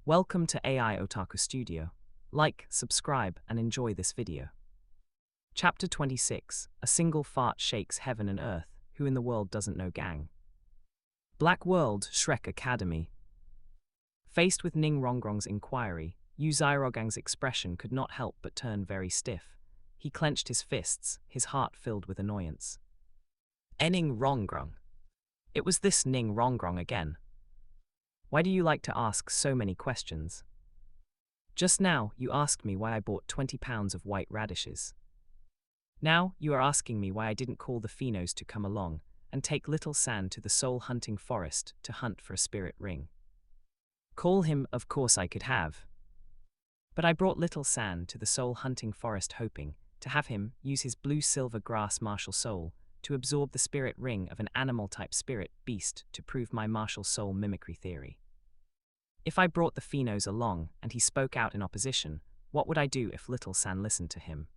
Welcome to AI Otaku Studio. Like, subscribe, and enjoy this video. Chapter 26. A single fart shakes heaven and earth. Who in the world doesn't know gang? Black World, Shrek Academy. Faced with Ning Rongrong's inquiry, Yu Zhairogang's expression could not help but turn very stiff. He clenched his fists, his heart filled with annoyance. Ning Rongrong. It was this Ning Rongrong again. Why do you like to ask so many questions? Just now, you asked me why I bought 20 pounds of white radishes. Now, you are asking me why I didn't call the Phenos to come along and take Little San to the soul-hunting forest to hunt for a spirit ring. Call him, of course I could have. But I brought Little San to the soul-hunting forest hoping to have him use his blue-silver grass martial soul to absorb the spirit ring of an animal-type spirit beast to prove my martial soul mimicry theory. If I brought the Phenos along and he spoke out in opposition, what would I do if Little San listened to him?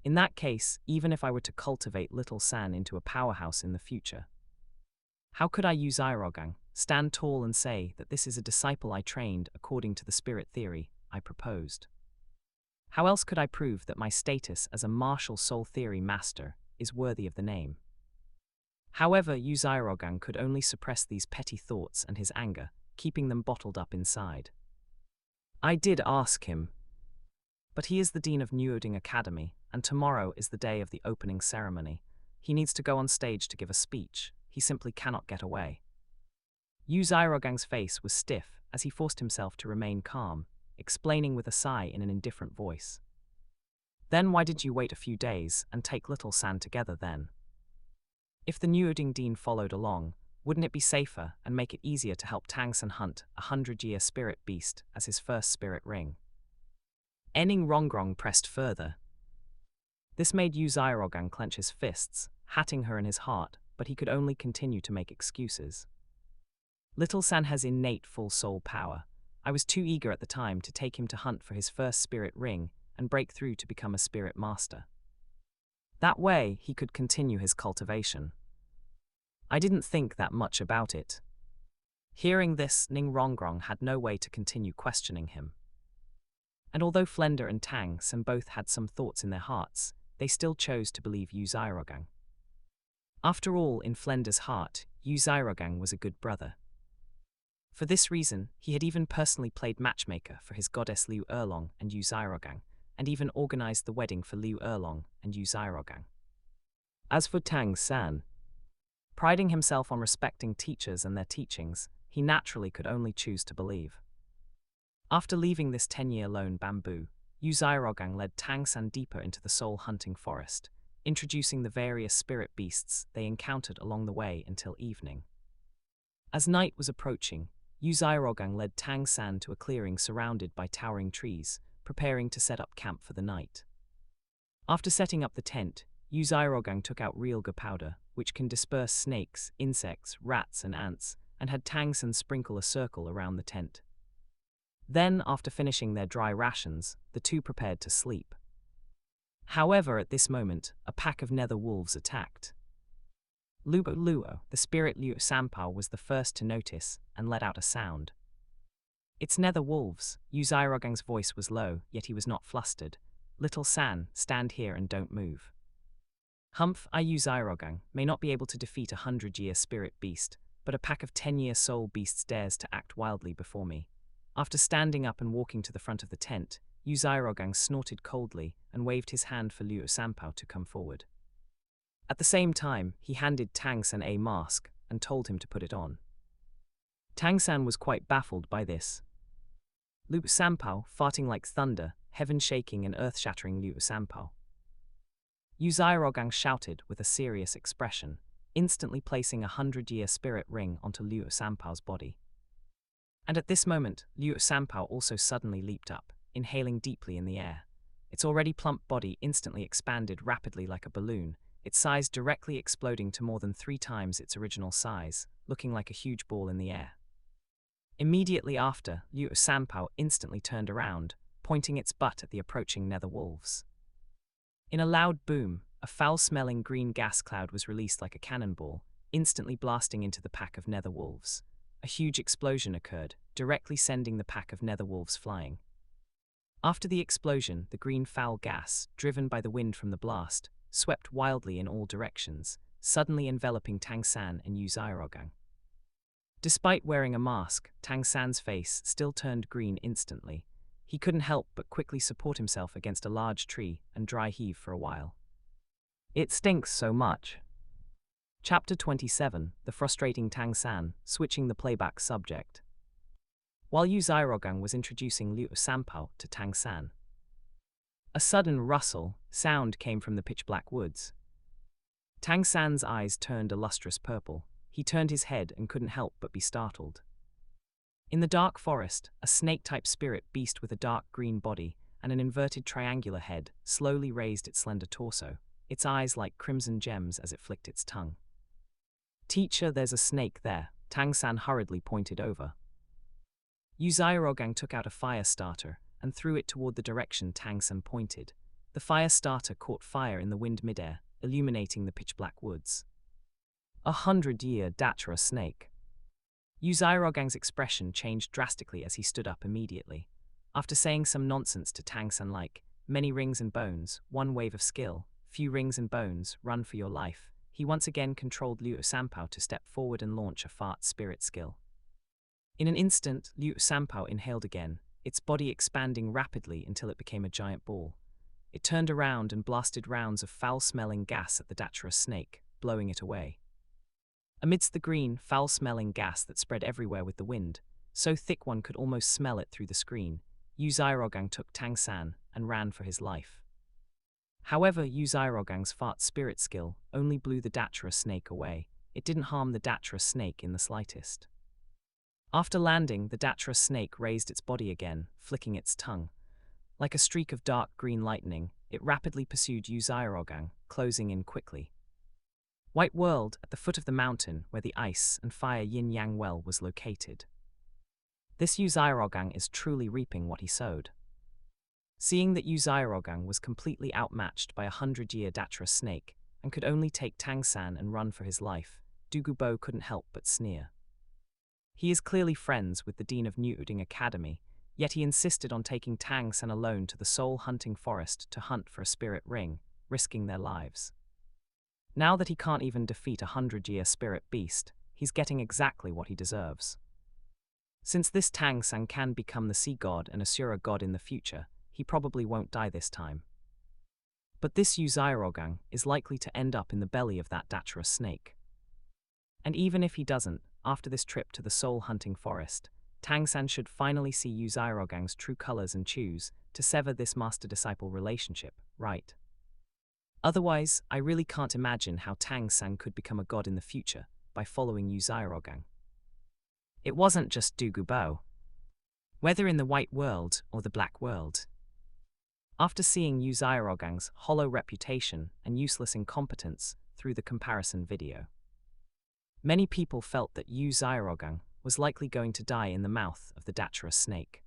In that case, even if I were to cultivate Little San into a powerhouse in the future, how could I use Zhairogang, stand tall and say that this is a disciple I trained according to the spirit theory I proposed? How else could I prove that my status as a martial soul theory master is worthy of the name? However, Yu Zhairogang could only suppress these petty thoughts and his anger, keeping them bottled up inside. I did ask him, but he is the dean of Neoding Academy, and tomorrow is the day of the opening ceremony. He needs to go on stage to give a speech. He simply cannot get away. Yu Zhairogang's face was stiff as he forced himself to remain calm, explaining with a sigh in an indifferent voice. Then why did you wait a few days and take Little San together then? If the Neoding Dean followed along, wouldn't it be safer and make it easier to help Tang San hunt a 100-year spirit beast as his first spirit ring? Ning Rongrong pressed further. This made Yu Zhairogang clench his fists, hatting her in his heart, but he could only continue to make excuses. Little San has innate full soul power. I was too eager at the time to take him to hunt for his first spirit ring and break through to become a spirit master. That way, he could continue his cultivation. I didn't think that much about it. Hearing this, Ning Rongrong had no way to continue questioning him. And although Flender and Tang San both had some thoughts in their hearts, they still chose to believe Yu Zhairogang. After all, in Flender's heart, Yu Zhairogang was a good brother. For this reason, he had even personally played matchmaker for his goddess Liu Erlong and Yu Zhairogang, and even organized the wedding for Liu Erlong and Yu Zhairogang. As for Tang San, priding himself on respecting teachers and their teachings, he naturally could only choose to believe. After leaving this 10-year lone bamboo, Yu Zhairogang led Tang San deeper into the soul-hunting forest, introducing the various spirit beasts they encountered along the way until evening. As night was approaching, Yu Zhairogang led Tang San to a clearing surrounded by towering trees, preparing to set up camp for the night. After setting up the tent, Yu Zhairogang took out real powder, which can disperse snakes, insects, rats, and ants, and had Tang San sprinkle a circle around the tent. Then, after finishing their dry rations, the two prepared to sleep. However, at this moment, a pack of nether wolves attacked. Douluo, the spirit Liu Sanpao, was the first to notice and let out a sound. It's nether wolves. Yu Zhairogang's voice was low, yet he was not flustered. Little San, stand here and don't move. Humph, I Yu Zhairogang may not be able to defeat a 100-year spirit beast, but a pack of 10-year soul beasts dares to act wildly before me. After standing up and walking to the front of the tent, Yu Zhairogang snorted coldly and waved his hand for Liu Sanpao to come forward. At the same time, he handed Tang San a mask and told him to put it on. Tang San was quite baffled by this. Liu Sanpao, farting like thunder, heaven-shaking and earth-shattering Liu Sanpao. Yu Zhairogang shouted with a serious expression, instantly placing a 100-year spirit ring onto Liu Sanpao's body. And at this moment, Liu Sanpao also suddenly leaped up, inhaling deeply in the air. Its already plump body instantly expanded rapidly like a balloon, its size directly exploding to more than 3 times its original size, looking like a huge ball in the air. Immediately after, Liu Sanpao instantly turned around, pointing its butt at the approaching nether wolves. In a loud boom, a foul-smelling green gas cloud was released like a cannonball, instantly blasting into the pack of nether wolves. a huge explosion occurred, directly sending the pack of netherwolves flying. After the explosion, the green foul gas, driven by the wind from the blast, swept wildly in all directions, suddenly enveloping Tang San and Yu Xiaogang. Despite wearing a mask, Tang San's face still turned green instantly. He couldn't help but quickly support himself against a large tree and dry heave for a while. It stinks so much. Chapter 27, The Frustrating Tang San, switching the playback subject. While Yu Xiaogang was introducing Liu Sanpao to Tang San, a sudden rustle sound came from the pitch-black woods. Tang San's eyes turned a lustrous purple. He turned his head and couldn't help but be startled. In the dark forest, a snake-type spirit beast with a dark green body and an inverted triangular head slowly raised its slender torso, its eyes like crimson gems as it flicked its tongue. "Teacher, there's a snake there," Tang San hurriedly pointed over. Yu Xiaogang took out a fire starter and threw it toward the direction Tang San pointed. The fire starter caught fire in the wind midair, illuminating the pitch-black woods. 100-year Datura snake. Yu Xiaogang's expression changed drastically as he stood up immediately. After saying some nonsense to Tang San like, "Many rings and bones, one wave of skill, few rings and bones, run for your life," he once again controlled Liu Sanpao to step forward and launch a fart spirit skill. In an instant, Liu Sanpao inhaled again, its body expanding rapidly until it became a giant ball. It turned around and blasted rounds of foul-smelling gas at the Datura snake, blowing it away. Amidst the green, foul-smelling gas that spread everywhere with the wind, so thick one could almost smell it through the screen, Yu Xiaogang took Tang San and ran for his life. However, Yu Xiaogang's fart spirit skill only blew the Datura snake away. It didn't harm the Datura snake in the slightest. After landing, the Datura snake raised its body again, flicking its tongue. Like a streak of dark green lightning, it rapidly pursued Yu Xiaogang, closing in quickly. White World, at the foot of the mountain where the ice and fire yin-yang well was located. This Yu Xiaogang is truly reaping what he sowed. Seeing that Yu Xiaogang was completely outmatched by a 100-year Datura snake and could only take Tang San and run for his life, Douluo couldn't help but sneer. He is clearly friends with the Dean of Newuding Academy, yet he insisted on taking Tang San alone to the soul-hunting forest to hunt for a spirit ring, risking their lives. Now that he can't even defeat a 100-year spirit beast, he's getting exactly what he deserves. Since this Tang San can become the sea god and Asura god in the future, he probably won't die this time. But this Yu Xiaogang is likely to end up in the belly of that Datura snake. And even if he doesn't, after this trip to the soul-hunting forest, Tang San should finally see Yu Xiaogang's true colors and choose to sever this master-disciple relationship, right? Otherwise, I really can't imagine how Tang San could become a god in the future by following Yu Xiaogang. It wasn't just Douluo. Whether in the White World or the Black World. After seeing Yu Xiaogang's hollow reputation and useless incompetence through the comparison video, many people felt that Yu Xiaogang was likely going to die in the mouth of the Datura snake.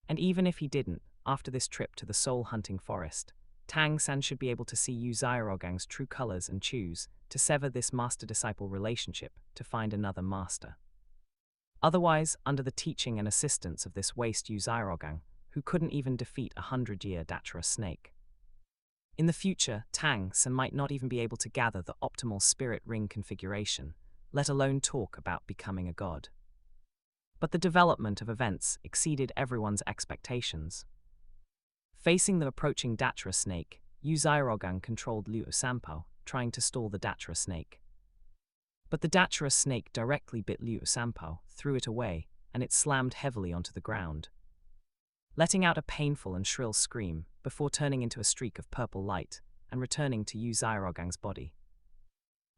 And even if he didn't, after this trip to the soul-hunting forest, Tang San should be able to see Yu Xiaogang's true colors and choose to sever this master-disciple relationship to find another master. Otherwise, under the teaching and assistance of this waste Yu Xiaogang, who couldn't even defeat a 100-year Datura snake. In the future, Tang San might not even be able to gather the optimal spirit ring configuration, let alone talk about becoming a god. But the development of events exceeded everyone's expectations. Facing the approaching Datura snake, Yu Xiaogang controlled Liu Sanpao, trying to stall the Datura snake. But the Datura snake directly bit Liu Sanpao, threw it away, and it slammed heavily onto the ground, letting out a painful and shrill scream before turning into a streak of purple light and returning to Yu Xiaogang's body.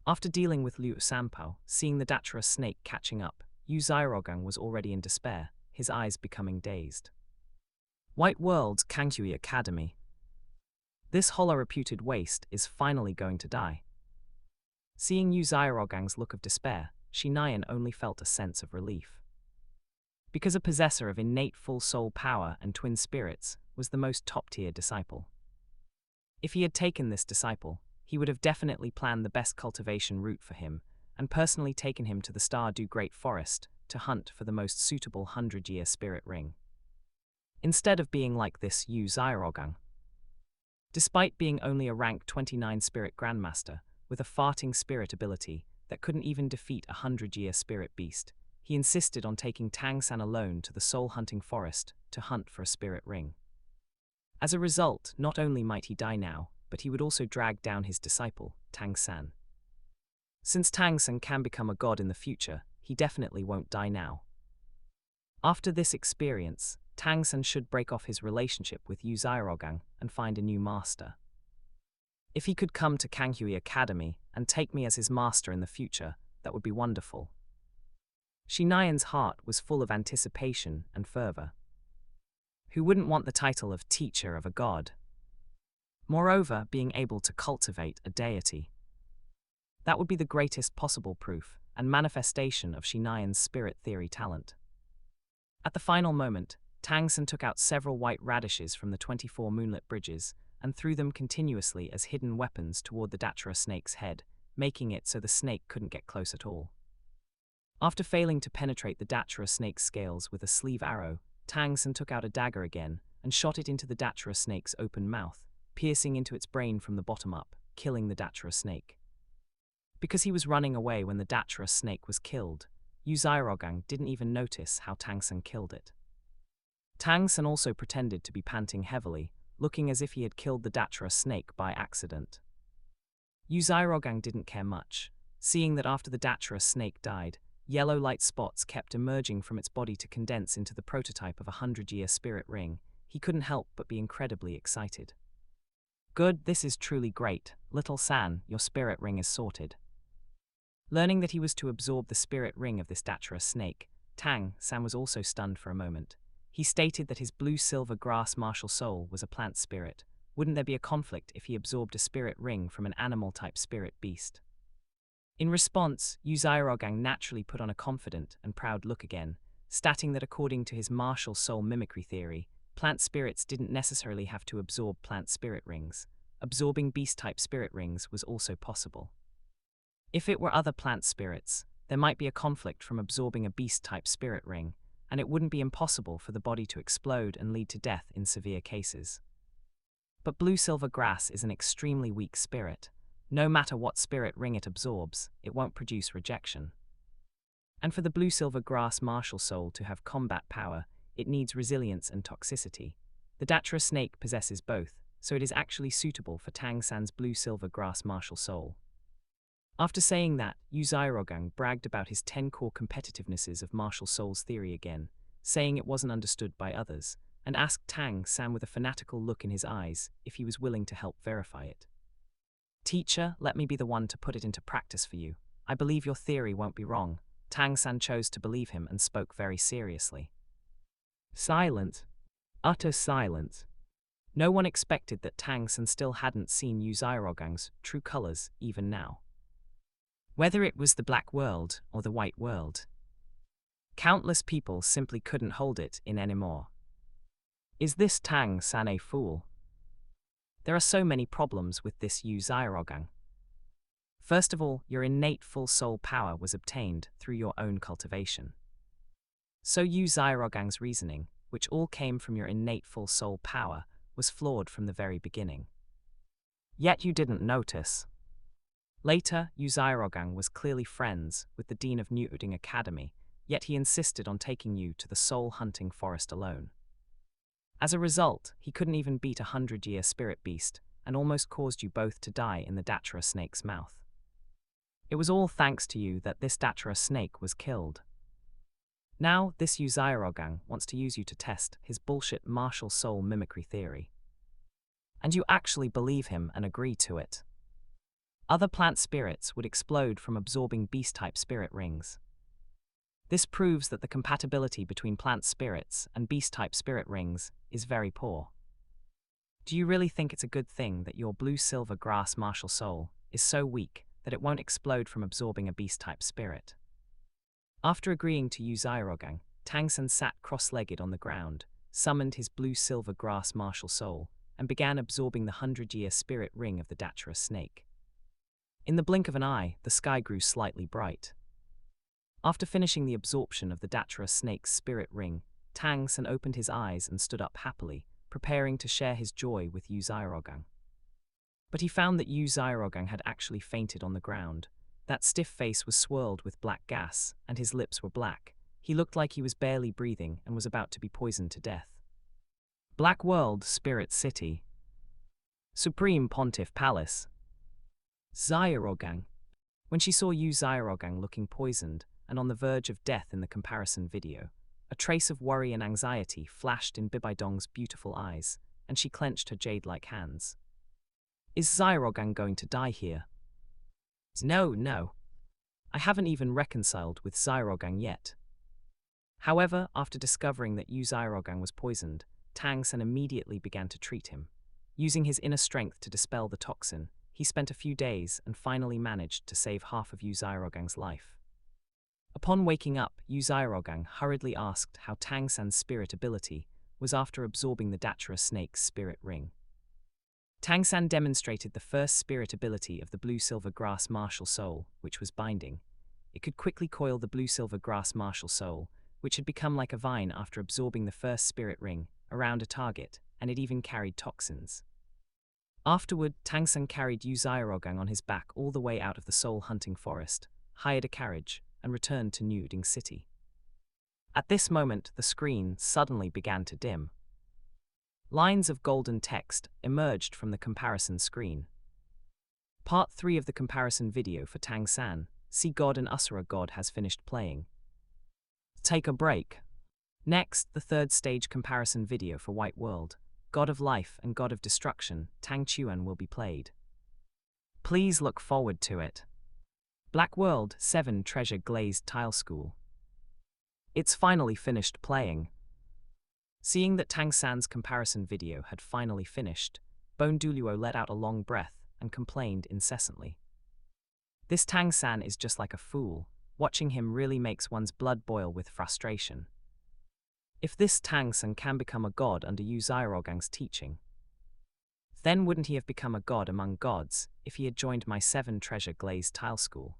After dealing with Liu Sanpao, seeing the Datura snake catching up, Yu Xiaogang was already in despair, his eyes becoming dazed. White World Kanghui Academy. This hollow-reputed waste is finally going to die. Seeing Yu Xiaogang's look of despair, Shinayan only felt a sense of relief. Because a possessor of innate full soul power and twin spirits was the most top-tier disciple. If he had taken this disciple, he would have definitely planned the best cultivation route for him and personally taken him to the Stardew Great Forest to hunt for the most suitable 100-year spirit ring. Instead of being like this Yu Xiaogang. Despite being only a rank 29 spirit grandmaster, with a farting spirit ability that couldn't even defeat a 100-year spirit beast, he insisted on taking Tang San alone to the soul-hunting forest to hunt for a spirit ring. As a result, not only might he die now, but he would also drag down his disciple, Tang San. Since Tang San can become a god in the future, he definitely won't die now. After this experience, Tang San should break off his relationship with Yu Xiaogang and find a new master. If he could come to Kanghui Academy and take me as his master in the future, that would be wonderful. Shinayan's heart was full of anticipation and fervor. Who wouldn't want the title of teacher of a god? Moreover, being able to cultivate a deity. That would be the greatest possible proof and manifestation of Shinayan's spirit theory talent. At the final moment, Tang San took out several white radishes from the 24 moonlit bridges and threw them continuously as hidden weapons toward the Datura snake's head, making it so the snake couldn't get close at all. After failing to penetrate the Datura snake's scales with a sleeve arrow, Tang San took out a dagger again and shot it into the Datura snake's open mouth, piercing into its brain from the bottom up, killing the Datura snake. Because he was running away when the Datura snake was killed, Yu Xiaogang didn't even notice how Tang San killed it. Tang San also pretended to be panting heavily, looking as if he had killed the Datura snake by accident. Yu Xiaogang didn't care much, seeing that after the Datura snake died, yellow light spots kept emerging from its body to condense into the prototype of a 100-year spirit ring. He couldn't help but be incredibly excited. Good, this is truly great. Little San, your spirit ring is sorted. Learning that he was to absorb the spirit ring of this Datura snake, Tang San was also stunned for a moment. He stated that his blue-silver grass martial soul was a plant spirit. Wouldn't there be a conflict if he absorbed a spirit ring from an animal-type spirit beast? In response, Yu Xiaogang naturally put on a confident and proud look again, stating that according to his martial soul mimicry theory, plant spirits didn't necessarily have to absorb plant spirit rings. Absorbing beast-type spirit rings was also possible. If it were other plant spirits, there might be a conflict from absorbing a beast-type spirit ring, and it wouldn't be impossible for the body to explode and lead to death in severe cases. But blue-silver grass is an extremely weak spirit. No matter what spirit ring it absorbs, it won't produce rejection. And for the blue-silver grass martial soul to have combat power, it needs resilience and toxicity. The Datura snake possesses both, so it is actually suitable for Tang San's blue-silver grass martial soul. After saying that, Yu Xiaogang bragged about his 10-core competitivenesses of martial soul's theory again, saying it wasn't understood by others, and asked Tang San with a fanatical look in his eyes if he was willing to help verify it. Teacher, let me be the one to put it into practice for you. I believe your theory won't be wrong. Tang San chose to believe him and spoke very seriously. Silence. Utter silence. No one expected that Tang San still hadn't seen Yu Xiaogang's true colors even now. Whether it was the black world or the white world, countless people simply couldn't hold it in anymore. Is this Tang San a fool? There are so many problems with this Yu Xiaogang. First of all, your innate full soul power was obtained through your own cultivation. So Yu Xiaogang's reasoning, which all came from your innate full soul power, was flawed from the very beginning. Yet you didn't notice. Later, Yu Xiaogang was clearly friends with the Dean of Newton Academy, yet he insisted on taking you to the soul-hunting forest alone. As a result, he couldn't even beat a 100-year spirit beast, and almost caused you both to die in the Datura snake's mouth. It was all thanks to you that this Datura snake was killed. Now, this Yu Xiaogang wants to use you to test his bullshit martial soul mimicry theory. And you actually believe him and agree to it. Other plant spirits would explode from absorbing beast-type spirit rings. This proves that the compatibility between plant spirits and beast-type spirit rings is very poor. Do you really think it's a good thing that your blue-silver grass martial soul is so weak that it won't explode from absorbing a beast-type spirit? After agreeing to Yu Xiaogang, Tang San sat cross-legged on the ground, summoned his blue-silver grass martial soul, and began absorbing the 100-year spirit ring of the Datura snake. In the blink of an eye, the sky grew slightly bright. After finishing the absorption of the Datura snake's spirit ring, Tang San opened his eyes and stood up happily, preparing to share his joy with Yu Xiaogang. But he found that Yu Xiaogang had actually fainted on the ground. That stiff face was swirled with black gas, and his lips were black. He looked like he was barely breathing and was about to be poisoned to death. Black World, Spirit City. Supreme Pontiff Palace. Xiaogang. When she saw Yu Xiaogang looking poisoned and on the verge of death in the comparison video, a trace of worry and anxiety flashed in Bibaidong's beautiful eyes, and she clenched her jade-like hands. Is Xiaogang going to die here? No. I haven't even reconciled with Xiaogang yet. However, after discovering that Yu Xiaogang was poisoned, Tang San immediately began to treat him. Using his inner strength to dispel the toxin, he spent a few days and finally managed to save half of Yu Xiaogang's life. Upon waking up, Yu Xiaogang hurriedly asked how Tang San's spirit ability was after absorbing the Datura snake's spirit ring. Tang San demonstrated the first spirit ability of the blue-silver grass martial soul, which was binding. It could quickly coil the blue-silver grass martial soul, which had become like a vine after absorbing the first spirit ring, around a target, and it even carried toxins. Afterward, Tang San carried Yu Xiaogang on his back all the way out of the soul-hunting forest, hired a carriage, and returned to Nuding City. At this moment, the screen suddenly began to dim. Lines of golden text emerged from the comparison screen. Part 3 of the comparison video for Tang San, See God and Asura God, has finished playing. Take a break. Next, the third stage comparison video for White World, God of Life and God of Destruction, Tang Chuan, will be played. Please look forward to it. Black World 7 Treasure Glazed Tile School. It's finally finished playing. Seeing that Tang San's comparison video had finally finished, Douluo let out a long breath and complained incessantly. This Tang San is just like a fool. Watching him really makes one's blood boil with frustration. If this Tang San can become a god under Yu Xiaogang's teaching, then wouldn't he have become a god among gods if he had joined my 7 Treasure Glazed Tile School?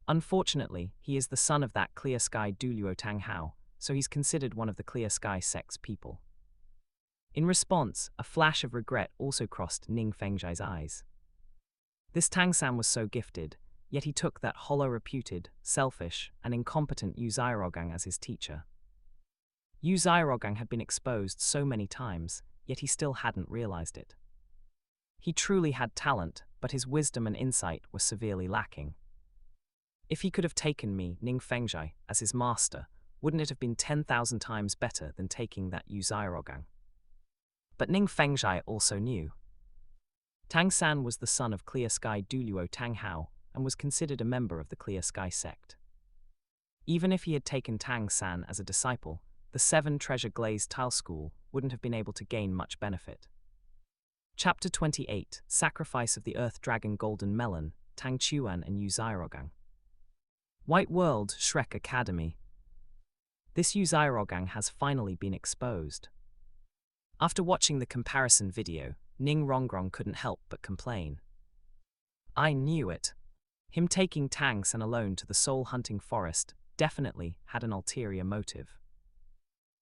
Unfortunately, he is the son of that Clear Sky Douluo Tang Hao, so he's considered one of the Clear Sky sect's people. In response, a flash of regret also crossed Ning Fengzhai's eyes. This Tang San was so gifted, yet he took that hollow, reputed, selfish, and incompetent Yu Xiaogang as his teacher. Yu Xiaogang had been exposed so many times, yet he still hadn't realized it. He truly had talent, but his wisdom and insight were severely lacking. If he could have taken me, Ning Fengzhai, as his master, wouldn't it have been 10,000 times better than taking that Yu Xiaogang? But Ning Fengzhai also knew. Tang San was the son of Clear Sky Douluo Tang Hao and was considered a member of the Clear Sky sect. Even if he had taken Tang San as a disciple, the 7 Treasure Glazed Tile School wouldn't have been able to gain much benefit. Chapter 28, Sacrifice of the Earth Dragon Golden Melon, Tang Chuan and Yu Xiaogang. White World Shrek Academy. This Yu Xiaogang has finally been exposed. After watching the comparison video, Ning Rongrong couldn't help but complain. I knew it. Him taking Tang San alone to the soul-hunting forest definitely had an ulterior motive.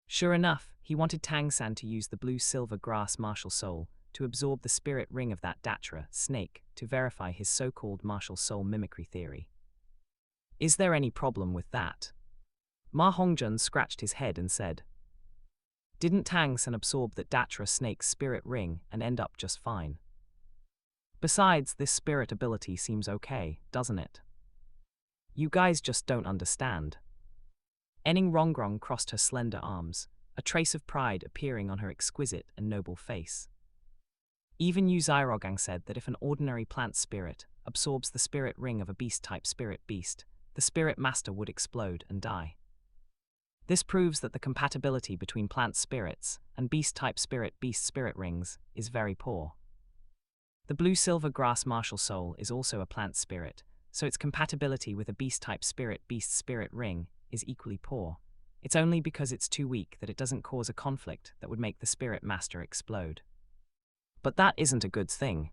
Sure enough, he wanted Tang San to use the blue-silver grass martial soul to absorb the spirit ring of that Datura snake to verify his so-called martial soul mimicry theory. Is there any problem with that? Ma Hongjun scratched his head and said, didn't Tang San absorb that Datura snake's spirit ring and end up just fine? Besides, this spirit ability seems okay, doesn't it? You guys just don't understand. Ning Rongrong crossed her slender arms, a trace of pride appearing on her exquisite and noble face. Even Yu Xiaogang said that if an ordinary plant spirit absorbs the spirit ring of a beast-type spirit beast, the spirit master would explode and die. This proves that the compatibility between plant spirits and beast-type spirit beast spirit rings is very poor. The blue-silver grass martial soul is also a plant spirit, so its compatibility with a beast-type spirit beast spirit ring is equally poor. It's only because it's too weak that it doesn't cause a conflict that would make the spirit master explode. But that isn't a good thing.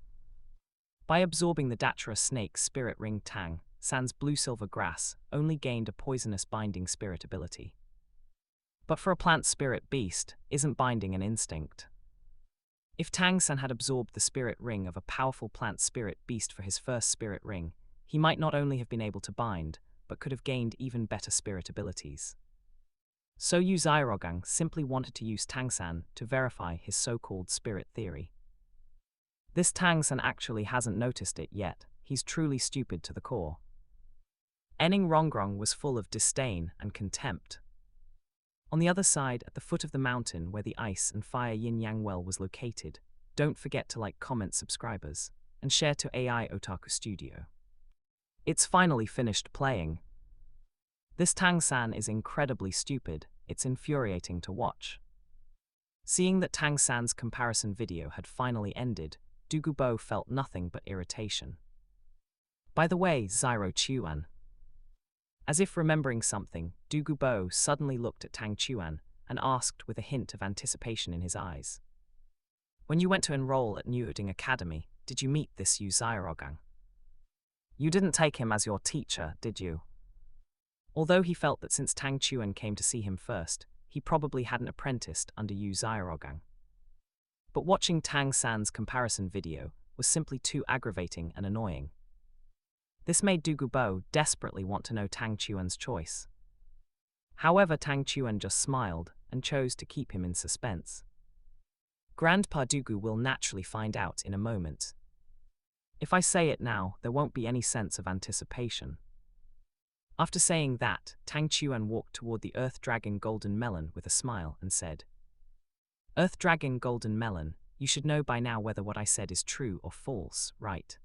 By absorbing the Datura snake spirit ring, Tang San's blue-silver grass only gained a poisonous binding spirit ability. But for a plant spirit beast, isn't binding an instinct? If Tang San had absorbed the spirit ring of a powerful plant spirit beast for his first spirit ring, he might not only have been able to bind, but could have gained even better spirit abilities. So Yu Xiaorogang simply wanted to use Tang San to verify his so-called spirit theory. This Tang San actually hasn't noticed it yet. He's truly stupid to the core. Enning Rongrong was full of disdain and contempt. On the other side, at the foot of the mountain where the ice and fire yin-yang well was located, don't forget to like, comment, subscribers, and share to AI Otaku Studio. It's finally finished playing. This Tang San is incredibly stupid. It's infuriating to watch. Seeing that Tang San's comparison video had finally ended, Douluo felt nothing but irritation. By the way, Tang Chuan. As if remembering something, Douluo suddenly looked at Tang Chuan and asked with a hint of anticipation in his eyes. When you went to enroll at Newding Academy, did you meet this Yu Xiaorogang? You didn't take him as your teacher, did you? Although he felt that since Tang Chuan came to see him first, he probably hadn't apprenticed under Yu Xiaorogang. But watching Tang San's comparison video was simply too aggravating and annoying. This made Douluo desperately want to know Tang Chuan's choice. However, Tang Chuan just smiled and chose to keep him in suspense. Grandpa Douluo will naturally find out in a moment. If I say it now, there won't be any sense of anticipation. After saying that, Tang Chuan walked toward the Earth Dragon Golden Melon with a smile and said, "Earth Dragon Golden Melon, you should know by now whether what I said is true or false, right?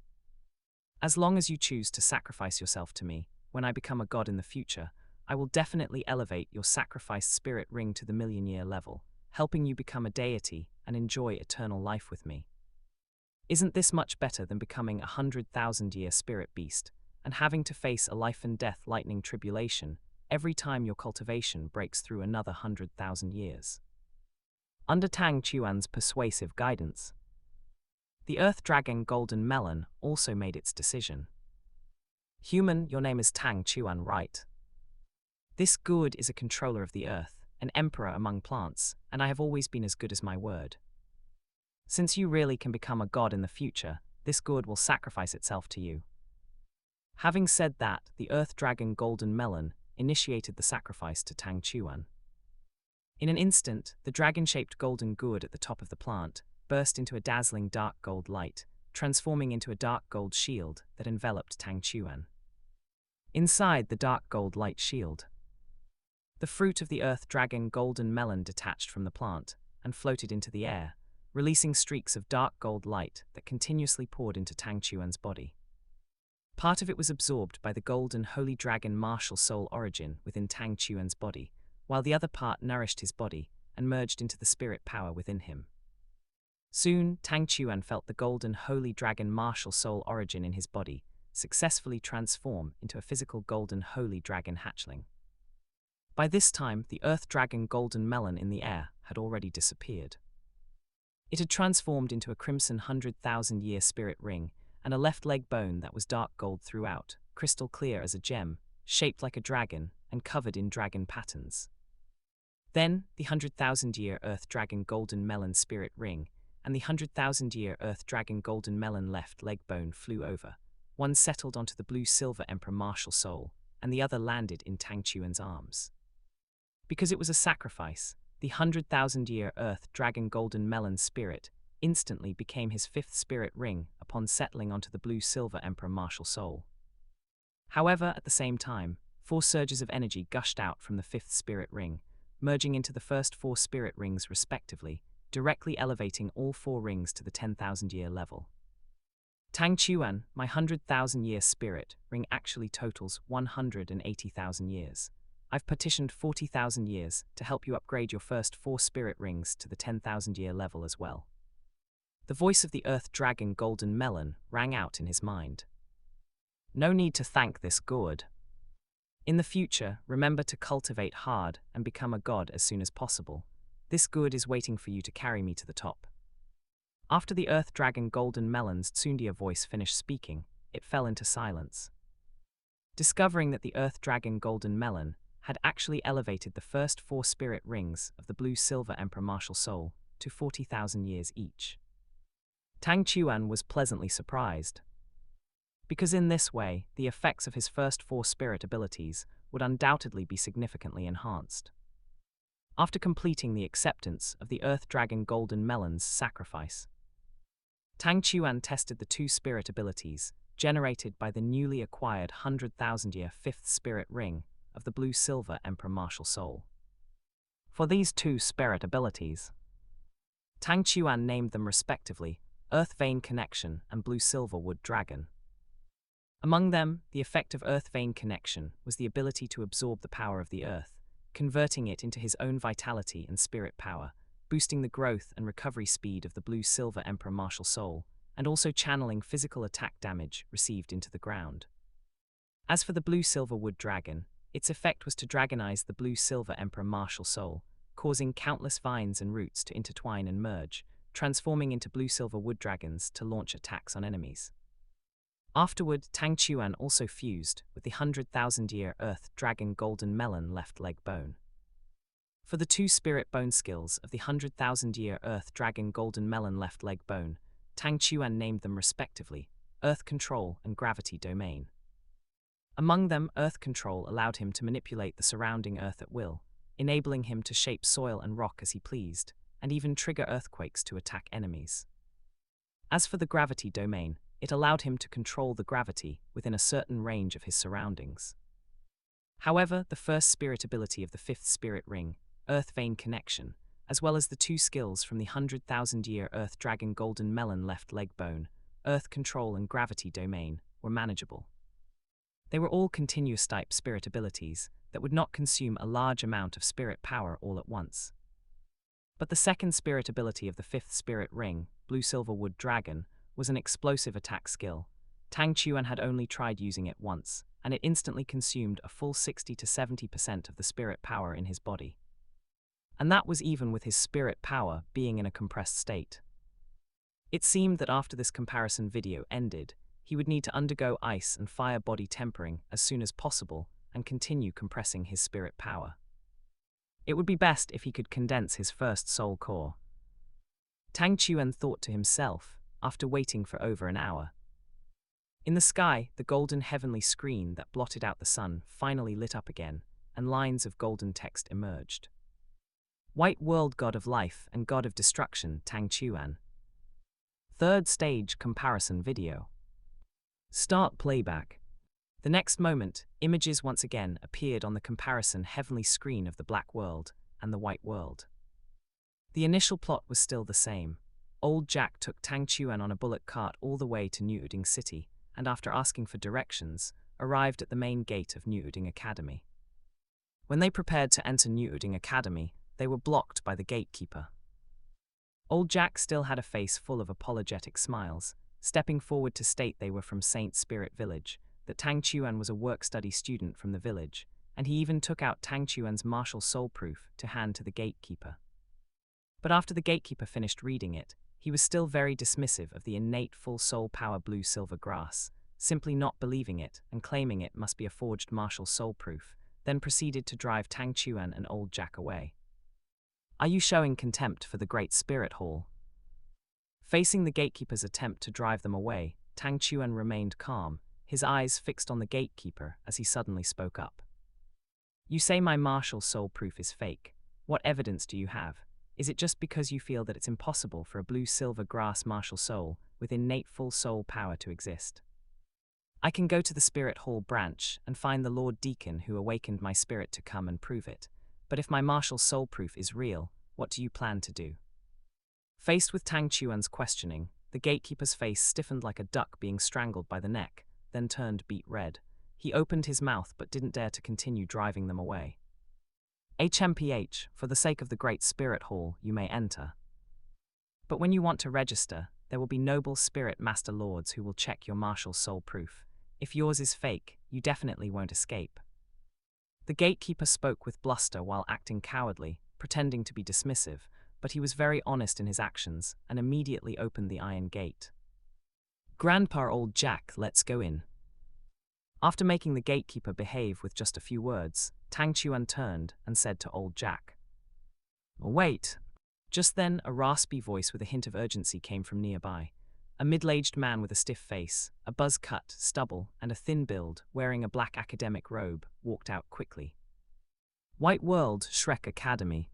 As long as you choose to sacrifice yourself to me, when I become a god in the future, I will definitely elevate your sacrificed spirit ring to the million-year level, helping you become a deity and enjoy eternal life with me. Isn't this much better than becoming a 100,000-year spirit beast and having to face a life-and-death lightning tribulation every time your cultivation breaks through another 100,000 years?" Under Tang Chuan's persuasive guidance, the Earth Dragon Golden Melon also made its decision. "Human, your name is Tang Chuan, right? This good is a controller of the earth, an emperor among plants, and I have always been as good as my word. Since you really can become a god in the future, this good will sacrifice itself to you." Having said that, the Earth Dragon Golden Melon initiated the sacrifice to Tang Chuan. In an instant, the dragon-shaped golden gourd at the top of the plant burst into a dazzling dark gold light, transforming into a dark gold shield that enveloped Tang Chuan. Inside the dark gold light shield, the fruit of the Earth Dragon Golden Melon detached from the plant and floated into the air, releasing streaks of dark gold light that continuously poured into Tang Chuan's body. Part of it was absorbed by the golden holy dragon martial soul origin within Tang Chuan's body, while the other part nourished his body and merged into the spirit power within him. Soon, Tang Chuan felt the golden holy dragon martial soul origin in his body successfully transform into a physical golden holy dragon hatchling. By this time, the Earth Dragon Golden Melon in the air had already disappeared. It had transformed into a crimson 100,000-year spirit ring and a left leg bone that was dark gold throughout, crystal clear as a gem, shaped like a dragon, and covered in dragon patterns. Then, the 100,000-year Earth Dragon Golden Melon spirit ring and the 100,000-year Earth Dragon Golden Melon left leg bone flew over. One settled onto the blue-silver Emperor Martial Soul, and the other landed in Tang Chuan's arms. Because it was a sacrifice, the 100,000-year Earth Dragon Golden Melon spirit instantly became his fifth spirit ring upon settling onto the blue-silver Emperor Martial Soul. However, at the same time, 4 surges of energy gushed out from the fifth spirit ring, merging into the first 4 spirit rings respectively, directly elevating all 4 rings to the 10,000-year level. Tang Chuan, my 100,000-year spirit ring actually totals 180,000 years. I've petitioned 40,000 years to help you upgrade your first 4 spirit rings to the 10,000-year level as well. The voice of the Earth Dragon Golden Melon rang out in his mind. No need to thank this gourd. In the future, remember to cultivate hard and become a god as soon as possible. This good is waiting for you to carry me to the top. After the earth dragon Golden Melon's Tsundia voice finished speaking, it fell into silence. Discovering that the earth dragon Golden Melon had actually elevated the first 4 spirit rings of the blue-silver Emperor Martial Soul to 40,000 years each, Tang Chuan was pleasantly surprised. Because in this way, the effects of his first 4 spirit abilities would undoubtedly be significantly enhanced. After completing the acceptance of the Earth Dragon Golden Melon's sacrifice, Tang Chuan tested the 2 spirit abilities generated by the newly acquired 100,000-year 5th spirit ring of the blue-silver Emperor Martial Soul. For these 2 spirit abilities, Tang Chuan named them respectively Earth Vein Connection and Blue-Silver Wood Dragon. Among them, the effect of Earth Vein Connection was the ability to absorb the power of the earth, converting it into his own vitality and spirit power, boosting the growth and recovery speed of the blue-silver Emperor Martial Soul, and also channeling physical attack damage received into the ground. As for the blue-silver wood dragon, its effect was to dragonize the blue-silver Emperor Martial Soul, causing countless vines and roots to intertwine and merge, transforming into blue-silver wood dragons to launch attacks on enemies. Afterward, Tang Chuan also fused with the 100,000-year Earth Dragon Golden Melon left leg bone. For the 2 spirit bone skills of the 100,000-year Earth Dragon Golden Melon left leg bone, Tang Chuan named them respectively Earth Control and Gravity Domain. Among them, Earth Control allowed him to manipulate the surrounding earth at will, enabling him to shape soil and rock as he pleased, and even trigger earthquakes to attack enemies. As for the Gravity Domain, it allowed him to control the gravity within a certain range of his surroundings. However, the first spirit ability of the 5th spirit ring, Earth Vein Connection, as well as the 2 skills from the 100,000-year Earth Dragon Golden Melon left leg bone, Earth Control and Gravity Domain, were manageable. They were all continuous type spirit abilities that would not consume a large amount of spirit power all at once. But the second spirit ability of the 5th spirit ring, Blue-Silver Wood Dragon, was an explosive attack skill. Tang Chuan had only tried using it once, and it instantly consumed a full 60 to 70% of the spirit power in his body. And that was even with his spirit power being in a compressed state. It seemed that after this comparison video ended, he would need to undergo ice and fire body tempering as soon as possible and continue compressing his spirit power. It would be best if he could condense his first soul core. Tang Chuan thought to himself, after waiting for over an hour. In the sky, the golden heavenly screen that blotted out the sun finally lit up again, and lines of golden text emerged. White World God of Life and God of Destruction Tang Chuan. 3rd stage comparison video. Start playback. The next moment, images once again appeared on the comparison heavenly screen of the Black World and the White World. The initial plot was still the same. Old Jack took Tang Chuan on a bullock cart all the way to New Uding City, and after asking for directions, arrived at the main gate of New Uding Academy. When they prepared to enter New Uding Academy, they were blocked by the gatekeeper. Old Jack still had a face full of apologetic smiles, stepping forward to state they were from Saint Spirit Village, that Tang Chuan was a work-study student from the village, and he even took out Tang Chuan's martial soul proof to hand to the gatekeeper. But after the gatekeeper finished reading it, he was still very dismissive of the innate full soul power blue-silver grass, simply not believing it and claiming it must be a forged martial soul proof, then proceeded to drive Tang Chuan and Old Jack away. Are you showing contempt for the Great Spirit Hall? Facing the gatekeeper's attempt to drive them away, Tang Chuan remained calm, his eyes fixed on the gatekeeper as he suddenly spoke up. You say my martial soul proof is fake. What evidence do you have? Is it just because you feel that it's impossible for a blue-silver grass martial soul with innate full soul power to exist? I can go to the Spirit Hall branch and find the Lord Deacon who awakened my spirit to come and prove it. But if my martial soul proof is real, what do you plan to do? Faced with Tang Chuan's questioning, the gatekeeper's face stiffened like a duck being strangled by the neck, then turned beet red. He opened his mouth but didn't dare to continue driving them away. HMPH, for the sake of the Great Spirit Hall, you may enter. But when you want to register, there will be noble spirit master lords who will check your martial soul proof. If yours is fake, you definitely won't escape. The gatekeeper spoke with bluster while acting cowardly, pretending to be dismissive, but he was very honest in his actions and immediately opened the iron gate. "Grandpa, old Jack, let's go in." After making the gatekeeper behave with just a few words, Tang Chuan turned and said to old Jack, "Wait." Just then, a raspy voice with a hint of urgency came from nearby. A middle-aged man with a stiff face, a buzz cut, stubble, and a thin build, wearing a black academic robe, walked out quickly. "White World, Shrek Academy."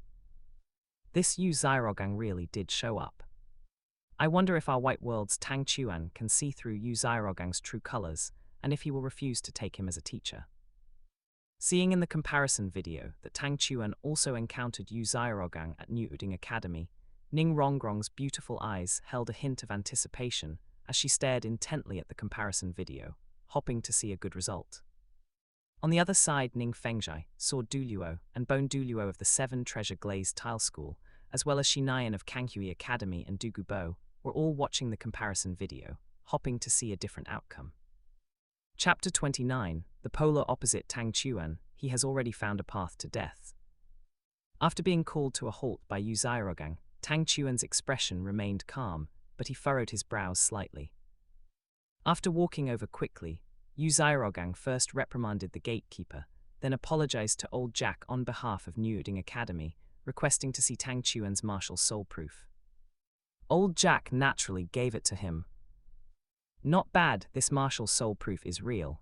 This Yu Xiaogang really did show up. I wonder if our White World's Tang Chuan can see through Yu Xiaogang's true colors, and if he will refuse to take him as a teacher. Seeing in the comparison video that Tang Chuan also encountered Yu Xiaogang at Newuding Academy, Ning Rongrong's beautiful eyes held a hint of anticipation as she stared intently at the comparison video, hoping to see a good result. On the other side, Ning Fengzhai saw Douluo and Bone Douluo of the Seven Treasure Glazed Tile School, as well as Shinayan of Kanghui Academy and Dugubo, were all watching the comparison video, hoping to see a different outcome. Chapter 29, the polar opposite Tang Chuan, he has already found a path to death. After being called to a halt by Yu Xiaogang, Tang Chuan's expression remained calm, but he furrowed his brows slightly. After walking over quickly, Yu Xiaogang first reprimanded the gatekeeper, then apologized to old Jack on behalf of Newuding Academy, requesting to see Tang Chuan's martial soul proof. Old Jack naturally gave it to him. "Not bad, this martial soul proof is real."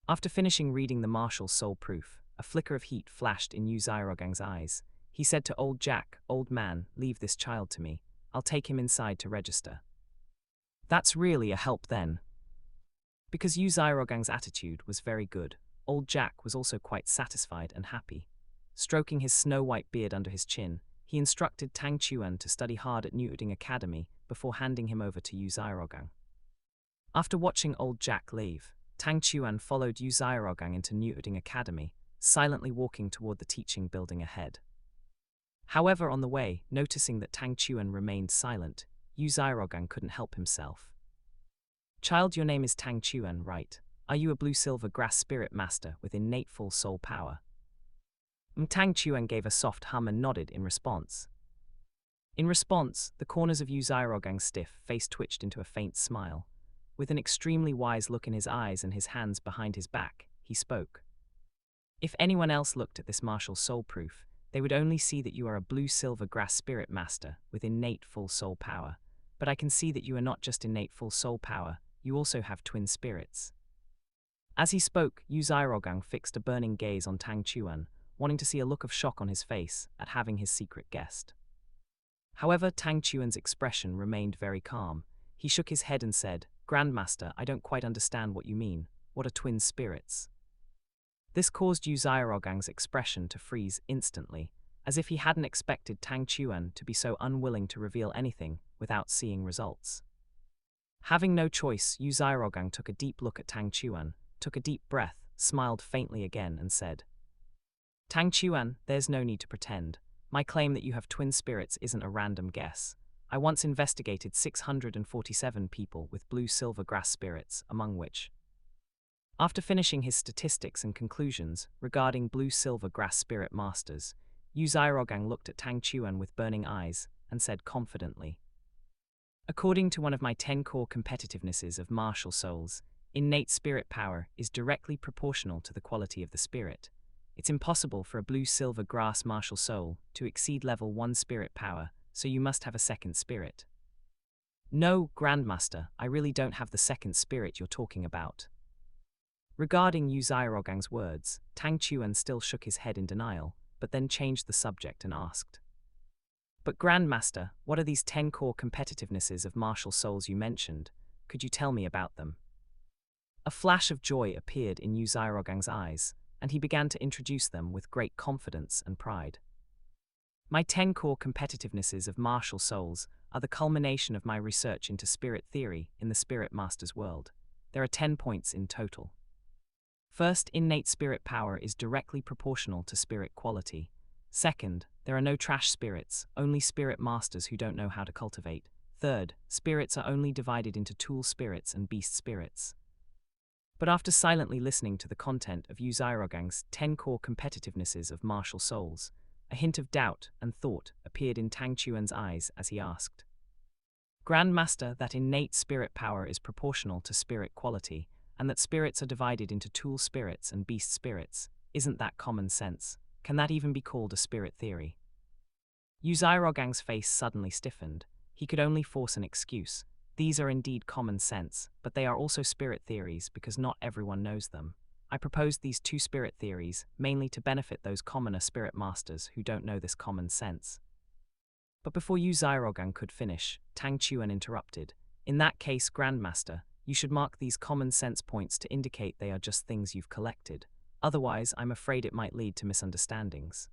After finishing reading the martial soul proof, a flicker of heat flashed in Yu Xiaogang's eyes. He said to old Jack, "Old man, leave this child to me. I'll take him inside to register." "That's really a help then." Because Yu Xiaogang's attitude was very good, old Jack was also quite satisfied and happy. Stroking his snow-white beard under his chin, he instructed Tang Chuan to study hard at Newuding Academy before handing him over to Yu Xiaogang. After watching old Jack leave, Tang Chuan followed Yu Xiaogang into Newuding Academy, silently walking toward the teaching building ahead. However, on the way, noticing that Tang Chuan remained silent, Yu Xiaogang couldn't help himself. "Child, your name is Tang Chuan, right? Are you a blue-silver grass spirit master with innate full soul power?" Tang Chuan gave a soft hum and nodded in response. In response, the corners of Yu Xiaogang's stiff face twitched into a faint smile. With an extremely wise look in his eyes and his hands behind his back, he spoke. "If anyone else looked at this martial soul proof, they would only see that you are a blue-silver grass spirit master with innate full soul power. But I can see that you are not just innate full soul power, you also have twin spirits." As he spoke, Yu Xiaogang fixed a burning gaze on Tang Chuan, wanting to see a look of shock on his face at having his secret guessed. However, Tang Chuan's expression remained very calm. He shook his head and said, "Grandmaster, I don't quite understand what you mean. What are twin spirits?" This caused Yu Xiaogang's expression to freeze instantly, as if he hadn't expected Tang Chuan to be so unwilling to reveal anything without seeing results. Having no choice, Yu Xiaogang took a deep look at Tang Chuan, took a deep breath, smiled faintly again and said, "Tang Chuan, there's no need to pretend. My claim that you have twin spirits isn't a random guess. I once investigated 647 people with blue-silver grass spirits, among which..." After finishing his statistics and conclusions regarding blue-silver grass spirit masters, Yu Xiaogang looked at Tang Chuan with burning eyes and said confidently, "According to one of my 10 core competitivenesses of martial souls, innate spirit power is directly proportional to the quality of the spirit. It's impossible for a blue-silver grass martial soul to exceed level 1 spirit power, so you must have a second spirit." "No, Grandmaster, I really don't have the second spirit you're talking about." Regarding Yu Xiaogang's words, Tang Chuan still shook his head in denial, but then changed the subject and asked, "But Grandmaster, what are these 10 core competitivenesses of martial souls you mentioned? Could you tell me about them?" A flash of joy appeared in Yu Xiaogang's eyes, and he began to introduce them with great confidence and pride. "My 10 core competitivenesses of martial souls are the culmination of my research into spirit theory in the Spirit Master's world. There are 10 points in total. First, innate spirit power is directly proportional to spirit quality. Second, there are no trash spirits, only spirit masters who don't know how to cultivate. Third, spirits are only divided into tool spirits and beast spirits." But after silently listening to the content of Yu Xiaogang's 10 core competitivenesses of martial souls, A hint of doubt and thought appeared in Tang Chuan's eyes as he asked. Grandmaster, that innate spirit power is proportional to spirit quality, and that spirits are divided into tool spirits and beast spirits. Isn't that common sense? Can that even be called a spirit theory? Yu Zhairogang's face suddenly stiffened. He could only force an excuse. These are indeed common sense, but they are also spirit theories because not everyone knows them. I proposed these two spirit theories mainly to benefit those commoner spirit masters who don't know this common sense. But before Yu Zhairogang could finish, Tang Chuan interrupted. In that case, Grandmaster, you should mark these common sense points to indicate they are just things you've collected. Otherwise, I'm afraid it might lead to misunderstandings.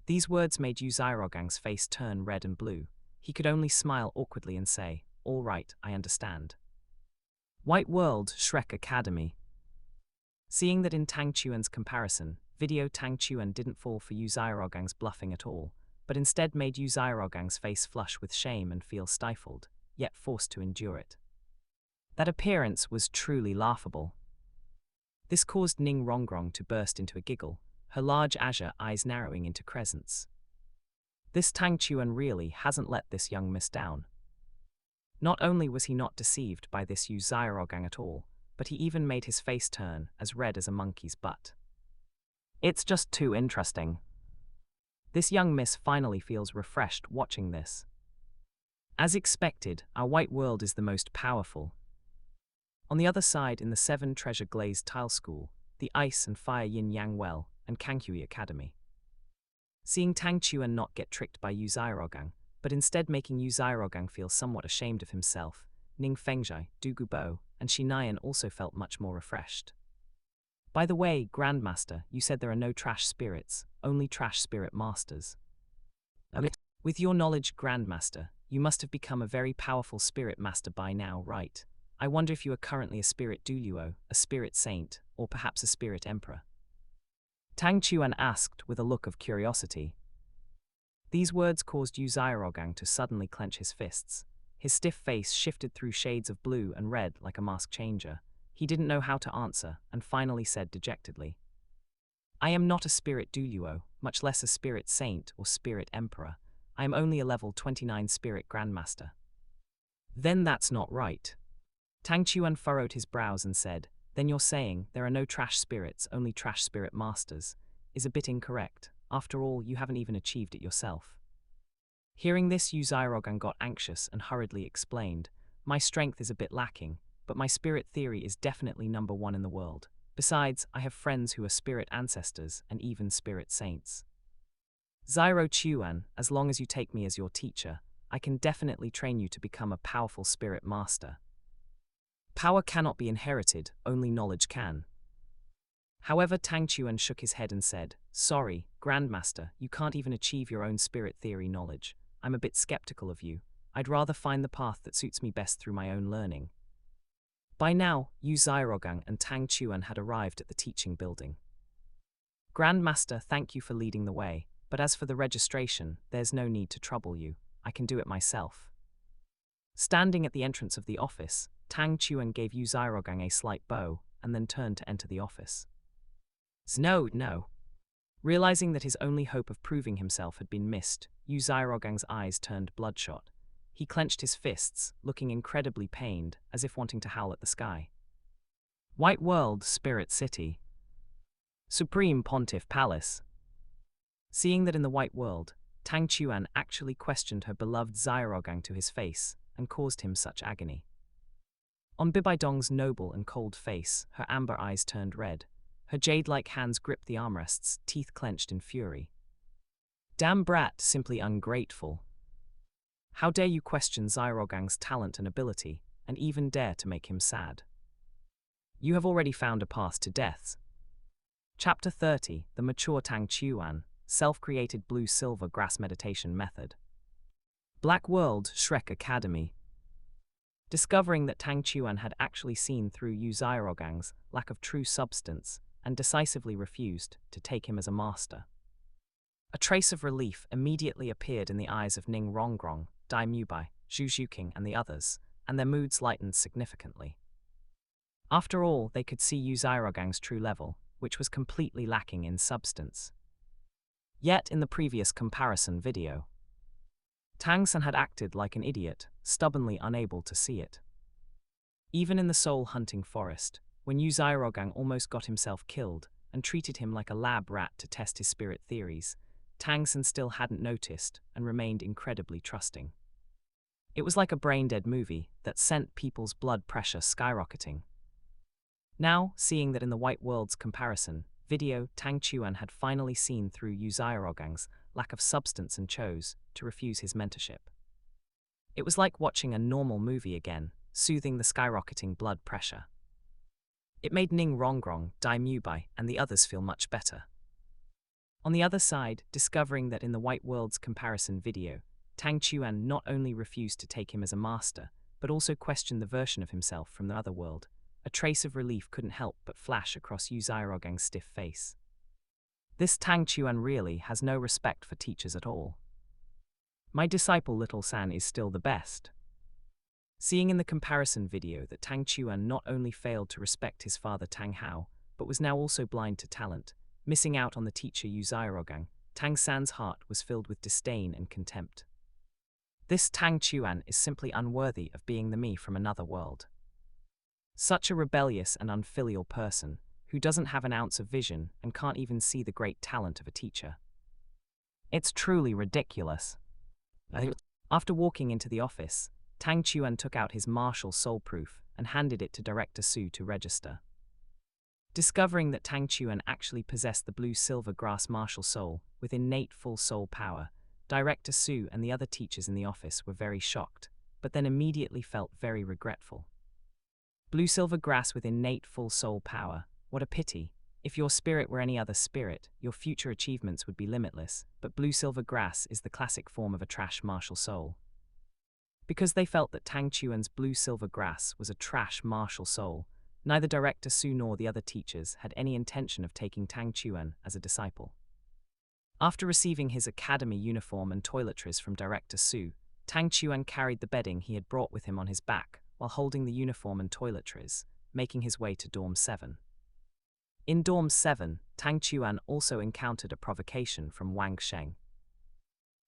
These words made Yu Zhairogang's face turn red and blue. He could only smile awkwardly and say, "All right, I understand." White World, Shrek Academy. Seeing that in Tang Chuan's comparison, video Tang Chuan didn't fall for Yu Zhairogang's bluffing at all, but instead made Yu Zhairogang's face flush with shame and feel stifled, yet forced to endure it. That appearance was truly laughable. This caused Ning Rongrong to burst into a giggle, her large azure eyes narrowing into crescents. This Tang Chuan really hasn't let this young miss down. Not only was he not deceived by this Yu Zhairogang at all, but he even made his face turn as red as a monkey's butt. It's just too interesting. This young miss finally feels refreshed watching this. As expected, our white world is the most powerful. On the other side, in the 7 treasure glazed tile school, the Ice and Fire Yin Yang Well and Kanghui Academy. Seeing Tang Chuan not get tricked by Yu Zhairogang, but instead making Yu Zhairogang feel somewhat ashamed of himself, Ning Fengzhai, Du Gubo, and Shi Nian also felt much more refreshed. By the way, Grandmaster, you said there are no trash spirits, only trash spirit masters. With your knowledge, Grandmaster, you must have become a very powerful spirit master by now, right? I wonder if you are currently a spirit Douluo, a spirit saint, or perhaps a spirit emperor. Tang Chuan asked with a look of curiosity. These words caused Yu Zhairogang to suddenly clench his fists. His stiff face shifted through shades of blue and red like a mask changer. He didn't know how to answer, and finally said dejectedly, I am not a spirit Douluo, much less a spirit saint or spirit emperor. I am only a level 29 spirit grandmaster. Then that's not right. Tang Chuan furrowed his brows and said, then you're saying there are no trash spirits, only trash spirit masters, is a bit incorrect. After all, you haven't even achieved it yourself. Hearing this, Yu Zhairogang got anxious and hurriedly explained, my strength is a bit lacking, but my spirit theory is definitely number 1 in the world. Besides, I have friends who are spirit ancestors and even spirit saints. Zhairo Chuan, as long as you take me as your teacher, I can definitely train you to become a powerful spirit master. Power cannot be inherited, only knowledge can. However, Tang Chuan shook his head and said, sorry, Grandmaster, you can't even achieve your own spirit theory knowledge. I'm a bit skeptical of you. I'd rather find the path that suits me best through my own learning. By now, Yu Zhairogang and Tang Chuan had arrived at the teaching building. Grandmaster, thank you for leading the way, but as for the registration, there's no need to trouble you. I can do it myself. Standing at the entrance of the office, Tang Chuan gave Yu Zhairogang a slight bow, and then turned to enter the office. No. Realizing that his only hope of proving himself had been missed, Yu Zhairogang's eyes turned bloodshot. He clenched his fists, looking incredibly pained, as if wanting to howl at the sky. White World, Spirit City. Supreme Pontiff Palace. Seeing that in the White World, Tang Chuan actually questioned her beloved Zhairogang to his face, and caused him such agony. On Bibaidong's noble and cold face, her amber eyes turned red. Her jade-like hands gripped the armrests, teeth clenched in fury. Damn brat, simply ungrateful. How dare you question Zhairogang's talent and ability, and even dare to make him sad? You have already found a path to death. Chapter 30, The Mature Tang Chuan, Self-Created Blue-Silver Grass Meditation Method. Black World, Shrek Academy. Discovering that Tang Chuan had actually seen through Yu Zhairogang's lack of true substance, and decisively refused to take him as a master. A trace of relief immediately appeared in the eyes of Ning Rongrong, Dai Mubai, Zhu Zhuqing and the others, and their moods lightened significantly. After all, they could see Yu Zhairogang's true level, which was completely lacking in substance. Yet in the previous comparison video, Tang San had acted like an idiot, stubbornly unable to see it. Even in the soul-hunting forest, when Yu Zairogang almost got himself killed and treated him like a lab rat to test his spirit theories, Tang San still hadn't noticed and remained incredibly trusting. It was like a brain-dead movie that sent people's blood pressure skyrocketing. Now, seeing that in the White World's comparison video, Tang Chuan had finally seen through Yu Zairogang's lack of substance and chose to refuse his mentorship. It was like watching a normal movie again, soothing the skyrocketing blood pressure. It made Ning Rongrong, Dai Mubai, and the others feel much better. On the other side, discovering that in the White World's comparison video, Tang Chuan not only refused to take him as a master, but also questioned the version of himself from the other world, a trace of relief couldn't help but flash across Yu Zairogang's stiff face. This Tang Chuan really has no respect for teachers at all. My disciple Little San is still the best. Seeing in the comparison video that Tang Chuan not only failed to respect his father Tang Hao, but was now also blind to talent, missing out on the teacher Yu Zairogang, Tang San's heart was filled with disdain and contempt. This Tang Chuan is simply unworthy of being the me from another world. Such a rebellious and unfilial person, who doesn't have an ounce of vision and can't even see the great talent of a teacher. It's truly ridiculous. After walking into the office, Tang Chuan took out his martial soul proof and handed it to Director Su to register. Discovering that Tang Chuan actually possessed the blue-silver grass martial soul with innate full soul power, Director Su and the other teachers in the office were very shocked, but then immediately felt very regretful. Blue-silver grass with innate full soul power, what a pity. If your spirit were any other spirit, your future achievements would be limitless, but blue-silver grass is the classic form of a trash martial soul. Because they felt that Tang Chuan's blue-silver grass was a trash martial soul, neither Director Su nor the other teachers had any intention of taking Tang Chuan as a disciple. After receiving his academy uniform and toiletries from Director Su, Tang Chuan carried the bedding he had brought with him on his back, while holding the uniform and toiletries, making his way to Dorm 7. In Dorm 7, Tang Chuan also encountered a provocation from Wang Sheng.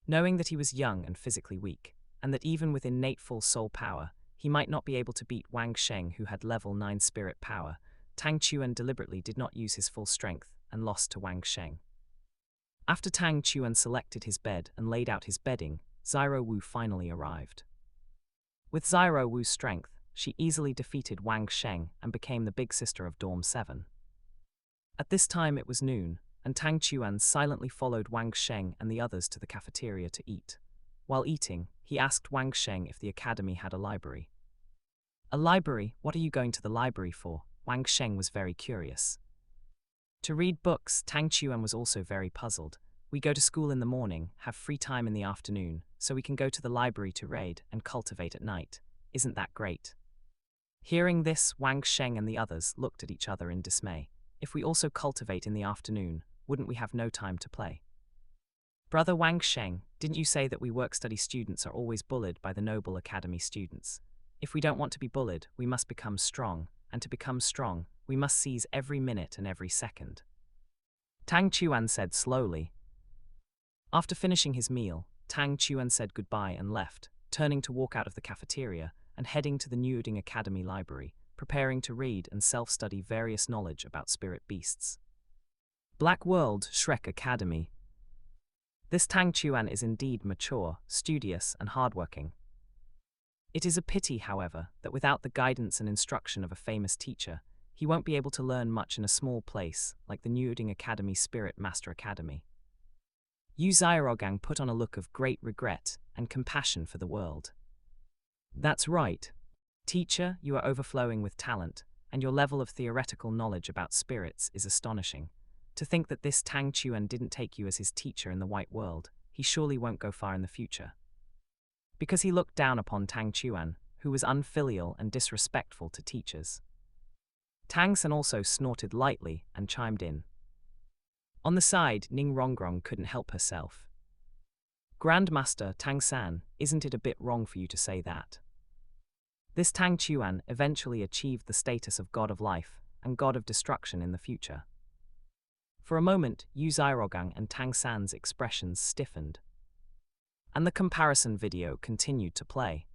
Knowing that he was young and physically weak, and that even with innate full soul power, he might not be able to beat Wang Sheng who had level 9 spirit power, Tang Chuan deliberately did not use his full strength and lost to Wang Sheng. After Tang Chuan selected his bed and laid out his bedding, Zyro Wu finally arrived. With Zyro Wu's strength, she easily defeated Wang Sheng and became the big sister of Dorm 7. At this time it was noon, and Tang Chuan silently followed Wang Sheng and the others to the cafeteria to eat. While eating, he asked Wang Sheng if the academy had a library. A library? What are you going to the library for? Wang Sheng was very curious. To read books. Tang Chuan was also very puzzled. We go to school in the morning, have free time in the afternoon, so we can go to the library to read and cultivate at night. Isn't that great? Hearing this, Wang Sheng and the others looked at each other in dismay. If we also cultivate in the afternoon, wouldn't we have no time to play? Brother Wang Sheng, didn't you say that we work-study students are always bullied by the noble academy students? If we don't want to be bullied, we must become strong, and to become strong, we must seize every minute and every second. Tang Chuan said slowly. After finishing his meal, Tang Chuan said goodbye and left, turning to walk out of the cafeteria and heading to the Newding Academy library, preparing to read and self-study various knowledge about spirit beasts. Black World Shrek Academy. This Tang Chuan is indeed mature, studious, and hardworking. It is a pity, however, that without the guidance and instruction of a famous teacher, he won't be able to learn much in a small place like the Newding Academy Spirit Master Academy. Yu Zairogang put on a look of great regret and compassion for the world. That's right. Teacher, you are overflowing with talent, and your level of theoretical knowledge about spirits is astonishing. To think that this Tang Chuan didn't take you as his teacher in the White World, he surely won't go far in the future. Because he looked down upon Tang Chuan, who was unfilial and disrespectful to teachers. Tang San also snorted lightly and chimed in. On the side, Ning Rongrong couldn't help herself. Grandmaster Tang San, isn't it a bit wrong for you to say that? This Tang Chuan eventually achieved the status of God of Life and God of Destruction in the future. For a moment, Yu Zairogang and Tang San's expressions stiffened. And the comparison video continued to play.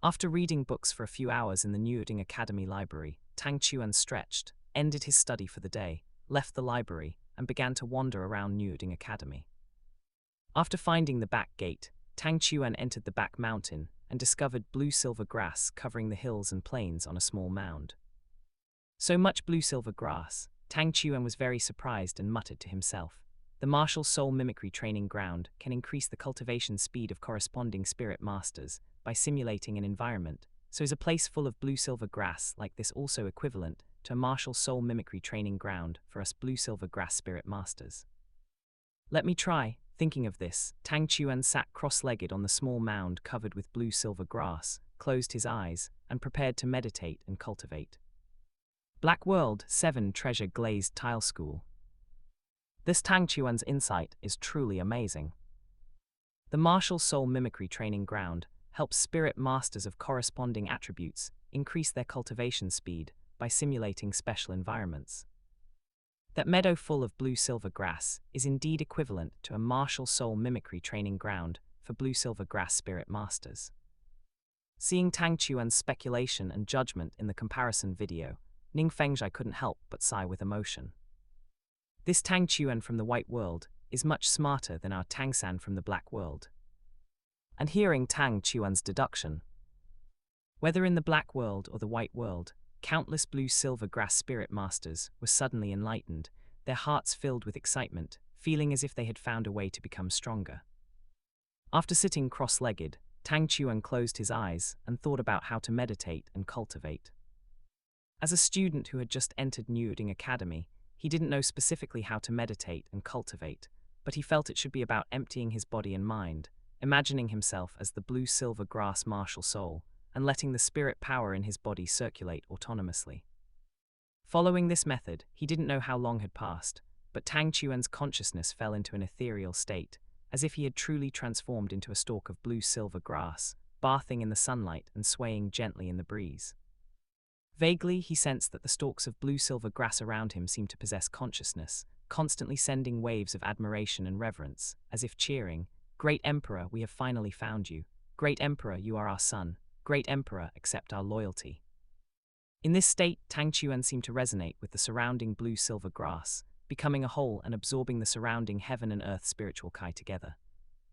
After reading books for a few hours in the Newding Academy library, Tang Chuan stretched, ended his study for the day, left the library, and began to wander around Newding Academy. After finding the back gate, Tang Chuan entered the back mountain and discovered blue-silver grass covering the hills and plains on a small mound. So much blue-silver grass, Tang Chuan was very surprised and muttered to himself, "The martial soul mimicry training ground can increase the cultivation speed of corresponding spirit masters by simulating an environment. So is a place full of blue-silver grass like this also equivalent to a martial soul mimicry training ground for us blue-silver grass spirit masters? Let me try." Thinking of this, Tang Chuan sat cross-legged on the small mound covered with blue-silver grass, closed his eyes, and prepared to meditate and cultivate. Black World 7 Treasure Glazed Tile School. This Tang Chuan's insight is truly amazing. The martial soul mimicry training ground helps spirit masters of corresponding attributes increase their cultivation speed by simulating special environments. That meadow full of blue-silver grass is indeed equivalent to a martial soul mimicry training ground for blue-silver grass spirit masters. Seeing Tang Chuan's speculation and judgment in the comparison video, Ning Fengzhai couldn't help but sigh with emotion. This Tang Chuan from the White World is much smarter than our Tang San from the Black World. And hearing Tang Chuan's deduction, whether in the Black World or the White World, countless blue-silver grass spirit masters were suddenly enlightened, their hearts filled with excitement, feeling as if they had found a way to become stronger. After sitting cross-legged, Tang Chuan closed his eyes and thought about how to meditate and cultivate. As a student who had just entered Newding Academy, he didn't know specifically how to meditate and cultivate, but he felt it should be about emptying his body and mind, imagining himself as the blue-silver grass martial soul, and letting the spirit power in his body circulate autonomously. Following this method, he didn't know how long had passed, but Tang Chuan's consciousness fell into an ethereal state, as if he had truly transformed into a stalk of blue-silver grass, bathing in the sunlight and swaying gently in the breeze. Vaguely, he sensed that the stalks of blue-silver grass around him seemed to possess consciousness, constantly sending waves of admiration and reverence, as if cheering, "Great Emperor, we have finally found you. Great Emperor, you are our son. Great Emperor, accept our loyalty." In this state, Tang Chuan seemed to resonate with the surrounding blue-silver grass, becoming a whole and absorbing the surrounding heaven and earth spiritual Kai together.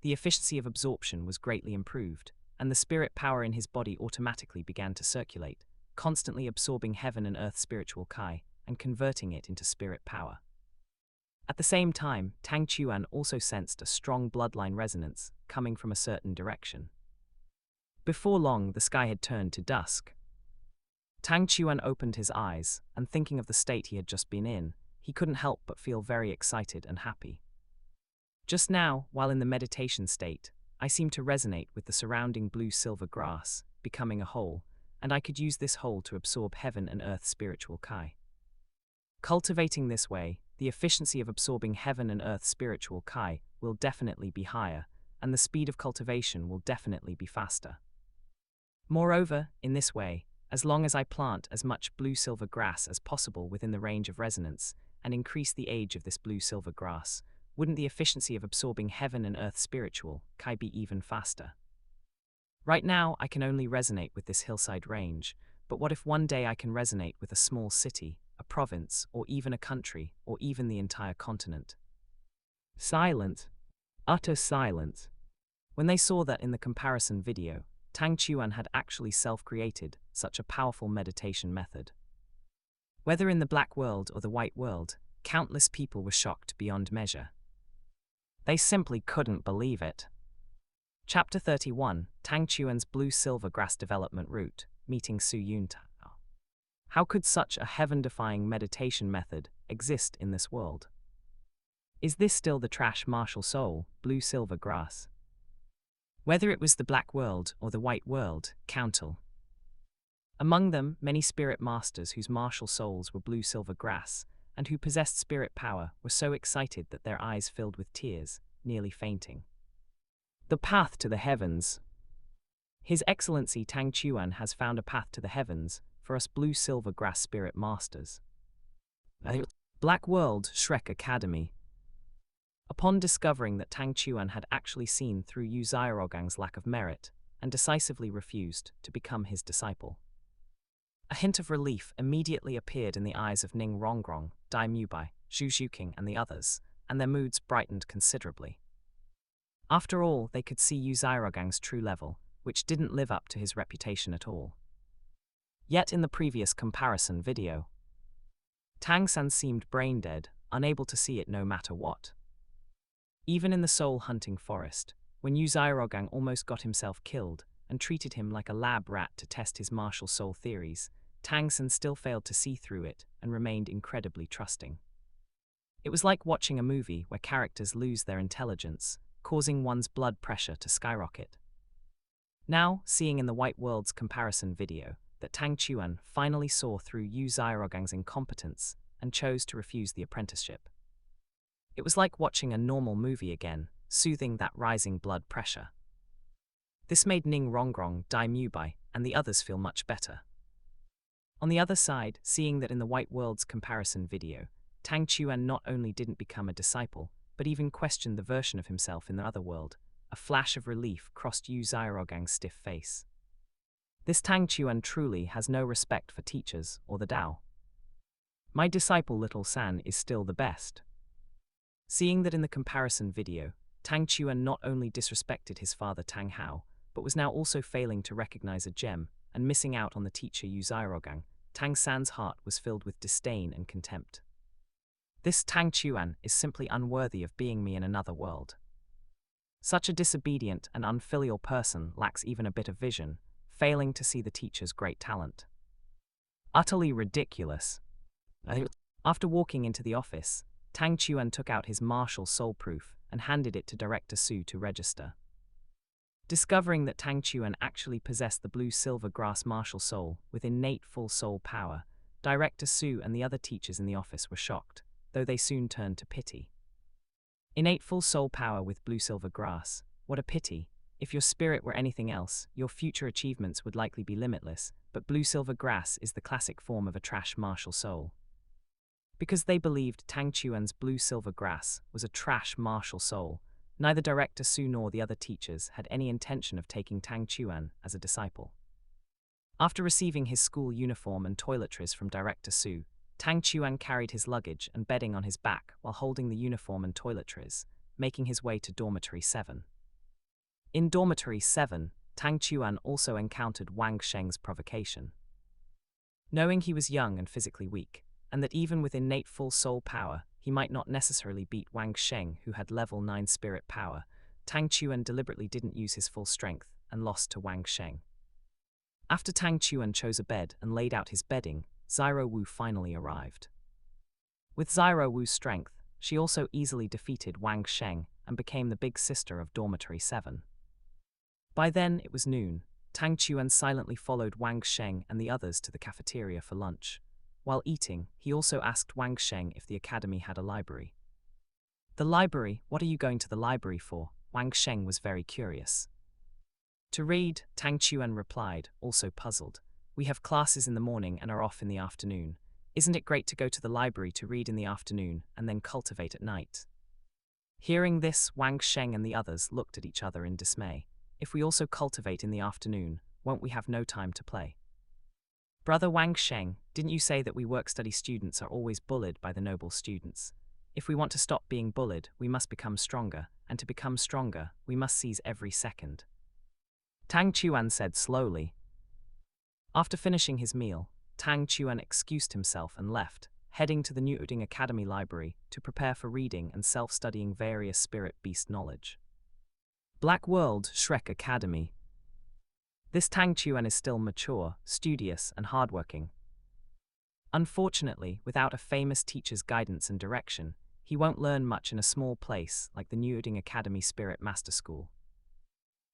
The efficiency of absorption was greatly improved, and the spirit power in his body automatically began to circulate, constantly absorbing heaven and earth spiritual Kai and converting it into spirit power. At the same time, Tang Chuan also sensed a strong bloodline resonance coming from a certain direction. Before long, the sky had turned to dusk. Tang Chuan opened his eyes, and thinking of the state he had just been in, he couldn't help but feel very excited and happy. Just now, while in the meditation state, I seemed to resonate with the surrounding blue-silver grass, becoming a whole, and I could use this whole to absorb heaven and earth spiritual Kai. Cultivating this way, the efficiency of absorbing heaven and earth spiritual Kai will definitely be higher, and the speed of cultivation will definitely be faster. Moreover, in this way, as long as I plant as much blue-silver grass as possible within the range of resonance and increase the age of this blue-silver grass, wouldn't the efficiency of absorbing heaven and earth spiritual Kai be even faster? Right now, I can only resonate with this hillside range, but what if one day I can resonate with a small city, a province, or even a country, or even the entire continent? Silent. Utter silence. When they saw that in the comparison video, Tang Chuan had actually self-created such a powerful meditation method. Whether in the Black World or the White World, countless people were shocked beyond measure. They simply couldn't believe it. Chapter 31, Tang Chuan's Blue-Silver Grass Development Route, Meeting Su Yuntao. How could such a heaven-defying meditation method exist in this world? Is this still the trash martial soul, blue-silver grass? Whether it was the Black World or the White World, countle. Among them, many spirit masters whose martial souls were blue-silver grass, and who possessed spirit power, were so excited that their eyes filled with tears, nearly fainting. The path to the heavens. His Excellency Tang Chuan has found a path to the heavens for us blue-silver grass spirit masters. Black World Shrek Academy. Upon discovering that Tang Chuan had actually seen through Yu Xiaorogang's lack of merit and decisively refused to become his disciple, a hint of relief immediately appeared in the eyes of Ning Rongrong, Dai Mubai, Zhu Zhuqing and the others, and their moods brightened considerably. After all, they could see Yu Xiaorogang's true level, which didn't live up to his reputation at all. Yet in the previous comparison video, Tang San seemed brain-dead, unable to see it no matter what. Even in the soul-hunting forest, when Yu Xiaorogang almost got himself killed and treated him like a lab rat to test his martial soul theories, Tang San still failed to see through it and remained incredibly trusting. It was like watching a movie where characters lose their intelligence, causing one's blood pressure to skyrocket. Now, seeing in the White World's comparison video that Tang Chuan finally saw through Yu Xiaorogang's incompetence and chose to refuse the apprenticeship. It was like watching a normal movie again, soothing that rising blood pressure. This made Ning Rongrong, Dai Mubai, and the others feel much better. On the other side, seeing that in the White World's comparison video, Tang Chuan not only didn't become a disciple, but even questioned the version of himself in the other world, a flash of relief crossed Yu Xiaorogang's stiff face. This Tang Chuan truly has no respect for teachers or the Tao. My disciple Little San is still the best. Seeing that in the comparison video, Tang Chuan not only disrespected his father Tang Hao, but was now also failing to recognize a gem and missing out on the teacher Yu Xiaorogang, Tang San's heart was filled with disdain and contempt. This Tang Chuan is simply unworthy of being me in another world. Such a disobedient and unfilial person lacks even a bit of vision, failing to see the teacher's great talent. Utterly ridiculous. After walking into the office, Tang Chuan took out his martial soul proof and handed it to Director Su to register. Discovering that Tang Chuan actually possessed the blue-silver grass martial soul with innate full soul power, Director Su and the other teachers in the office were shocked, though they soon turned to pity. Innate full soul power with blue-silver grass, what a pity. If your spirit were anything else, your future achievements would likely be limitless, but blue-silver grass is the classic form of a trash martial soul. Because they believed Tang Chuan's blue-silver grass was a trash martial soul, neither Director Su nor the other teachers had any intention of taking Tang Chuan as a disciple. After receiving his school uniform and toiletries from Director Su, Tang Chuan carried his luggage and bedding on his back while holding the uniform and toiletries, making his way to Dormitory 7. In Dormitory 7, Tang Chuan also encountered Wang Sheng's provocation. Knowing he was young and physically weak, and that even with innate full soul power, he might not necessarily beat Wang Sheng, who had level 9 spirit power, Tang Chuan deliberately didn't use his full strength and lost to Wang Sheng. After Tang Chuan chose a bed and laid out his bedding, Xiao Wu finally arrived. With Xiao Wu's strength, she also easily defeated Wang Sheng and became the big sister of Dormitory 7. By then, it was noon. Tang Chuan silently followed Wang Sheng and the others to the cafeteria for lunch. While eating, he also asked Wang Sheng if the academy had a library. The library? What are you going to the library for? Wang Sheng was very curious. To read, Tang Chuan replied, also puzzled. We have classes in the morning and are off in the afternoon. Isn't it great to go to the library to read in the afternoon and then cultivate at night? Hearing this, Wang Sheng and the others looked at each other in dismay. If we also cultivate in the afternoon, won't we have no time to play? Brother Wang Sheng, didn't you say that we work-study students are always bullied by the noble students? If we want to stop being bullied, we must become stronger, and to become stronger, we must seize every second. Tang Chuan said slowly. After finishing his meal, Tang Chuan excused himself and left, heading to the New Uding Academy Library to prepare for reading and self-studying various spirit-beast knowledge. Black World Shrek Academy. This Tang Chuan is still mature, studious, and hardworking. Unfortunately, without a famous teacher's guidance and direction, he won't learn much in a small place like the New Uding Academy Spirit Master School.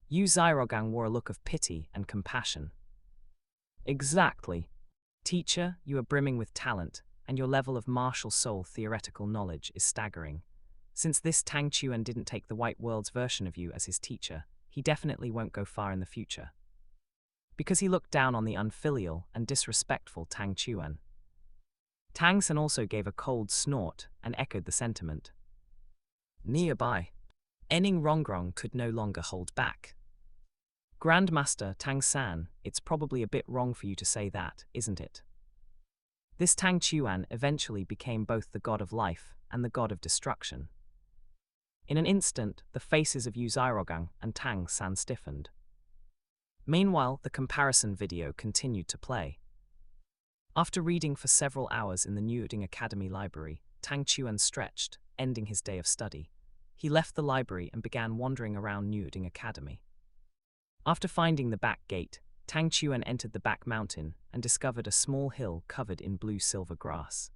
Yu Xiaorogang wore a look of pity and compassion. Exactly. Teacher, you are brimming with talent, and your level of martial soul theoretical knowledge is staggering. Since this Tang Chuan didn't take the White World's version of you as his teacher, he definitely won't go far in the future. Because he looked down on the unfilial and disrespectful Tang Chuan. Tang San also gave a cold snort and echoed the sentiment. Nearby, Ening Rongrong could no longer hold back. Grandmaster Tang San, it's probably a bit wrong for you to say that, isn't it? This Tang Chuan eventually became both the god of life and the god of destruction. In an instant, the faces of Yu Zairogang and Tang San stiffened. Meanwhile, the comparison video continued to play. After reading for several hours in the Newding Academy library, Tang Chuan stretched, ending his day of study. He left the library and began wandering around Newding Academy. After finding the back gate, Tang Chuan entered the back mountain and discovered a small hill covered in blue-silver grass.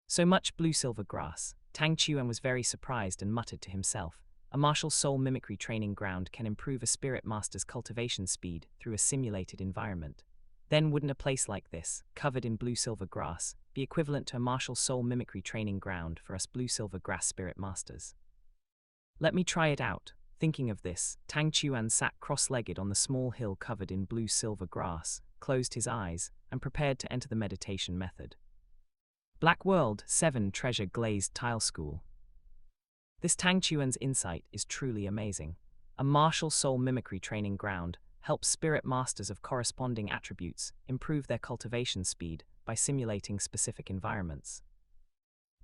So much blue-silver grass, Tang Chuan was very surprised and muttered to himself, a martial soul mimicry training ground can improve a spirit master's cultivation speed through a simulated environment. Then wouldn't a place like this, covered in blue-silver grass, be equivalent to a martial soul mimicry training ground for us blue-silver grass spirit masters? Let me try it out. Thinking of this, Tang Chuan sat cross-legged on the small hill covered in blue-silver grass, closed his eyes, and prepared to enter the meditation method. Black World 7 Treasure Glazed Tile School. This Tang Chuan's insight is truly amazing. A martial soul mimicry training ground helps spirit masters of corresponding attributes improve their cultivation speed by simulating specific environments.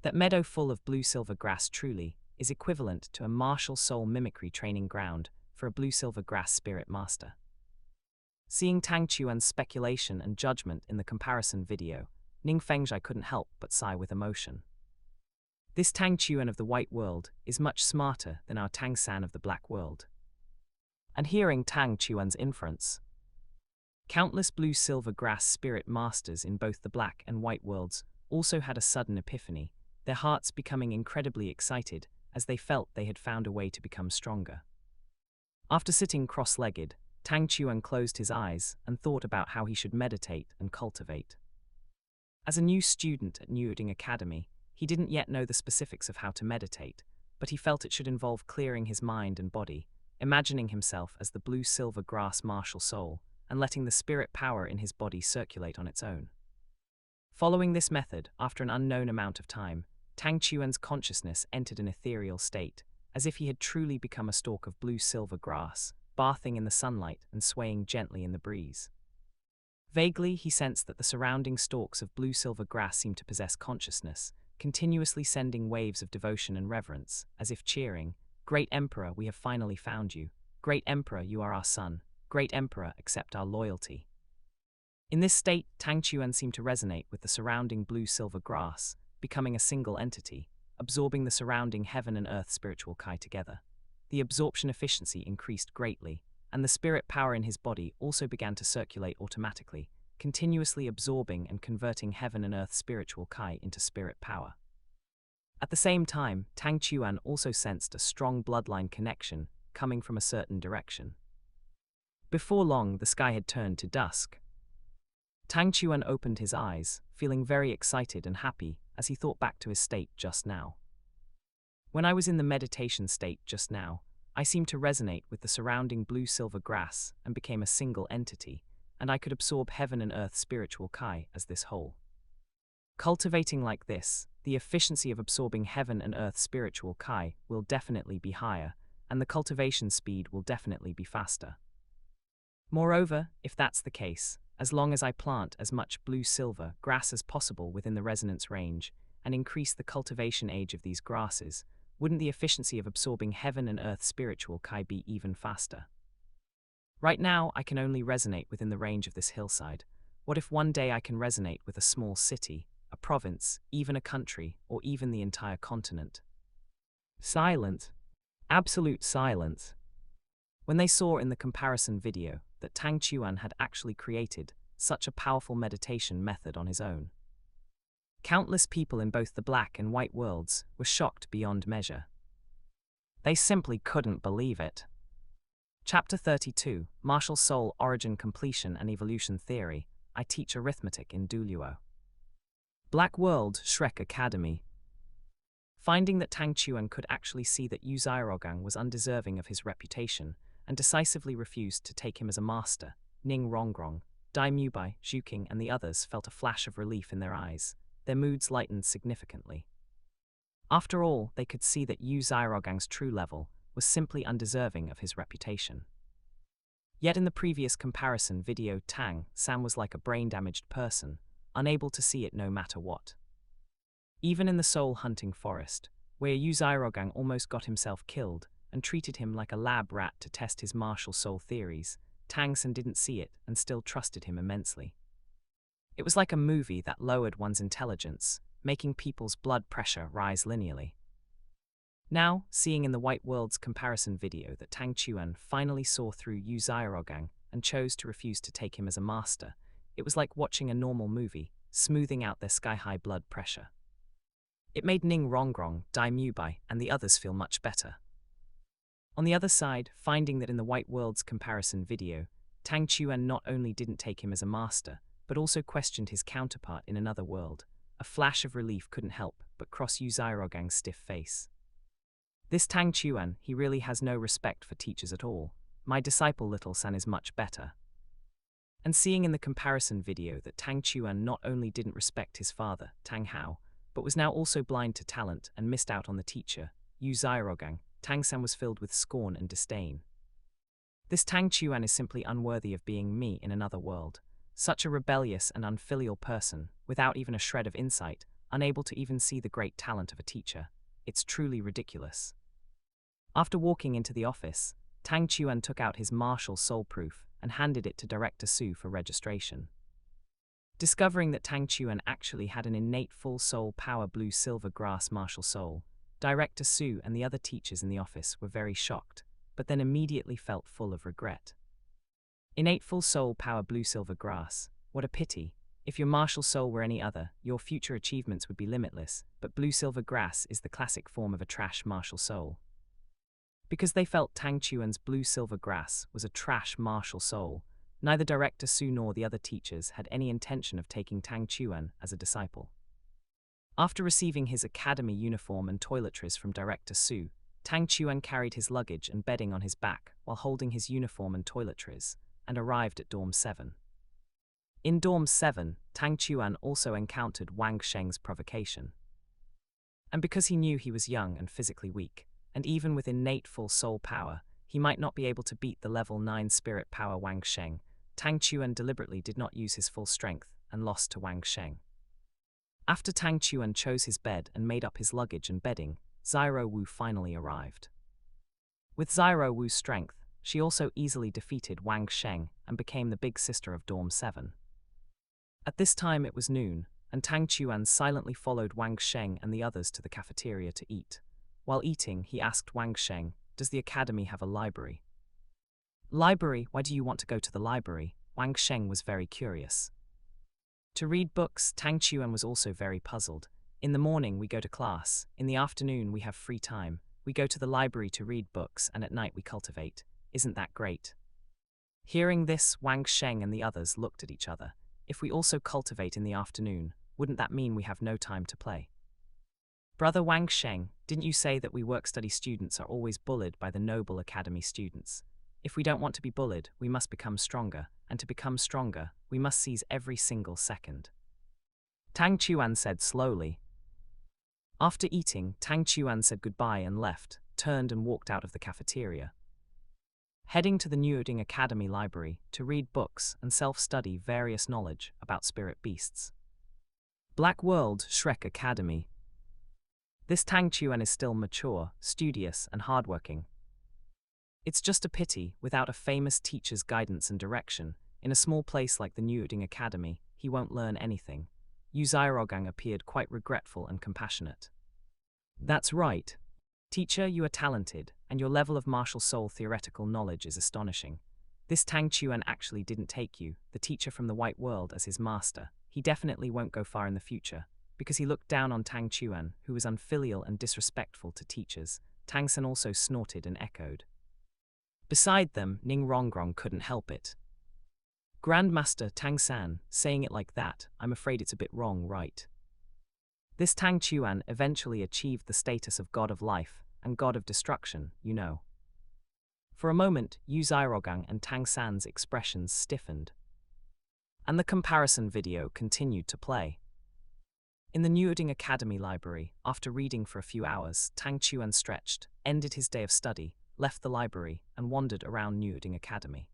That meadow full of blue-silver grass truly is equivalent to a martial soul mimicry training ground for a blue-silver grass spirit master. Seeing Tang Chuan's speculation and judgment in the comparison video, Ning Fengzhai couldn't help but sigh with emotion. This Tang Chuan of the White World is much smarter than our Tang San of the Black World. And hearing Tang Chuan's inference, countless blue-silver grass spirit masters in both the Black and White Worlds also had a sudden epiphany, their hearts becoming incredibly excited as they felt they had found a way to become stronger. After sitting cross-legged, Tang Chuan closed his eyes and thought about how he should meditate and cultivate. As a new student at Newding Academy, he didn't yet know the specifics of how to meditate, but he felt it should involve clearing his mind and body, imagining himself as the blue-silver grass martial soul, and letting the spirit power in his body circulate on its own. Following this method, after an unknown amount of time, Tang Chuan's consciousness entered an ethereal state, as if he had truly become a stalk of blue-silver grass, bathing in the sunlight and swaying gently in the breeze. Vaguely, he sensed that the surrounding stalks of blue-silver grass seemed to possess consciousness, continuously sending waves of devotion and reverence, as if cheering, "Great Emperor, we have finally found you. Great Emperor, you are our son. Great Emperor, accept our loyalty." In this state, Tang Chuan seemed to resonate with the surrounding blue-silver grass, becoming a single entity, absorbing the surrounding heaven and earth spiritual kai together. The absorption efficiency increased greatly, and the spirit power in his body also began to circulate automatically, continuously absorbing and converting heaven and earth spiritual kai into spirit power. At the same time, Tang Chuan also sensed a strong bloodline connection coming from a certain direction. Before long, the sky had turned to dusk. Tang Chuan opened his eyes, feeling very excited and happy as he thought back to his state just now. When I was in the meditation state just now, I seemed to resonate with the surrounding blue-silver grass and became a single entity, and I could absorb heaven and earth spiritual kai as this whole. Cultivating like this, the efficiency of absorbing heaven and earth spiritual kai will definitely be higher, and the cultivation speed will definitely be faster. Moreover, if that's the case, as long as I plant as much blue-silver grass as possible within the resonance range and increase the cultivation age of these grasses, wouldn't the efficiency of absorbing heaven and earth spiritual kai be even faster? Right now, I can only resonate within the range of this hillside. What if one day I can resonate with a small city, a province, even a country, or even the entire continent? Silence. Absolute silence. When they saw in the comparison video that Tang Chuan had actually created such a powerful meditation method on his own, countless people in both the Black and White worlds were shocked beyond measure. They simply couldn't believe it. Chapter 32, Martial Soul Origin Completion and Evolution Theory. I teach arithmetic in Douluo. Black World Shrek Academy. Finding that Tang Chuan could actually see that Yu Zairogang was undeserving of his reputation and decisively refused to take him as a master, Ning Rongrong, Dai Mubai, Zhuking and the others felt a flash of relief in their eyes. their moods lightened significantly. After all, they could see that Yu Xiaorogang's true level was simply undeserving of his reputation. Yet in the previous comparison video, Tang San was like a brain-damaged person, unable to see it no matter what. Even in the soul-hunting forest, where Yu Xiaorogang almost got himself killed and treated him like a lab rat to test his martial soul theories, Tang San didn't see it and still trusted him immensely. It was like a movie that lowered one's intelligence, making people's blood pressure rise linearly. Now, seeing in the White World's comparison video that Tang Chuan finally saw through Yu Xiaorogang and chose to refuse to take him as a master, it was like watching a normal movie, smoothing out their sky-high blood pressure. It made Ning Rongrong, Dai Mubai, and the others feel much better. On the other side, finding that in the White World's comparison video, Tang Chuan not only didn't take him as a master, but also questioned his counterpart in another world, a flash of relief couldn't help but cross Yu Xiaorogang's stiff face. This Tang Chuan, he really has no respect for teachers at all. My disciple Little San is much better. And seeing in the comparison video that Tang Chuan not only didn't respect his father, Tang Hao, but was now also blind to talent and missed out on the teacher, Yu Xiaorogang, Tang San was filled with scorn and disdain. This Tang Chuan is simply unworthy of being me in another world. Such a rebellious and unfilial person, without even a shred of insight, unable to even see the great talent of a teacher. It's truly ridiculous. After walking into the office, Tang Chuan took out his martial soul proof and handed it to Director Su for registration. Discovering that Tang Chuan actually had an innate full soul power blue silver grass martial soul, Director Su and the other teachers in the office were very shocked, but then immediately felt full of regret. Innate full soul power blue silver grass, what a pity. If your martial soul were any other, your future achievements would be limitless, but blue silver grass is the classic form of a trash martial soul. Because they felt Tang Chuan's blue silver grass was a trash martial soul, neither Director Su nor the other teachers had any intention of taking Tang Chuan as a disciple. After receiving his academy uniform and toiletries from Director Su, Tang Chuan carried his luggage and bedding on his back while holding his uniform and toiletries, and arrived at Dorm 7. In Dorm 7, Tang Chuan also encountered Wang Sheng's provocation. And because he knew he was young and physically weak, and even with innate full soul power, he might not be able to beat the level 9 spirit power Wang Sheng, Tang Chuan deliberately did not use his full strength and lost to Wang Sheng. After Tang Chuan chose his bed and made up his luggage and bedding, Xiao Wu finally arrived. With Xiao Wu's strength, she also easily defeated Wang Sheng and became the big sister of Dorm 7. At this time it was noon, and Tang Chuan silently followed Wang Sheng and the others to the cafeteria to eat. While eating, he asked Wang Sheng, "Does the academy have a library?" "Library? Why do you want to go to the library?" Wang Sheng was very curious. To read books, Tang Chuan was also very puzzled. "In the morning we go to class, in the afternoon we have free time, we go to the library to read books, and at night we cultivate. Isn't that great?" Hearing this, Wang Sheng and the others looked at each other. "If we also cultivate in the afternoon, wouldn't that mean we have no time to play?" "Brother Wang Sheng, didn't you say that we work-study students are always bullied by the noble academy students? If we don't want to be bullied, we must become stronger, and to become stronger, we must seize every single second," Tang Chuan said slowly. After eating, Tang Chuan said goodbye and left, turned and walked out of the cafeteria, heading to the Niuding Academy library to read books and self-study various knowledge about spirit beasts. Black World Shrek Academy. This Tang Chuan is still mature, studious, and hardworking. It's just a pity, without a famous teacher's guidance and direction, in a small place like the Niuding Academy, he won't learn anything. Yu Xiaorogang appeared quite regretful and compassionate. "That's right. Teacher, you are talented, and your level of martial soul theoretical knowledge is astonishing. This Tang Chuan actually didn't take you, the teacher from the White World, as his master. He definitely won't go far in the future," because he looked down on Tang Chuan, who was unfilial and disrespectful to teachers. Tang San also snorted and echoed. Beside them, Ning Rongrong couldn't help it. "Grandmaster Tang San, saying it like that, I'm afraid it's a bit wrong, right?" This Tang Chuan eventually achieved the status of God of Life and God of Destruction, you know. For a moment, Yu Xiaorogang and Tang San's expressions stiffened. And the comparison video continued to play. In the Newding Academy library, after reading for a few hours, Tang Chuan stretched, ended his day of study, left the library, and wandered around Newding Academy.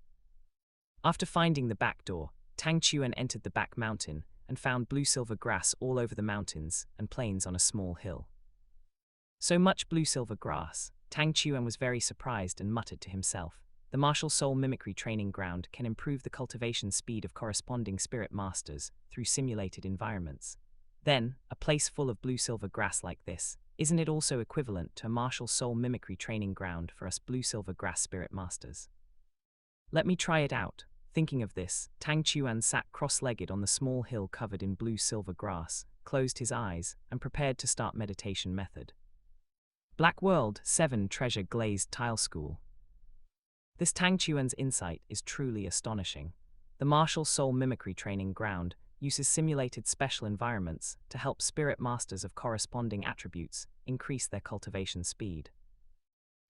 After finding the back door, Tang Chuan entered the back mountain and found blue-silver grass all over the mountains and plains on a small hill. So much blue-silver grass, Tang Chuan was very surprised and muttered to himself, "The martial soul mimicry training ground can improve the cultivation speed of corresponding spirit masters through simulated environments. Then, a place full of blue-silver grass like this, isn't it also equivalent to a martial soul mimicry training ground for us blue-silver grass spirit masters? Let me try it out." Thinking of this, Tang Chuan sat cross-legged on the small hill covered in blue-silver grass, closed his eyes, and prepared to start meditation method. Black World 7 Treasure Glazed Tile School. This Tang Chuan's insight is truly astonishing. The martial soul mimicry training ground uses simulated special environments to help spirit masters of corresponding attributes increase their cultivation speed.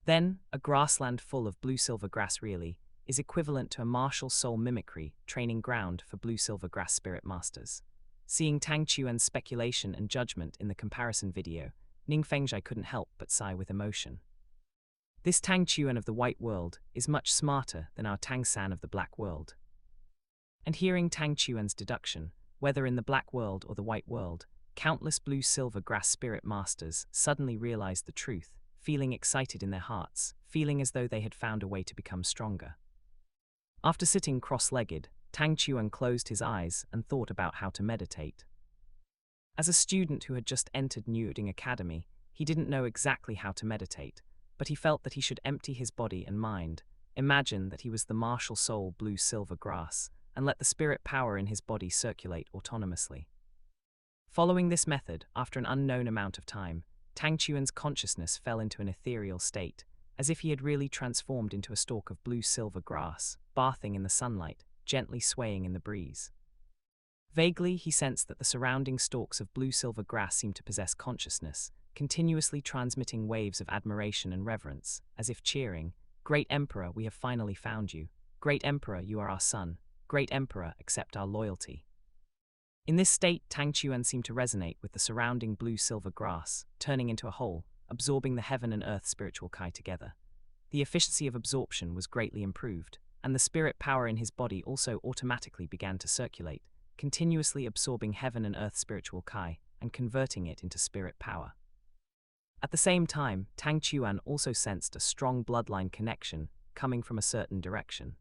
Then, a grassland full of blue-silver grass really is equivalent to a martial soul mimicry training ground for blue-silver grass spirit masters. Seeing Tang Chuan's speculation and judgment in the comparison video, Ning Fengzhai couldn't help but sigh with emotion. This Tang Chuan of the White World is much smarter than our Tang San of the Black World. And hearing Tang Chuan's deduction, whether in the Black World or the White World, countless blue-silver grass spirit masters suddenly realized the truth, feeling excited in their hearts, feeling as though they had found a way to become stronger. After sitting cross-legged, Tang Chuan closed his eyes and thought about how to meditate. As a student who had just entered Newding Academy, he didn't know exactly how to meditate, but he felt that he should empty his body and mind, imagine that he was the martial soul blue-silver grass, and let the spirit power in his body circulate autonomously. Following this method, after an unknown amount of time, Tang Chuan's consciousness fell into an ethereal state, as if he had really transformed into a stalk of blue-silver grass, bathing in the sunlight, gently swaying in the breeze. Vaguely, he sensed that the surrounding stalks of blue-silver grass seemed to possess consciousness, continuously transmitting waves of admiration and reverence, as if cheering, "Great Emperor, we have finally found you. Great Emperor, you are our son. Great Emperor, accept our loyalty." In this state, Tang Chuan seemed to resonate with the surrounding blue-silver grass, turning into a whole, absorbing the heaven and earth spiritual Kai together. The efficiency of absorption was greatly improved, and the spirit power in his body also automatically began to circulate, continuously absorbing heaven and earth spiritual Kai and converting it into spirit power. At the same time, Tang Chuan also sensed a strong bloodline connection coming from a certain direction.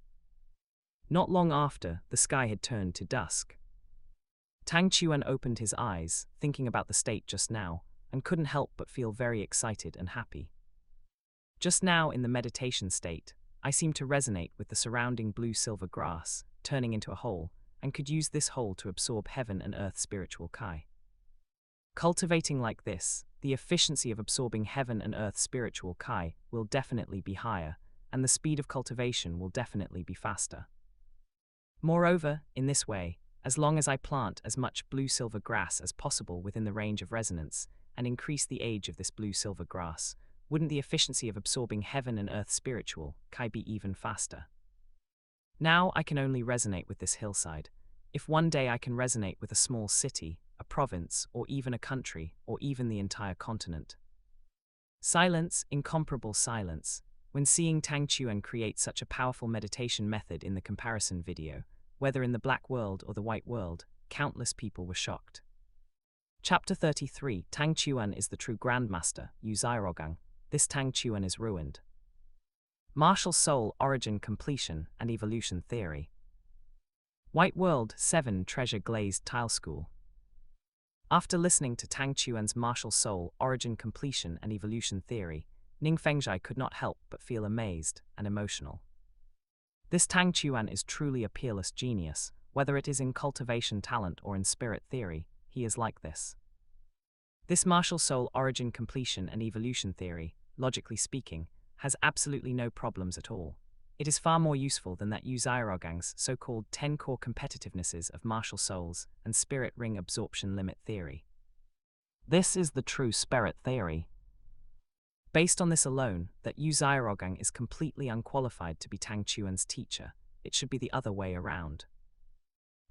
Not long after, the sky had turned to dusk. Tang Chuan opened his eyes, thinking about the state just now, and couldn't help but feel very excited and happy. Just now, in the meditation state, I seemed to resonate with the surrounding blue-silver grass, turning into a whole, and could use this whole to absorb heaven and earth spiritual Kai. Cultivating like this, the efficiency of absorbing heaven and earth spiritual Kai will definitely be higher, and the speed of cultivation will definitely be faster. Moreover, in this way, as long as I plant as much blue-silver grass as possible within the range of resonance, and increase the age of this blue-silver grass, wouldn't the efficiency of absorbing heaven and earth spiritual Kai be even faster? Now I can only resonate with this hillside. If one day I can resonate with a small city, a province, or even a country, or even the entire continent. Silence, incomparable silence, when seeing Tang Chuan create such a powerful meditation method in the comparison video, whether in the Black World or the White World, countless people were shocked. Chapter 33, Tang Chuan is the true Grandmaster, Yu Zairogang. This Tang Chuan is ruined. Martial Soul Origin Completion and Evolution Theory. White World 7 Treasure Glazed Tile School. After listening to Tang Chuan's Martial Soul Origin Completion and Evolution Theory, Ning Fengzhai could not help but feel amazed and emotional. This Tang Chuan is truly a peerless genius, whether it is in cultivation talent or in spirit theory, he is like this. This martial soul origin completion and evolution theory, logically speaking, has absolutely no problems at all. It is far more useful than that Yu Zairogang's so-called 10 core competitivenesses of martial souls and spirit ring absorption limit theory. This is the true spirit theory. Based on this alone, that Yu Zairogang is completely unqualified to be Tang Chuan's teacher, it should be the other way around.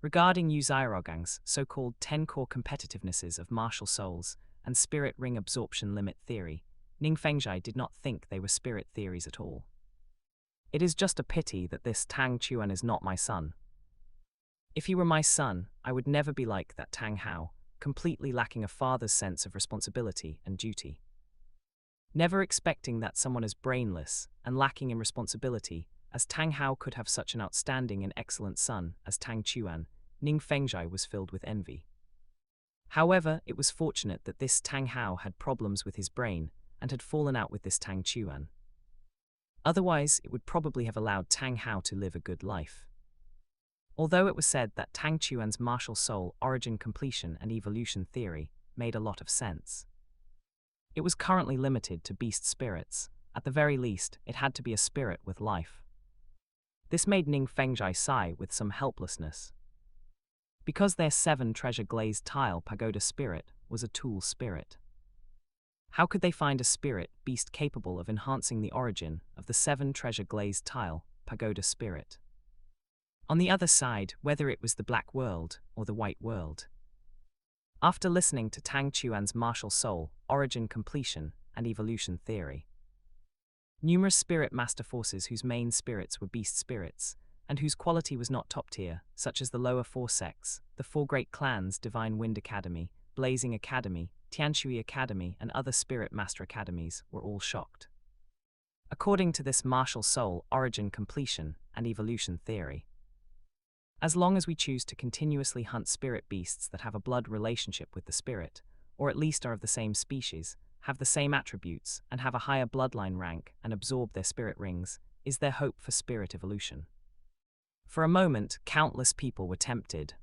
Regarding Yu Xiaorogang's so-called 10 core competitivenesses of martial souls and spirit ring absorption limit theory, Ning Fengzhai did not think they were spirit theories at all. It is just a pity that this Tang Chuan is not my son. If he were my son, I would never be like that Tang Hao, completely lacking a father's sense of responsibility and duty. Never expecting that someone as brainless and lacking in responsibility as Tang Hao could have such an outstanding and excellent son as Tang Chuan, Ning Fengzhai was filled with envy. However, it was fortunate that this Tang Hao had problems with his brain and had fallen out with this Tang Chuan. Otherwise, it would probably have allowed Tang Hao to live a good life. Although it was said that Tang Chuan's martial soul origin completion and evolution theory made a lot of sense. It was currently limited to beast spirits. At the very least, it had to be a spirit with life. This made Ning Fengzhai sigh with some helplessness. Because their 7 treasure glazed tile pagoda spirit was a tool spirit. How could they find a spirit beast capable of enhancing the origin of the 7 treasure glazed tile pagoda spirit? On the other side, whether it was the black world or the white world. After listening to Tang Chuan's martial soul, origin completion, and evolution theory, numerous spirit master forces whose main spirits were beast spirits, and whose quality was not top tier, such as the lower 4 sects, the 4 great clans Divine Wind Academy, Blazing Academy, Tianshui Academy, and other spirit master academies, were all shocked. According to this martial soul, origin completion, and evolution theory, as long as we choose to continuously hunt spirit beasts that have a blood relationship with the spirit, or at least are of the same species, have the same attributes, and have a higher bloodline rank and absorb their spirit rings, is there hope for spirit evolution. For a moment, countless people were tempted.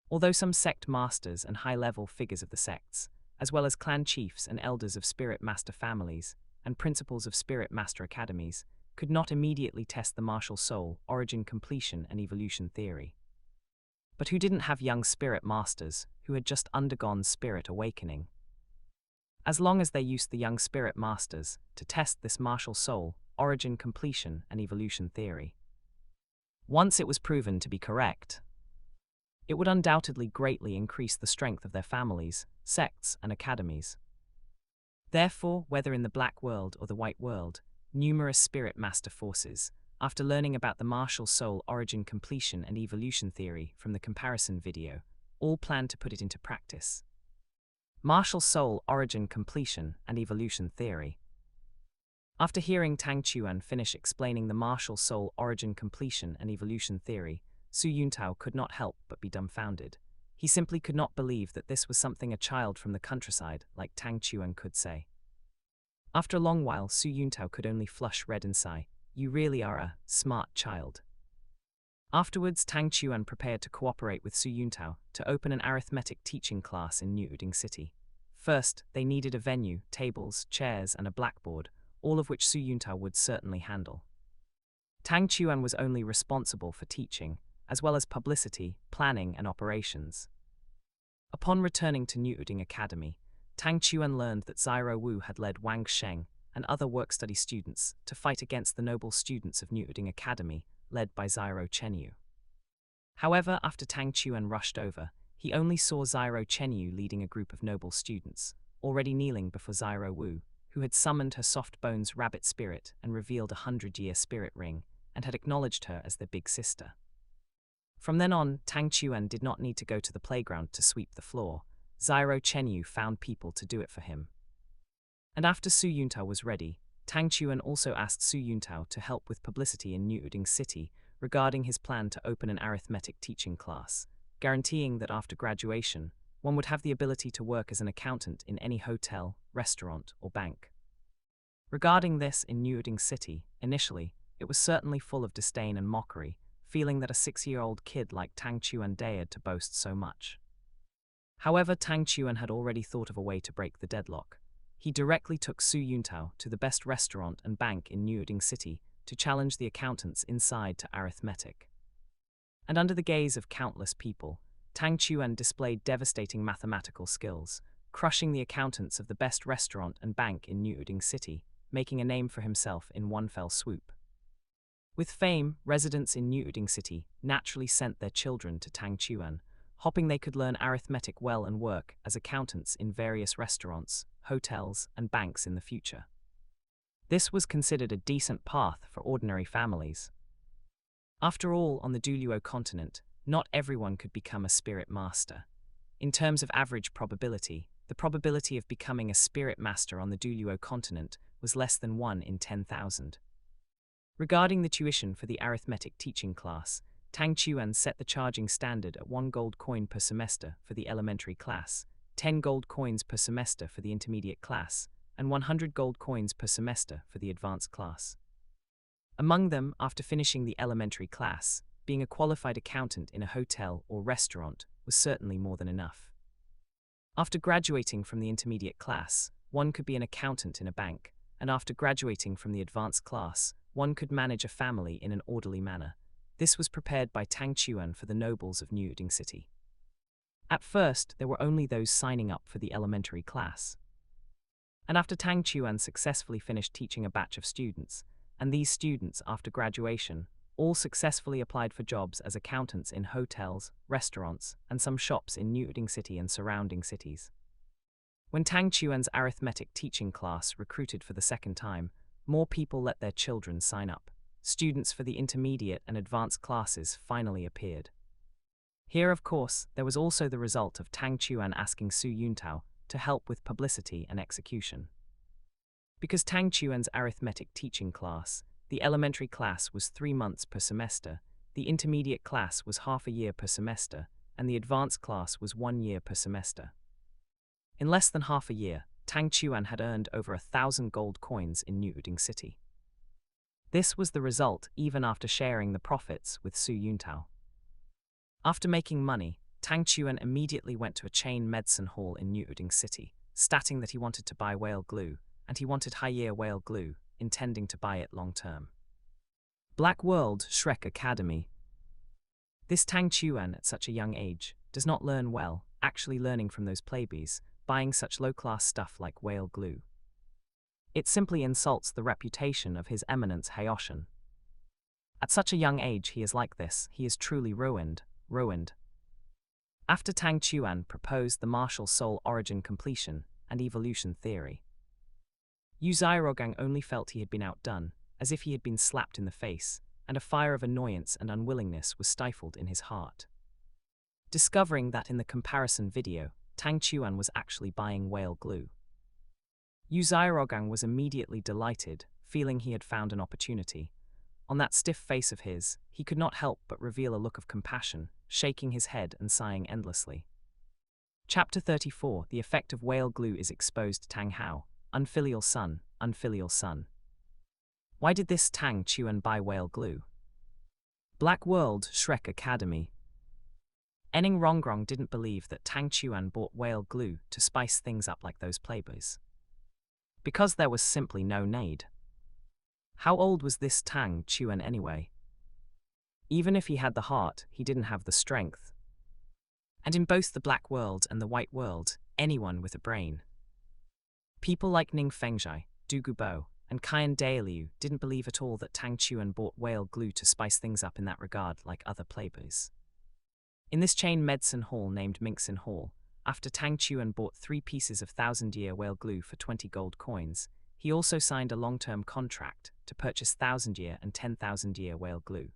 Although some sect masters and high-level figures of the sects, as well as clan chiefs and elders of spirit master families, and principals of spirit master academies, could not immediately test the martial soul, origin completion, and evolution theory. But who didn't have young spirit masters who had just undergone spirit awakening? As long as they used the young spirit masters to test this martial soul, origin completion, and evolution theory, once it was proven to be correct, it would undoubtedly greatly increase the strength of their families, sects, and academies. Therefore, whether in the black world or the white world, numerous spirit master forces, after learning about the martial soul origin completion and evolution theory from the comparison video, all planned to put it into practice. Martial soul origin completion and evolution theory. After hearing Tang Chuan finish explaining the martial soul origin completion and evolution theory, Su Yuntao could not help but be dumbfounded. He simply could not believe that this was something a child from the countryside like Tang Chuan could say. After a long while, Su Yuntao could only flush red and sigh, "You really are a smart child." Afterwards, Tang Chuan prepared to cooperate with Su Yuntao to open an arithmetic teaching class in Niuding City. First, they needed a venue, tables, chairs, and a blackboard, all of which Su Yuntao would certainly handle. Tang Chuan was only responsible for teaching, as well as publicity, planning, and operations. Upon returning to Niuding Academy, Tang Chuan learned that Xiao Wu had led Wang Sheng and other work-study students to fight against the noble students of Niuding Academy, led by Xiao Chenyu. However, after Tang Chuan rushed over, he only saw Xiao Chenyu leading a group of noble students, already kneeling before Xiao Wu, who had summoned her soft bones rabbit spirit and revealed a 100-year spirit ring, and had acknowledged her as their big sister. From then on, Tang Chuan did not need to go to the playground to sweep the floor. Xiao Chenyu found people to do it for him. And after Su Yuntao was ready, Tang Chuan also asked Su Yuntao to help with publicity in Niuding City regarding his plan to open an arithmetic teaching class, guaranteeing that after graduation, one would have the ability to work as an accountant in any hotel, restaurant, or bank. Regarding this in Niuding City, initially, it was certainly full of disdain and mockery, feeling that a 6-year-old kid like Tang Chuan dared to boast so much. However, Tang Chuan had already thought of a way to break the deadlock. He directly took Su Yuntao to the best restaurant and bank in Niuding City to challenge the accountants inside to arithmetic. And under the gaze of countless people, Tang Chuan displayed devastating mathematical skills, crushing the accountants of the best restaurant and bank in Niuding City, making a name for himself in one fell swoop. With fame, residents in New Uding City naturally sent their children to Tang Chuan, hoping they could learn arithmetic well and work as accountants in various restaurants, hotels, and banks in the future. This was considered a decent path for ordinary families. After all, on the Douluo Continent, not everyone could become a spirit master. In terms of average probability, the probability of becoming a spirit master on the Douluo Continent was less than 1 in 10,000. Regarding the tuition for the arithmetic teaching class, Tang Chuan set the charging standard at 1 gold coin per semester for the elementary class, 10 gold coins per semester for the intermediate class, and 100 gold coins per semester for the advanced class. Among them, after finishing the elementary class, being a qualified accountant in a hotel or restaurant was certainly more than enough. After graduating from the intermediate class, one could be an accountant in a bank, and after graduating from the advanced class, one could manage a family in an orderly manner. This was prepared by Tang Chuan for the nobles of New Uding City. At first, there were only those signing up for the elementary class. And after Tang Chuan successfully finished teaching a batch of students, and these students, after graduation, all successfully applied for jobs as accountants in hotels, restaurants, and some shops in New Uding City and surrounding cities. When Tang Chuan's arithmetic teaching class recruited for the second time, more people let their children sign up. Students for the intermediate and advanced classes finally appeared. Here, of course, there was also the result of Tang Chuan asking Su Yuntao to help with publicity and execution. Because Tang Chuan's arithmetic teaching class, the elementary class was 3 months per semester, the intermediate class was half a year per semester, and the advanced class was 1 year per semester. In less than half a year, Tang Chuan had earned over 1,000 gold coins in New Uding City. This was the result even after sharing the profits with Su Yuntao. After making money, Tang Chuan immediately went to a chain medicine hall in New Uding City, stating that he wanted to buy whale glue, and he wanted high-year whale glue, intending to buy it long-term. Black World Shrek Academy. This Tang Chuan at such a young age does not learn well, actually learning from those playboys, buying such low-class stuff like whale glue. It simply insults the reputation of His Eminence Hayoshan. At such a young age he is like this, he is truly ruined. After Tang Chuan proposed the martial soul origin completion and evolution theory, Yu Xiaogang only felt he had been outdone, as if he had been slapped in the face, and a fire of annoyance and unwillingness was stifled in his heart. Discovering that in the comparison video, Tang Chuan was actually buying whale glue, Yu Xiaogang was immediately delighted, feeling he had found an opportunity. On that stiff face of his, he could not help but reveal a look of compassion, shaking his head and sighing endlessly. Chapter 34. The effect of whale glue is exposed to Tang Hao. Unfilial son, unfilial son. Why did this Tang Chuan buy whale glue? Black World Shrek Academy. Enning Rongrong didn't believe that Tang Chuan bought whale glue to spice things up like those playboys, because there was simply no need. How old was this Tang Chuan anyway? Even if he had the heart, he didn't have the strength. And in both the Black World and the White World, anyone with a brain. People like Ning Fengzhai, Du Gubo, and Qian Dailiu didn't believe at all that Tang Chuan bought whale glue to spice things up in that regard like other playboys. In this chain medicine hall named Minxin Hall, after Tang Chuan bought 3 pieces of 1,000-year whale glue for 20 gold coins, he also signed a long-term contract to purchase 1,000-year and 10,000-year whale glue.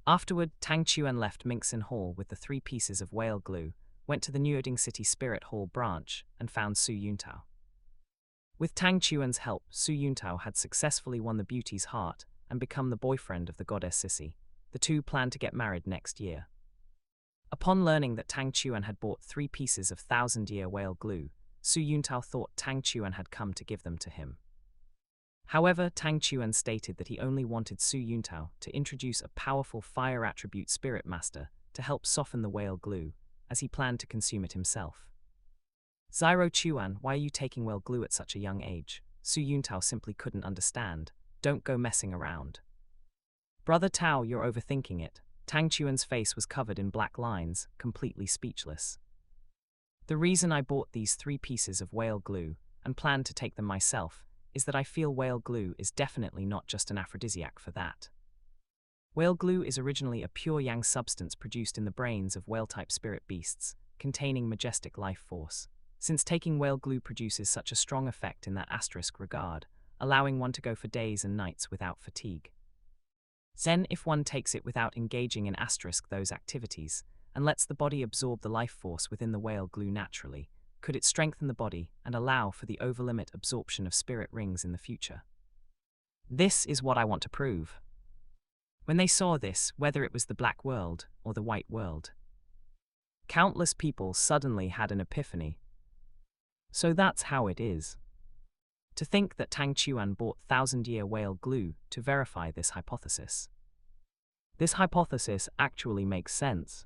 Afterward, Tang Chuan left Minxin Hall with the 3 pieces of whale glue, went to the New Uding City Spirit Hall branch, and found Su Yuntao. With Tang Chuan's help, Su Yuntao had successfully won the beauty's heart and become the boyfriend of the goddess Sissy. The two planned to get married next year. Upon learning that Tang Chuan had bought 3 pieces of 1,000-year whale glue, Su Yuntao thought Tang Chuan had come to give them to him. However, Tang Chuan stated that he only wanted Su Yuntao to introduce a powerful fire attribute spirit master to help soften the whale glue, as he planned to consume it himself. Zyro Chuan, why are you taking whale glue at such a young age? Su Yuntao simply couldn't understand. Don't go messing around. Brother Tao, you're overthinking it. Tang Chuan's face was covered in black lines, completely speechless. The reason I bought these 3 pieces of whale glue, and planned to take them myself, is that I feel whale glue is definitely not just an aphrodisiac for that. Whale glue is originally a pure yang substance produced in the brains of whale-type spirit beasts, containing majestic life force. Since taking whale glue produces such a strong effect in that asterisk regard, allowing one to go for days and nights without fatigue. Then, if one takes it without engaging in asterisk those activities, and lets the body absorb the life force within the whale glue naturally, could it strengthen the body and allow for the overlimit absorption of spirit rings in the future? This is what I want to prove. When they saw this, whether it was the black world or the white world, countless people suddenly had an epiphany. So that's how it is. To think that Tang Chuan bought thousand-year whale glue to verify this hypothesis. This hypothesis actually makes sense.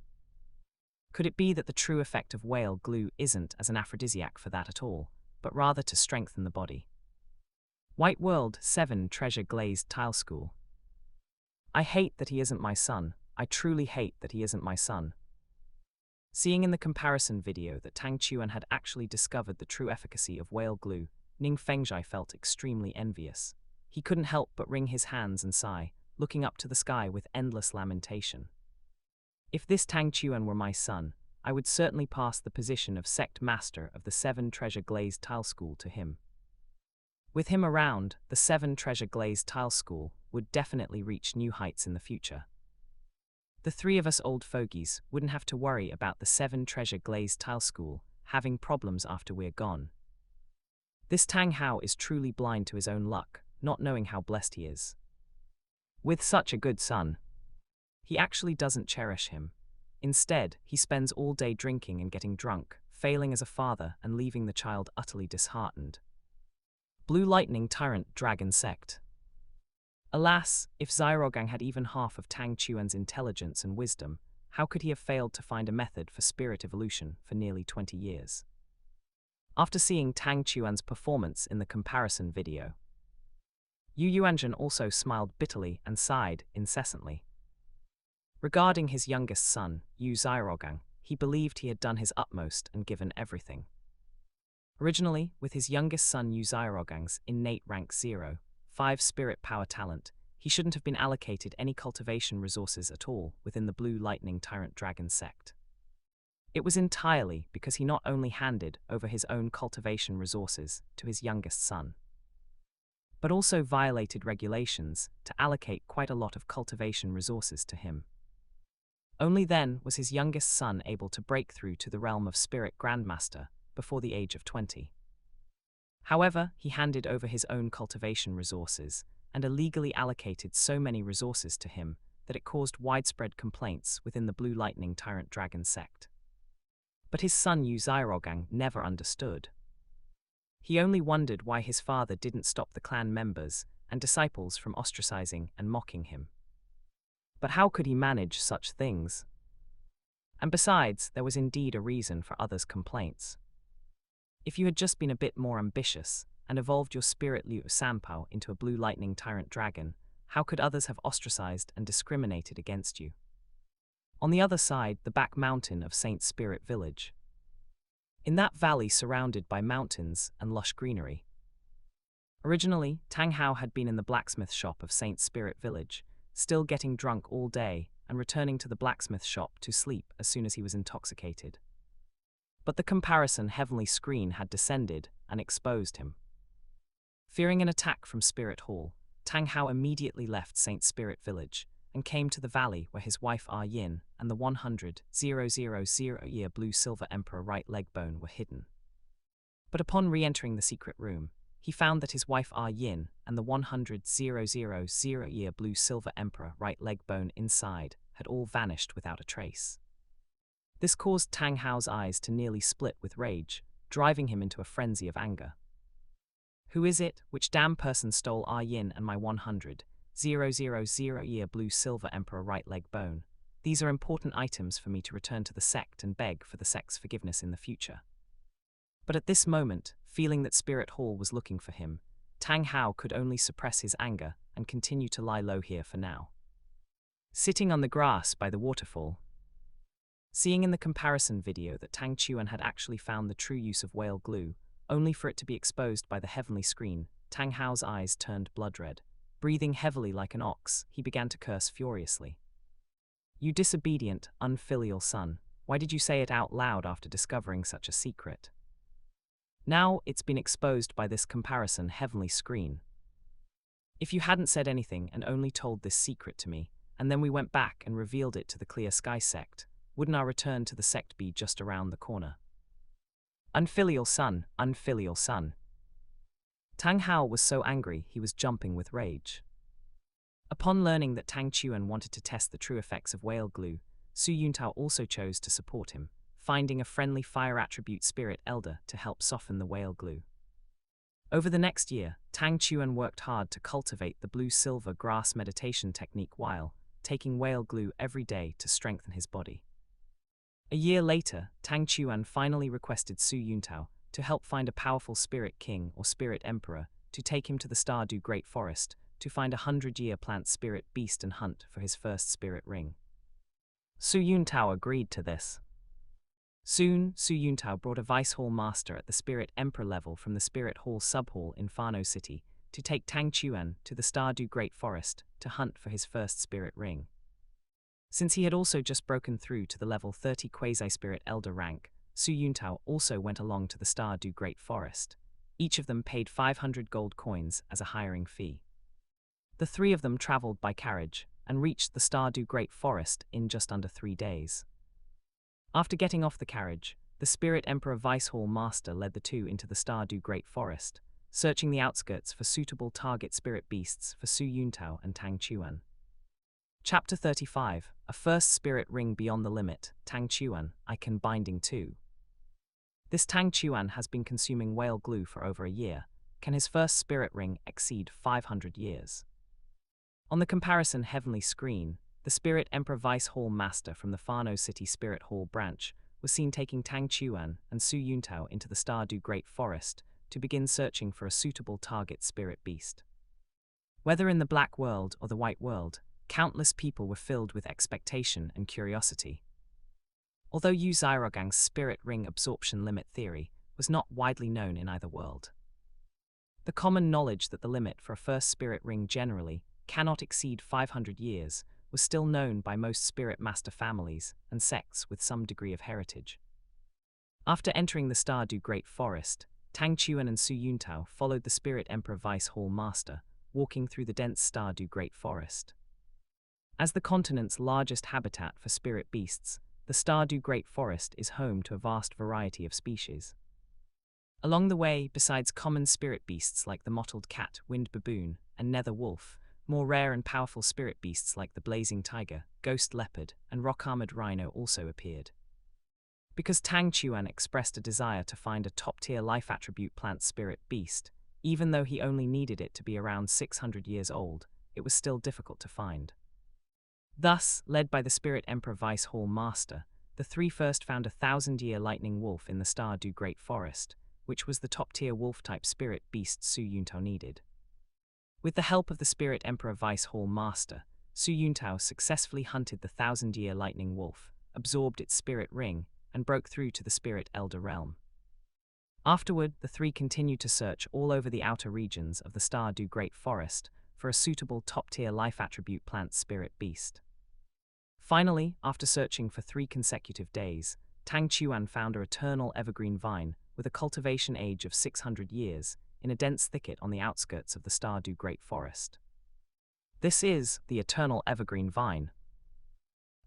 Could it be that the true effect of whale glue isn't as an aphrodisiac for that at all, but rather to strengthen the body? White World 7 Treasure Glazed Tile School. I hate that he isn't my son. I truly hate that he isn't my son. Seeing in the comparison video that Tang Chuan had actually discovered the true efficacy of whale glue, Ning Fengzhai felt extremely envious. He couldn't help but wring his hands and sigh, looking up to the sky with endless lamentation. If this Tang Chuan were my son, I would certainly pass the position of sect master of the 7 Treasure Glazed Tile School to him. With him around, the 7 Treasure Glazed Tile School would definitely reach new heights in the future. The three of us old fogies wouldn't have to worry about the 7 Treasure Glazed Tile School having problems after we're gone. This Tang Hao is truly blind to his own luck, not knowing how blessed he is. With such a good son, he actually doesn't cherish him. Instead, he spends all day drinking and getting drunk, failing as a father and leaving the child utterly disheartened. Blue Lightning Tyrant Dragon Sect. Alas, if Xiaogang had even half of Tang Chuan's intelligence and wisdom, how could he have failed to find a method for spirit evolution for nearly 20 years? After seeing Tang Chuan's performance in the comparison video, Yu Yuanzhen also smiled bitterly and sighed incessantly. Regarding his youngest son, Yu Xiaogang, he believed he had done his utmost and given everything. Originally, with his youngest son Yu Xiaogang's innate rank 0, 5 spirit power talent, he shouldn't have been allocated any cultivation resources at all within the Blue Lightning Tyrant Dragon sect. It was entirely because he not only handed over his own cultivation resources to his youngest son, but also violated regulations to allocate quite a lot of cultivation resources to him. Only then was his youngest son able to break through to the realm of Spirit Grandmaster before the age of 20. However, he handed over his own cultivation resources and illegally allocated so many resources to him that it caused widespread complaints within the Blue Lightning Tyrant Dragon sect. But his son Yu Xiaogang never understood. He only wondered why his father didn't stop the clan members and disciples from ostracizing and mocking him. But how could he manage such things? And besides, there was indeed a reason for others' complaints. If you had just been a bit more ambitious and evolved your spirit Liu Sanpao into a Blue Lightning Tyrant Dragon, how could others have ostracized and discriminated against you? On the other side, the back mountain of Saint Spirit Village. In that valley surrounded by mountains and lush greenery. Originally, Tang Hao had been in the blacksmith shop of Saint Spirit Village, still getting drunk all day and returning to the blacksmith shop to sleep as soon as he was intoxicated. But the comparison heavenly screen had descended and exposed him. Fearing an attack from Spirit Hall, Tang Hao immediately left Saint Spirit Village and came to the valley where his wife Yin and the 100,000-year blue silver emperor right leg bone were hidden. But upon re-entering the secret room, he found that his wife Yin and the 100,000-year blue silver emperor right leg bone inside had all vanished without a trace. This caused Tang Hao's eyes to nearly split with rage, driving him into a frenzy of anger. Who is it? Which damn person stole Yin and my 100,000-year blue silver emperor right leg bone? These are important items for me to return to the sect and beg for the sect's forgiveness in the future. But at this moment, feeling that Spirit Hall was looking for him, Tang Hao could only suppress his anger and continue to lie low here for now. Sitting on the grass by the waterfall, seeing in the comparison video that Tang Chuan had actually found the true use of whale glue, only for it to be exposed by the heavenly screen, Tang Hao's eyes turned blood red. Breathing heavily like an ox, he began to curse furiously. "You disobedient, unfilial son, why did you say it out loud after discovering such a secret? Now it's been exposed by this comparison heavenly screen. If you hadn't said anything and only told this secret to me, and then we went back and revealed it to the Clear Sky sect, wouldn't our return to the sect be just around the corner? Unfilial son, unfilial son." Tang Hao was so angry he was jumping with rage. Upon learning that Tang Chuan wanted to test the true effects of whale glue, Su Yuntao also chose to support him, finding a friendly fire attribute spirit elder to help soften the whale glue. Over the next year, Tang Chuan worked hard to cultivate the blue-silver grass meditation technique while taking whale glue every day to strengthen his body. A year later, Tang Chuan finally requested Su Yuntao to help find a powerful spirit king or spirit emperor to take him to the Stardew Great Forest to find a 100-year plant spirit beast and hunt for his first spirit ring. Su Yuntao agreed to this. Soon, Su Yuntao brought a Vice Hall Master at the Spirit Emperor level from the Spirit Hall Subhall in Fano City to take Tang Chuan to the Stardew Great Forest to hunt for his first spirit ring. Since he had also just broken through to the level 30 Quasi-Spirit Elder rank, Su Yuntao also went along to the Stardew Great Forest. Each of them paid 500 gold coins as a hiring fee. The three of them traveled by carriage and reached the Stardew Great Forest in just under 3 days. After getting off the carriage, the Spirit Emperor Vice Hall Master led the two into the Stardew Great Forest, searching the outskirts for suitable target spirit beasts for Su Yuntao and Tang Chuan. Chapter 35, A First Spirit Ring Beyond the Limit, Tang Chuan, I Can Binding 2. This Tang Chuan has been consuming whale glue for over a year. Can his first spirit ring exceed 500 years? On the comparison heavenly screen, the Spirit Emperor Vice Hall Master from the Fano City Spirit Hall branch was seen taking Tang Chuan and Su Yuntao into the Stardew Great Forest to begin searching for a suitable target spirit beast. Whether in the Black World or the White World, countless people were filled with expectation and curiosity. Although Yu Zirogang's spirit ring absorption limit theory was not widely known in either world, the common knowledge that the limit for a first spirit ring generally cannot exceed 500 years was still known by most spirit master families and sects with some degree of heritage. After entering the Stardew Great Forest, Tang Chuan and Su Yuntao followed the Spirit Emperor Vice Hall Master, walking through the dense Stardew Great Forest. As the continent's largest habitat for spirit beasts, the Stardew Great Forest is home to a vast variety of species. Along the way, besides common spirit beasts like the mottled cat, wind baboon, and nether wolf, more rare and powerful spirit beasts like the blazing tiger, ghost leopard, and rock-armored rhino also appeared. Because Tang Chuan expressed a desire to find a top-tier life attribute plant spirit beast, even though he only needed it to be around 600 years old, it was still difficult to find. Thus, led by the Spirit Emperor Vice Hall Master, the three first found a 1,000-year lightning wolf in the Stardew Great Forest, which was the top-tier wolf-type spirit beast Su Yuntao needed. With the help of the Spirit Emperor Vice Hall Master, Su Yuntao successfully hunted the 1,000-year lightning wolf, absorbed its spirit ring, and broke through to the Spirit Elder realm. Afterward, the three continued to search all over the outer regions of the Stardew Great Forest for a suitable top-tier life attribute plant spirit beast. Finally, after searching for 3 consecutive days, Tang Chuan found a eternal evergreen vine with a cultivation age of 600 years in a dense thicket on the outskirts of the Stardew Great Forest. This is the eternal evergreen vine.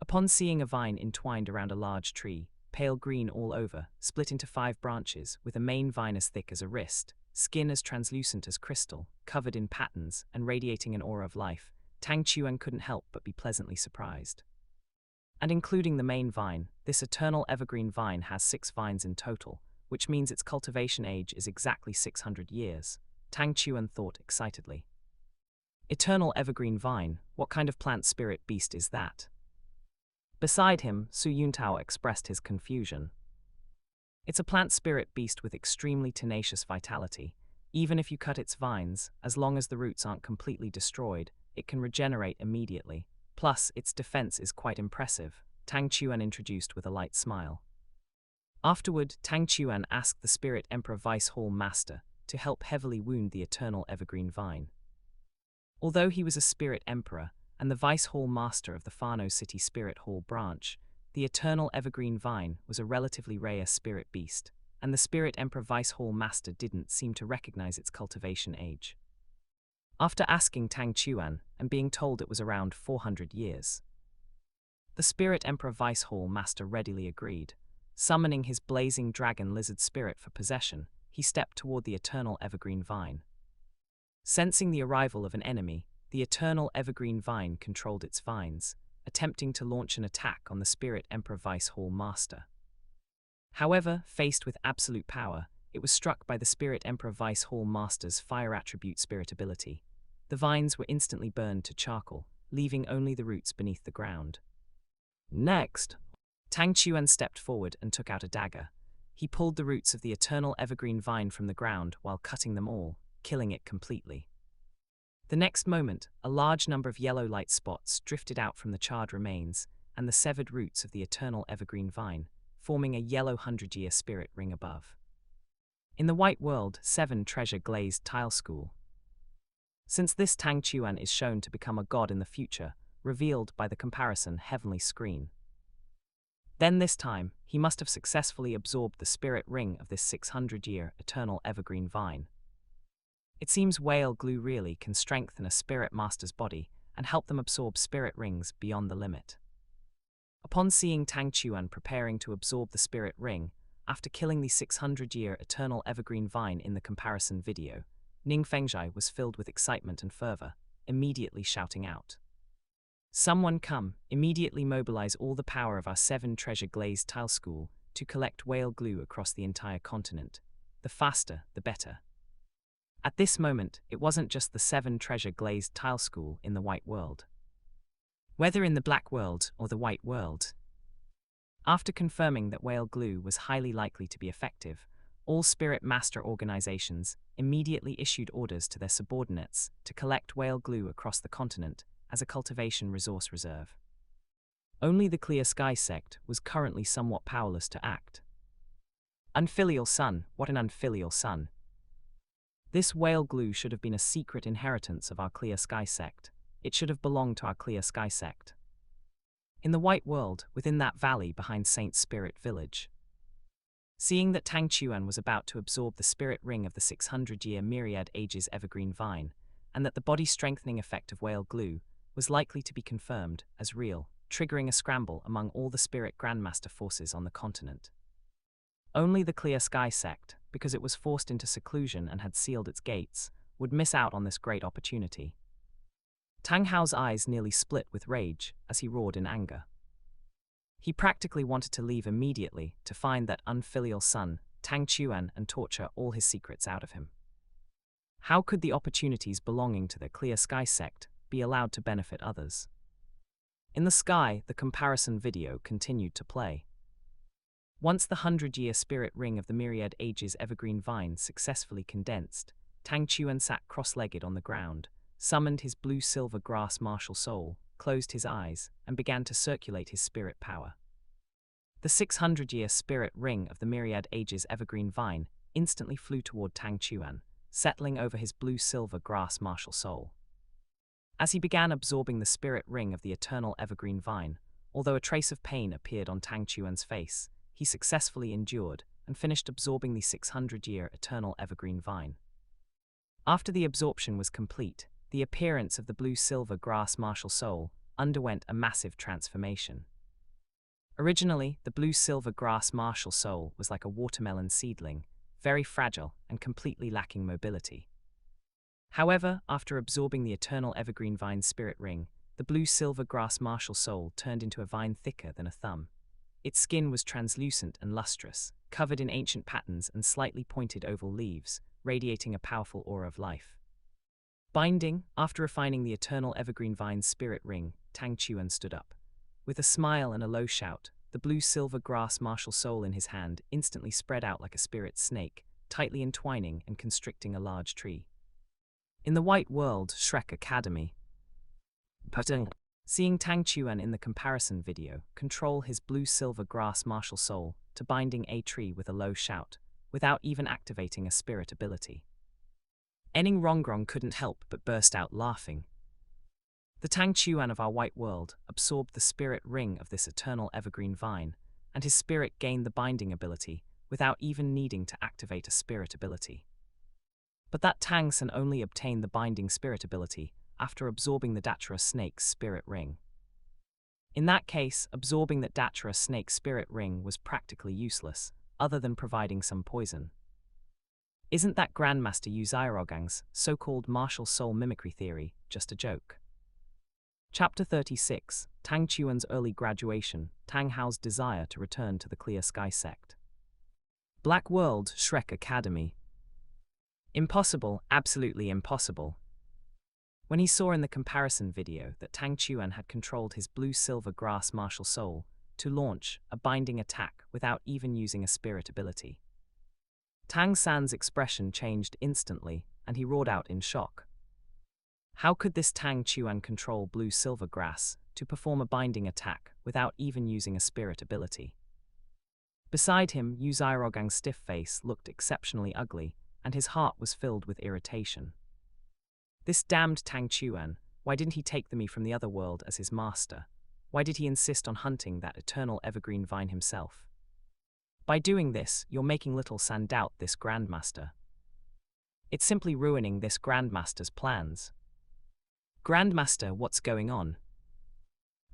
Upon seeing a vine entwined around a large tree, pale green all over, split into 5 branches with a main vine as thick as a wrist, skin as translucent as crystal, covered in patterns and radiating an aura of life, Tang Chuan couldn't help but be pleasantly surprised. And including the main vine, this eternal evergreen vine has 6 vines in total, which means its cultivation age is exactly 600 years, Tang Chuan thought excitedly. Eternal evergreen vine, what kind of plant spirit beast is that? Beside him, Su Yuntao expressed his confusion. It's a plant spirit beast with extremely tenacious vitality. Even if you cut its vines, as long as the roots aren't completely destroyed, it can regenerate immediately. Plus, its defense is quite impressive, Tang Chuan introduced with a light smile. Afterward, Tang Chuan asked the Spirit Emperor Vice Hall Master to help heavily wound the eternal evergreen vine. Although he was a spirit emperor and the vice hall master of the Fano City Spirit Hall branch, the eternal evergreen vine was a relatively rare spirit beast, and the spirit emperor vice hall master didn't seem to recognize its cultivation age. After asking Tang Chuan and being told it was around 400 years, the spirit emperor vice hall master readily agreed. Summoning his blazing dragon lizard spirit for possession, he stepped toward the eternal evergreen vine. Sensing the arrival of an enemy, the eternal evergreen vine controlled its vines, attempting to launch an attack on the spirit emperor vice hall master. However, faced with absolute power, it was struck by the spirit emperor vice hall master's fire attribute spirit ability. The vines were instantly burned to charcoal, leaving only the roots beneath the ground. Next, Tang Chuan stepped forward and took out a dagger. He pulled the roots of the eternal evergreen vine from the ground while cutting them all, killing it completely. The next moment, a large number of yellow light spots drifted out from the charred remains and the severed roots of the eternal evergreen vine, forming a yellow 100-year spirit ring above. In the White World 7 Treasure Glazed Tile School. Since this Tang Chuan is shown to become a god in the future, revealed by the comparison heavenly screen. Then this time, he must have successfully absorbed the spirit ring of this 600-year eternal evergreen vine. It seems whale glue really can strengthen a spirit master's body and help them absorb spirit rings beyond the limit. Upon seeing Tang Chuan preparing to absorb the spirit ring, after killing the 600-year eternal evergreen vine in the comparison video, Ning Fengzhai was filled with excitement and fervor, immediately shouting out, "Someone come, immediately mobilize all the power of our 7 Treasure Glazed Tile School to collect whale glue across the entire continent. The faster, the better." At this moment, it wasn't just the 7 Treasure Glazed Tile School in the White World. Whether in the Black World or the White World. After confirming that whale glue was highly likely to be effective, all spirit master organizations immediately issued orders to their subordinates to collect whale glue across the continent as a cultivation resource reserve. Only the Clear Sky sect was currently somewhat powerless to act. Unfilial son, what an unfilial son. This whale glue should have been a secret inheritance of our Clear Sky sect. It should have belonged to our Clear Sky sect. In the White World, within that valley behind Saint Spirit Village. Seeing that Tang Chuan was about to absorb the spirit ring of the 600-year myriad ages evergreen vine, and that the body-strengthening effect of whale glue was likely to be confirmed as real, triggering a scramble among all the spirit grandmaster forces on the continent. Only the Clear Sky sect, because it was forced into seclusion and had sealed its gates, would miss out on this great opportunity. Tang Hao's eyes nearly split with rage as he roared in anger. He practically wanted to leave immediately to find that unfilial son, Tang Chuan, and torture all his secrets out of him. How could the opportunities belonging to the Clear Sky sect be allowed to benefit others? In the sky, the comparison video continued to play. Once the 100-year spirit ring of the myriad ages evergreen vine successfully condensed, Tang Chuan sat cross-legged on the ground, summoned his blue-silver grass martial soul, closed his eyes, and began to circulate his spirit power. The 600-year spirit ring of the myriad ages evergreen vine instantly flew toward Tang Chuan, settling over his blue-silver grass martial soul. As he began absorbing the spirit ring of the eternal evergreen vine, although a trace of pain appeared on Tang Chuan's face, he successfully endured and finished absorbing the 600-year eternal evergreen vine. After the absorption was complete, the appearance of the blue-silver grass martial soul underwent a massive transformation. Originally, the blue-silver grass martial soul was like a watermelon seedling, very fragile and completely lacking mobility. However, after absorbing the eternal evergreen vine spirit ring, the blue-silver grass martial soul turned into a vine thicker than a thumb. Its skin was translucent and lustrous, covered in ancient patterns and slightly pointed oval leaves, radiating a powerful aura of life. Binding, after refining the eternal evergreen vine's spirit ring, Tang Chuan stood up. With a smile and a low shout, the blue-silver grass martial soul in his hand instantly spread out like a spirit snake, tightly entwining and constricting a large tree. In the White World Shrek Academy. Seeing Tang Chuan in the comparison video control his blue-silver grass martial soul to binding a tree with a low shout, without even activating a spirit ability. Enning Rongrong couldn't help but burst out laughing, The Tang Chuan of our white world absorbed the spirit ring of this eternal evergreen vine, and his spirit gained the binding ability without even needing to activate a spirit ability. But that Tang San only obtained the binding spirit ability after absorbing the Datura snake's spirit ring. In that case, absorbing that Datura snake's spirit ring was practically useless, other than providing some poison. Isn't that Grandmaster Yu Zhaorogang's so-called martial soul mimicry theory just a joke? Chapter 36, Tang Chuan's early graduation, Tang Hao's desire to return to the Clear Sky sect. Black World, Shrek Academy. Impossible, absolutely impossible. When he saw in the comparison video that Tang Chuan had controlled his blue-silver grass martial soul to launch a binding attack without even using a spirit ability, Tang San's expression changed instantly, and he roared out in shock. How could this Tang Chuan control blue-silver grass to perform a binding attack without even using a spirit ability? Beside him, Yu Zhaorogang's stiff face looked exceptionally ugly, and his heart was filled with irritation. This damned Tang Chuan, why didn't he take me from the other world as his master? Why did he insist on hunting that eternal evergreen vine himself? By doing this, you're making little San doubt this Grandmaster. It's simply ruining this Grandmaster's plans. Grandmaster, what's going on?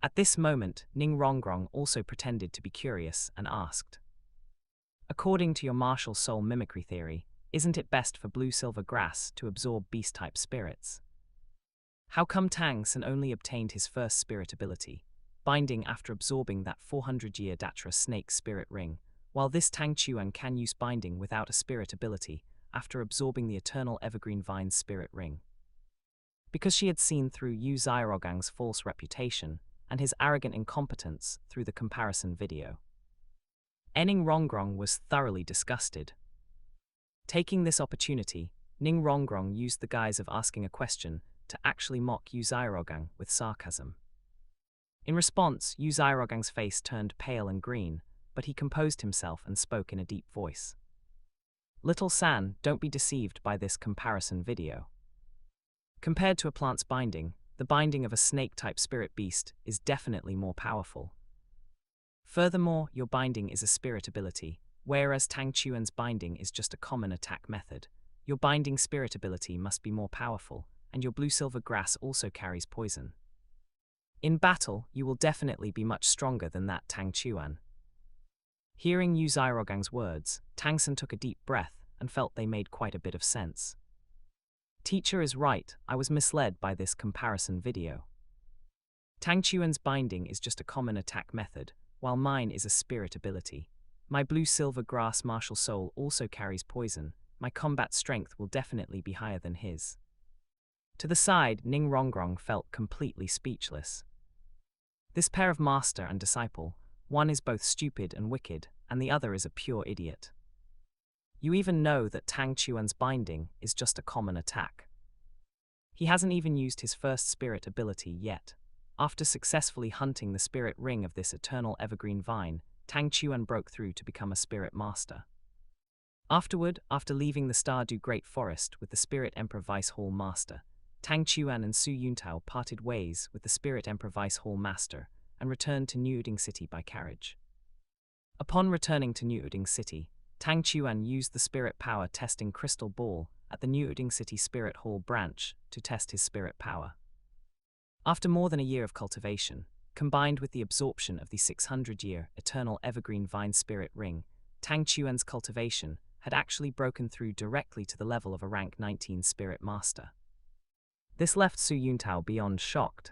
At this moment, Ning Rongrong also pretended to be curious and asked. According to your martial soul mimicry theory, isn't it best for blue-silver grass to absorb beast-type spirits? How come Tang San only obtained his first spirit ability, binding after absorbing that 400-year Datura snake spirit ring, while this Tang Chuan can use binding without a spirit ability after absorbing the eternal evergreen vine's spirit ring? Because she had seen through Yu Zhaorogang's false reputation and his arrogant incompetence through the comparison video. Ning Rongrong was thoroughly disgusted. Taking this opportunity, Ning Rongrong used the guise of asking a question to actually mock Yu Zhaorogang with sarcasm. In response, Yu Zhaorogang's face turned pale and green, but he composed himself and spoke in a deep voice. Little San, don't be deceived by this comparison video. Compared to a plant's binding, the binding of a snake-type spirit beast is definitely more powerful. Furthermore, your binding is a spirit ability, whereas Tang Chuan's binding is just a common attack method. Your binding spirit ability must be more powerful, and your blue-silver grass also carries poison. In battle, you will definitely be much stronger than that Tang Chuan. Hearing Yu Zhaorogang's words, Tang San took a deep breath and felt they made quite a bit of sense. Teacher is right, I was misled by this comparison video. Tang Chuan's binding is just a common attack method, while mine is a spirit ability. My blue-silver grass martial soul also carries poison. My combat strength will definitely be higher than his. To the side, Ning Rongrong felt completely speechless. This pair of master and disciple, one is both stupid and wicked, and the other is a pure idiot. You even know that Tang Chuan's binding is just a common attack. He hasn't even used his first spirit ability yet. After successfully hunting the spirit ring of this eternal evergreen vine, Tang Chuan broke through to become a spirit master. Afterward, after leaving the Stardew Great Forest with the Spirit Emperor Vice Hall Master, Tang Chuan and Su Yuntao parted ways with the Spirit Emperor Vice Hall Master and returned to New Uding City by carriage. Upon returning to New Uding City, Tang Chuan used the spirit power testing crystal ball at the New Uding City Spirit Hall branch to test his spirit power. After more than a year of cultivation, combined with the absorption of the 600-year eternal evergreen vine spirit ring, Tang Chuan's cultivation had actually broken through directly to the level of a rank 19 spirit master. This left Su Yuntao beyond shocked.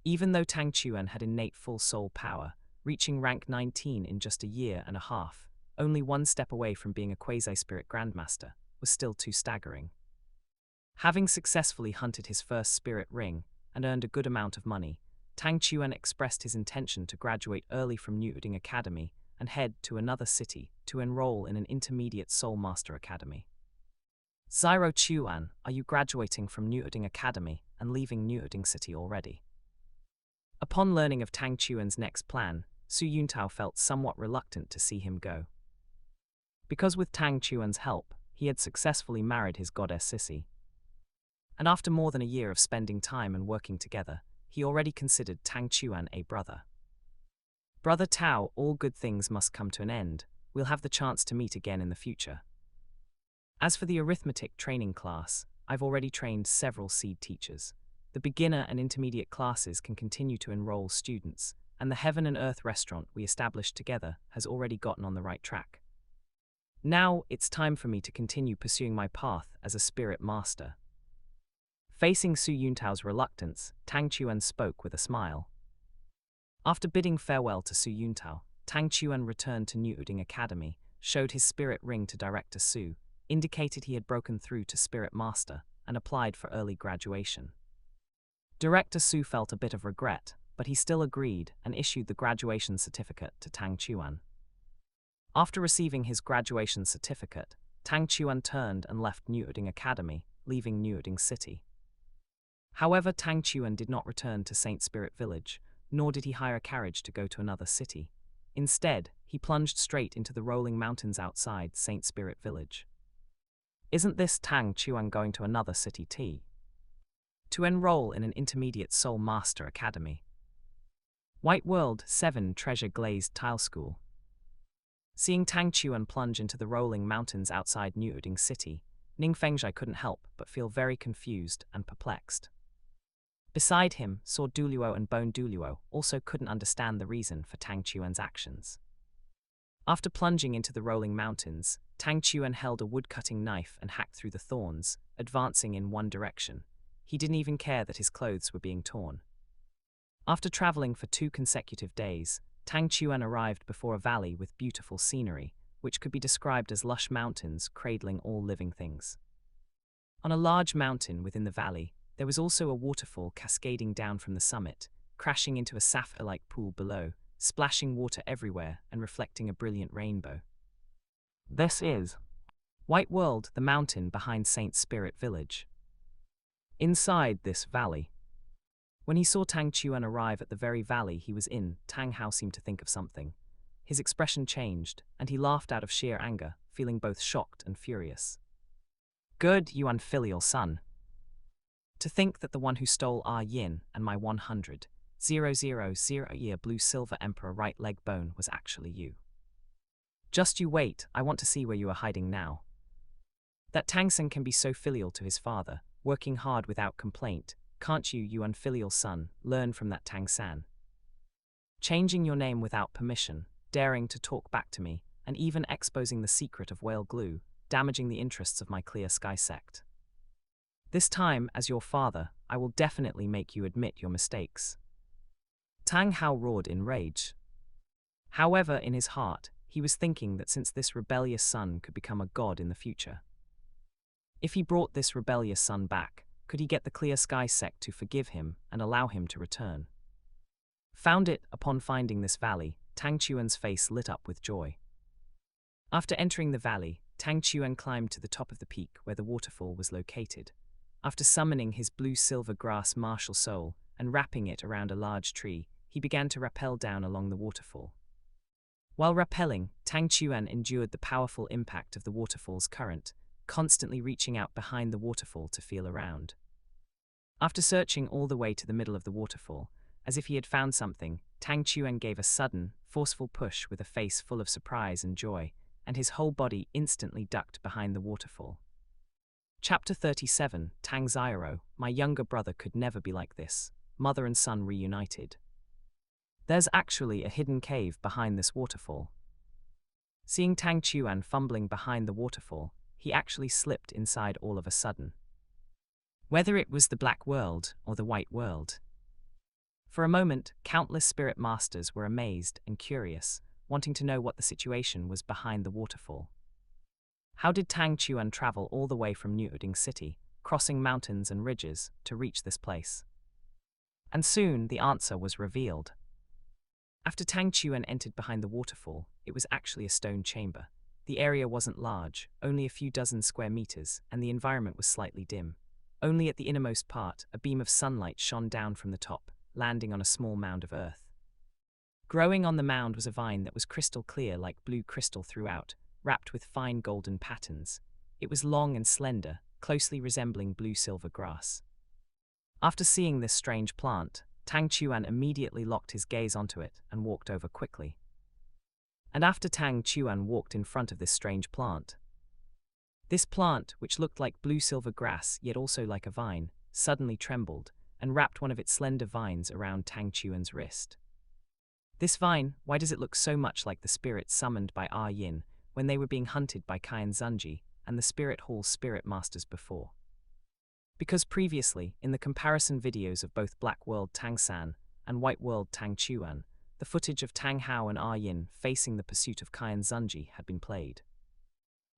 Even though Tang Chuan had innate full soul power, reaching rank 19 in just a year and a half, only one step away from being a quasi-spirit grandmaster, was still too staggering. Having successfully hunted his first spirit ring and earned a good amount of money, Tang Chuan expressed his intention to graduate early from New Uding Academy and head to another city to enroll in an intermediate Soul Master Academy. Zyro Chuan, are you graduating from New Uding Academy and leaving New Uding City already? Upon learning of Tang Chuan's next plan, Su Yuntao felt somewhat reluctant to see him go. Because with Tang Chuan's help, he had successfully married his goddess Sissy. and after more than a year of spending time and working together, he already considered Tang Chuan a brother. Brother Tao, all good things must come to an end. We'll have the chance to meet again in the future. As for the arithmetic training class, I've already trained several seed teachers. The beginner and intermediate classes can continue to enroll students, and the Heaven and Earth restaurant we established together has already gotten on the right track. Now it's time for me to continue pursuing my path as a spirit master. Facing Su Yuntao's reluctance, Tang Chuan spoke with a smile. After bidding farewell to Su Yuntao, Tang Chuan returned to New Uding Academy, showed his spirit ring to Director Su, indicated he had broken through to Spirit Master, and applied for early graduation. Director Su felt a bit of regret, but he still agreed and issued the graduation certificate to Tang Chuan. After receiving his graduation certificate, Tang Chuan turned and left New Uding Academy, leaving New Uding City. However, Tang Chuan did not return to Saint Spirit Village, nor did he hire a carriage to go to another city. Instead, he plunged straight into the rolling mountains outside Saint Spirit Village. Isn't this Tang Chuan going to another city too? To enroll in an intermediate Soul Master Academy. White World 7 Treasure Glazed Tile School. Seeing Tang Chuan plunge into the rolling mountains outside New Uding City, Ning Fengzhai couldn't help but feel very confused and perplexed. Beside him, Sword Douluo and Bone Douluo also couldn't understand the reason for Tang Chuan's actions. After plunging into the rolling mountains, Tang Chuan held a wood-cutting knife and hacked through the thorns, advancing in one direction. He didn't even care that his clothes were being torn. After traveling for 2 consecutive days, Tang Chuan arrived before a valley with beautiful scenery, which could be described as lush mountains cradling all living things. On a large mountain within the valley, there was also a waterfall cascading down from the summit, crashing into a sapphire-like pool below, splashing water everywhere and reflecting a brilliant rainbow. This is White World, the mountain behind Saint Spirit Village. Inside this valley. When he saw Tang Chuan arrive at the very valley he was in, Tang Hao seemed to think of something. His expression changed, and he laughed out of sheer anger, feeling both shocked and furious. Good, you unfilial son. To think that the one who stole our yin and my 100,000-year blue-silver emperor right leg bone was actually you. Just you wait, I want to see where you are hiding now. That Tang San can be so filial to his father, working hard without complaint, can't you, you unfilial son, learn from that Tang San? Changing your name without permission, daring to talk back to me, and even exposing the secret of whale glue, damaging the interests of my Clear Sky sect. This time, as your father, I will definitely make you admit your mistakes. Tang Hao roared in rage. However, in his heart, he was thinking that since this rebellious son could become a god in the future, if he brought this rebellious son back, could he get the Clear Sky sect to forgive him and allow him to return? Upon finding this valley, Tang Chuan's face lit up with joy. After entering the valley, Tang Chuan climbed to the top of the peak where the waterfall was located. After summoning his blue-silver grass martial soul and wrapping it around a large tree, he began to rappel down along the waterfall. While rappelling, Tang Chuan endured the powerful impact of the waterfall's current, constantly reaching out behind the waterfall to feel around. After searching all the way to the middle of the waterfall, as if he had found something, Tang Chuan gave a sudden, forceful push with a face full of surprise and joy, and his whole body instantly ducked behind the waterfall. Chapter 37, Tang Xiaro, my younger brother could never be like this, mother and son reunited. There's actually a hidden cave behind this waterfall. Seeing Tang Chuan fumbling behind the waterfall, he actually slipped inside all of a sudden. Whether it was the Black World or the White World. For a moment, countless spirit masters were amazed and curious, wanting to know what the situation was behind the waterfall. How did Tang Chuan travel all the way from New Uding City, crossing mountains and ridges, to reach this place? And soon the answer was revealed. After Tang Chuan entered behind the waterfall, it was actually a stone chamber. The area wasn't large, only a few dozen square meters, and the environment was slightly dim. Only at the innermost part, a beam of sunlight shone down from the top, landing on a small mound of earth. Growing on the mound was a vine that was crystal clear like blue crystal throughout, wrapped with fine golden patterns. It was long and slender, closely resembling blue-silver grass. After seeing this strange plant, Tang Chuan immediately locked his gaze onto it and walked over quickly. And after Tang Chuan walked in front of this strange plant, this plant, which looked like blue-silver grass yet also like a vine, suddenly trembled and wrapped one of its slender vines around Tang Chuan's wrist. This vine, why does it look so much like the spirit summoned by Yin when they were being hunted by Qian Zunji and the Spirit Hall's spirit masters before? Because previously, in the comparison videos of both Black World Tang San and White World Tang Chuan, the footage of Tang Hao and Yin facing the pursuit of Qian Zunji had been played.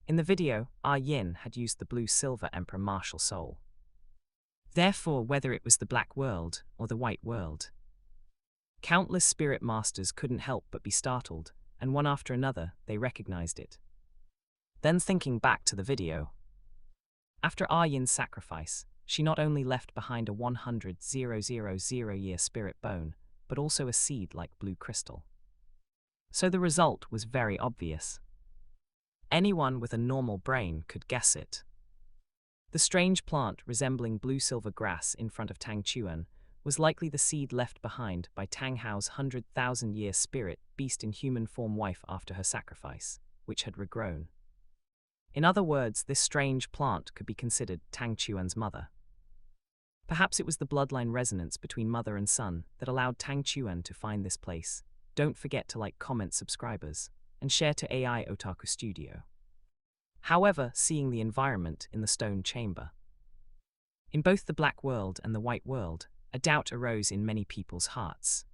In the video, Yin had used the blue-silver Emperor martial soul. Therefore, whether it was the Black World or the White World, countless spirit masters couldn't help but be startled, and one after another, they recognized it. Then thinking back to the video, after Yin's sacrifice, she not only left behind a 100,000-year spirit bone, but also a seed-like blue crystal. So the result was very obvious. Anyone with a normal brain could guess it. The strange plant resembling blue-silver grass in front of Tang Chuan was likely the seed left behind by Tang Hao's 100,000-year spirit beast in human form wife after her sacrifice, which had regrown. In other words, this strange plant could be considered Tang Chuan's mother. Perhaps it was the bloodline resonance between mother and son that allowed Tang Chuan to find this place. Don't forget to like, comment, subscribers, and share to AI Otaku Studio. However, seeing the environment in the stone chamber, in both the Black World and the White World, a doubt arose in many people's hearts.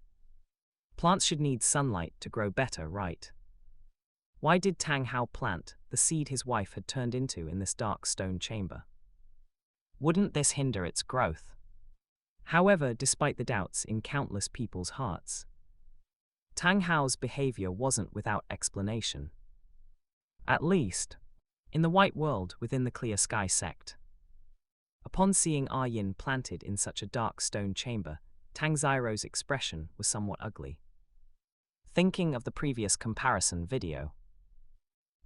Plants should need sunlight to grow better, right? Why did Tang Hao plant the seed his wife had turned into in this dark stone chamber? Wouldn't this hinder its growth? However, despite the doubts in countless people's hearts, Tang Hao's behavior wasn't without explanation. At least, in the White World within the Clear Sky sect. Upon seeing Yin planted in such a dark stone chamber, Tang Xiro's expression was somewhat ugly. Thinking of the previous comparison video,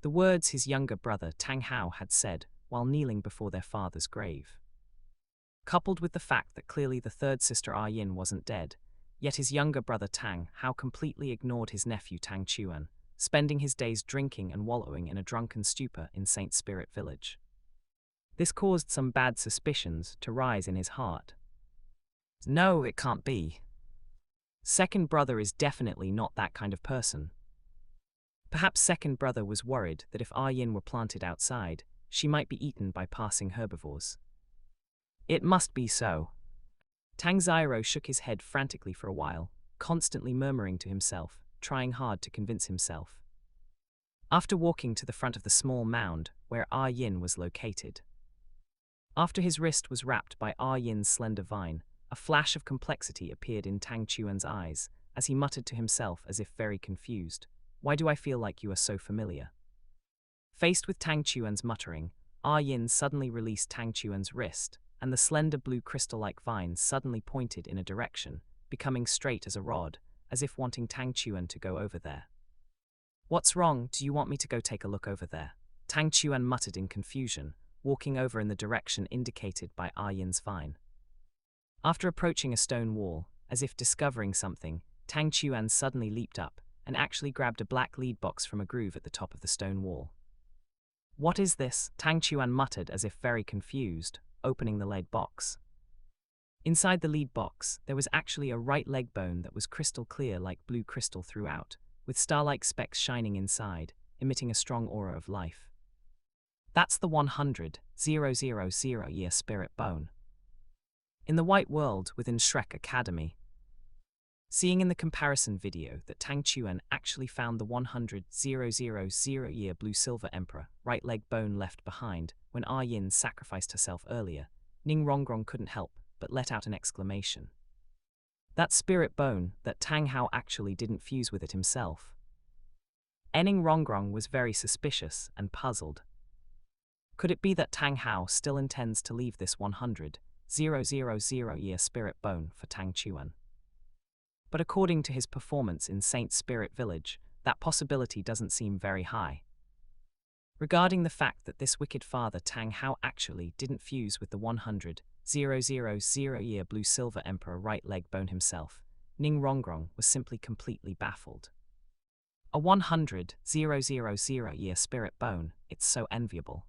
the words his younger brother Tang Hao had said while kneeling before their father's grave, coupled with the fact that clearly the third sister Yin wasn't dead, yet his younger brother Tang Hao completely ignored his nephew Tang Chuan, spending his days drinking and wallowing in a drunken stupor in Saint Spirit Village. This caused some bad suspicions to rise in his heart. No, it can't be. Second brother is definitely not that kind of person. Perhaps second brother was worried that if Yin were planted outside, she might be eaten by passing herbivores. It must be so. Tang Xiro shook his head frantically for a while, constantly murmuring to himself, trying hard to convince himself. After walking to the front of the small mound where Yin was located, after his wrist was wrapped by Yin's slender vine, a flash of complexity appeared in Tang Chuan's eyes as he muttered to himself as if very confused, "Why do I feel like you are so familiar?" Faced with Tang Chuan's muttering, Yin suddenly released Tang Chuan's wrist, and the slender blue crystal-like vine suddenly pointed in a direction, becoming straight as a rod, as if wanting Tang Chuan to go over there. "What's wrong? Do you want me to go take a look over there?" Tang Chuan muttered in confusion, walking over in the direction indicated by Yin's vine. After approaching a stone wall, as if discovering something, Tang Chuan suddenly leaped up and actually grabbed a black lead box from a groove at the top of the stone wall. "What is this?" Tang Chuan muttered as if very confused, opening the lead box. Inside the lead box, there was actually a right leg bone that was crystal clear like blue crystal throughout, with star-like specks shining inside, emitting a strong aura of life. That's the 100,000-year spirit bone. In the White World within Shrek Academy, seeing in the comparison video that Tang Chuan actually found the 100,000-year blue-silver emperor right leg bone left behind when Yin sacrificed herself earlier, Ning Rongrong couldn't help but let out an exclamation. That spirit bone that Tang Hao actually didn't fuse with it himself. Ning Rongrong was very suspicious and puzzled. Could it be that Tang Hao still intends to leave this 100,000-year spirit bone for Tang Chuan? But according to his performance in Saint Spirit Village, that possibility doesn't seem very high. regarding the fact that this wicked father Tang Hao actually didn't fuse with the 100,000-year blue-silver emperor right leg bone himself. Ning Rongrong was simply completely baffled. A 100,000-year spirit bone, it's so enviable.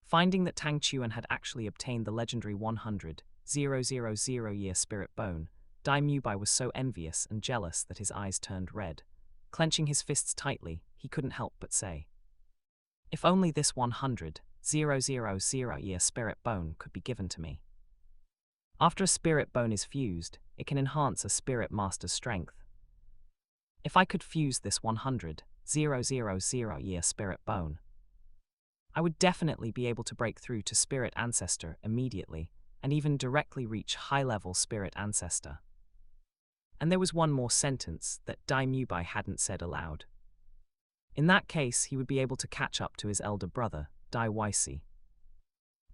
Finding that Tang Chuan had actually obtained the legendary 100,000-year spirit bone, Dai Mubai was so envious and jealous that his eyes turned red. Clenching his fists tightly, he couldn't help but say, "If only this 100,000-year spirit bone could be given to me." After a spirit bone is fused, it can enhance a spirit master's strength. If I could fuse this 100,000-year spirit bone, I would definitely be able to break through to spirit ancestor immediately, and even directly reach high-level spirit ancestor. And there was one more sentence that Dai Mubai hadn't said aloud. In that case, he would be able to catch up to his elder brother, Dai Weisi.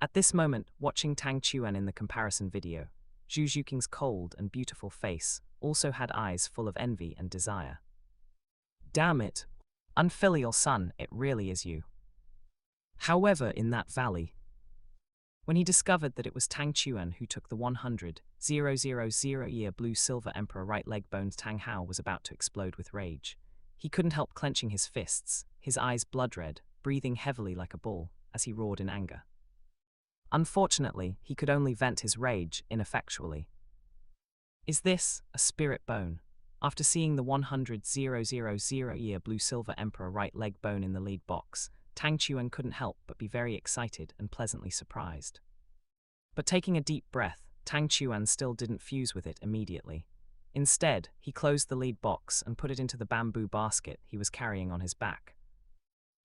At this moment, watching Tang Chuan in the comparison video, Zhu Zhuqing's cold and beautiful face also had eyes full of envy and desire. Damn it, unfilial son, it really is you. However, in that valley, when he discovered that it was Tang Chuan who took the 100,000-year blue-silver emperor right leg bones, Tang Hao was about to explode with rage. He couldn't help clenching his fists, his eyes blood-red, breathing heavily like a bull, as he roared in anger. Unfortunately, he could only vent his rage ineffectually. Is this a spirit bone? After seeing the 100,000-year blue-silver emperor right leg bone in the lead box, Tang Chuan couldn't help but be very excited and pleasantly surprised. But taking a deep breath, Tang Chuan still didn't fuse with it immediately. Instead, he closed the lead box and put it into the bamboo basket he was carrying on his back.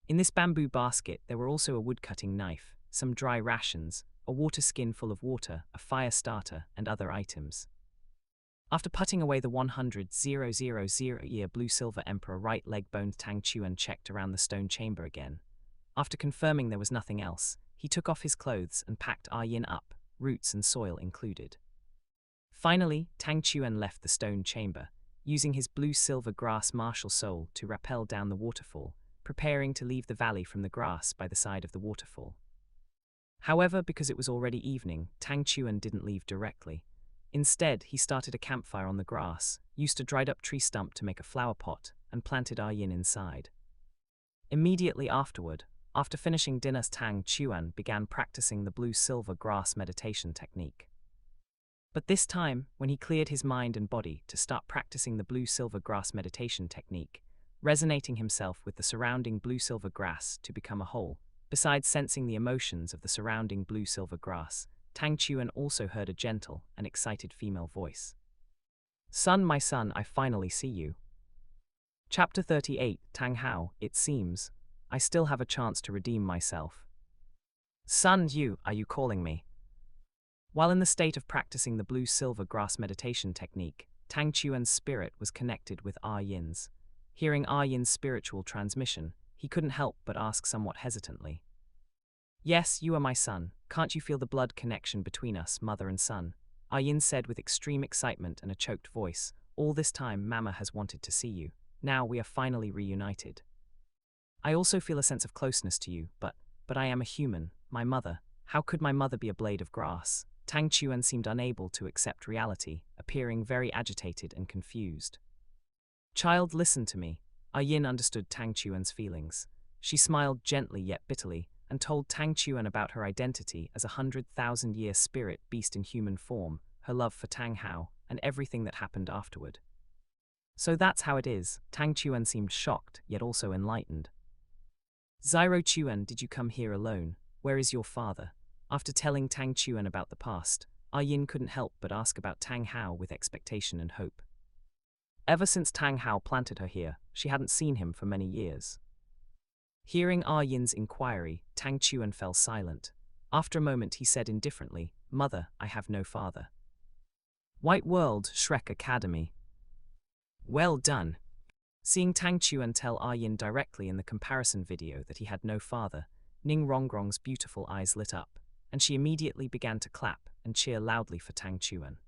In this bamboo basket, there were also a wood-cutting knife, some dry rations, a water skin full of water, a fire starter, and other items. After putting away the 100,000-year blue-silver emperor right leg bones, Tang Chuan checked around the stone chamber again. After confirming there was nothing else, he took off his clothes and packed Yin up, roots and soil included. Finally, Tang Chuan left the stone chamber, using his blue-silver grass martial soul to rappel down the waterfall, preparing to leave the valley from the grass by the side of the waterfall. However, because it was already evening, Tang Chuan didn't leave directly. Instead, he started a campfire on the grass, used a dried-up tree stump to make a flower pot, and planted Yin inside. Immediately afterward, after finishing dinner, Tang Chuan began practicing the blue-silver grass meditation technique. But this time, when he cleared his mind and body to start practicing the blue-silver grass meditation technique, resonating himself with the surrounding blue-silver grass to become a whole, besides sensing the emotions of the surrounding blue-silver grass, Tang Chuan also heard a gentle and excited female voice. "Son, my son, I finally see you." Chapter 38, Tang Hao, it seems I still have a chance to redeem myself. "Son, are you calling me?" While in the state of practicing the blue-silver grass meditation technique, Tang Chuan's spirit was connected with Yin's. Hearing Yin's spiritual transmission, he couldn't help but ask somewhat hesitantly, "Yes, you are my son. Can't you feel the blood connection between us, mother and son?" Yin said with extreme excitement and a choked voice. "All this time, Mama has wanted to see you. Now we are finally reunited. I also feel a sense of closeness to you, but I am a human, my mother. How could my mother be a blade of grass?" Tang Chuan seemed unable to accept reality, appearing very agitated and confused. "Child, listen to me." Yin understood Tang Chuan's feelings. She smiled gently yet bitterly, and told Tang Chuan about her identity as a 100,000-year spirit beast in human form, her love for Tang Hao, and everything that happened afterward. "So that's how it is." Tang Chuan seemed shocked, yet also enlightened. "Zyro Chuan, did you come here alone? Where is your father?" After telling Tang Chuan about the past, Yin couldn't help but ask about Tang Hao with expectation and hope. Ever since Tang Hao planted her here, she hadn't seen him for many years. Hearing Yin's inquiry, Tang Chuan fell silent. After a moment he said indifferently, "Mother, I have no father." White World, Shrek Academy. Well done. Seeing Tang Chuan tell Yin directly in the comparison video that he had no father, Ning Rongrong's beautiful eyes lit up, and she immediately began to clap and cheer loudly for Tang Chuan.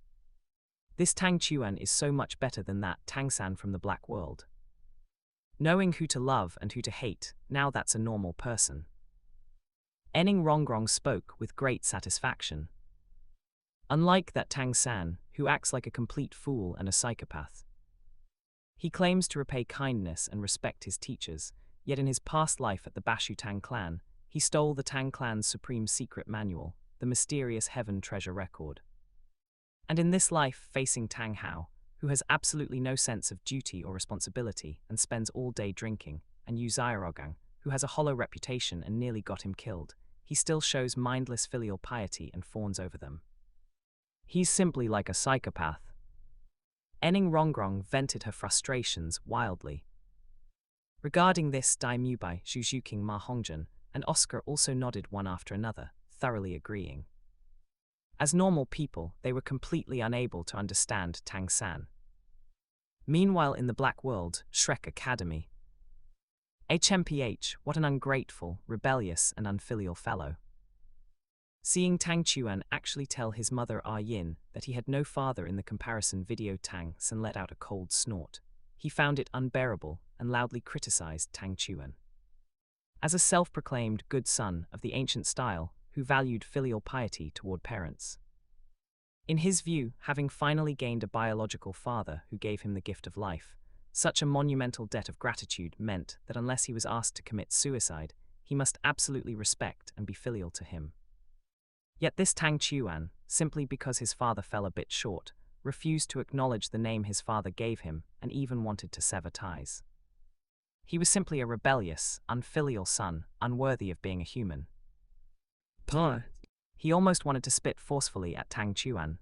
This Tang Chuan is so much better than that Tang San from the Black World. Knowing who to love and who to hate, now that's a normal person. Ening Rongrong spoke with great satisfaction. Unlike that Tang San, who acts like a complete fool and a psychopath. He claims to repay kindness and respect his teachers, yet in his past life at the Bashu Tang clan, he stole the Tang clan's supreme secret manual, the mysterious Heaven Treasure Record. And in this life, facing Tang Hao, who has absolutely no sense of duty or responsibility and spends all day drinking, and Yu Xiaorogang, who has a hollow reputation and nearly got him killed, he still shows mindless filial piety and fawns over them. He's simply like a psychopath. Ening Rongrong vented her frustrations wildly. Regarding this, Dai Mubai, Zhuzhuking Ma Hongzhen, and Oscar also nodded one after another, thoroughly agreeing. As normal people, they were completely unable to understand Tang San. Meanwhile, in the Black World, Shrek Academy. HMPH, what an ungrateful, rebellious, and unfilial fellow. Seeing Tang Chuan actually tell his mother Yin that he had no father in the comparison video, Tang San let out a cold snort. He found it unbearable and loudly criticized Tang Chuan. As a self-proclaimed good son of the ancient style who valued filial piety toward parents. In his view, having finally gained a biological father who gave him the gift of life, such a monumental debt of gratitude meant that unless he was asked to commit suicide, he must absolutely respect and be filial to him. Yet this Tang Chuan, simply because his father fell a bit short, refused to acknowledge the name his father gave him and even wanted to sever ties. He was simply a rebellious, unfilial son, unworthy of being a human. He almost wanted to spit forcefully at Tang Chuan.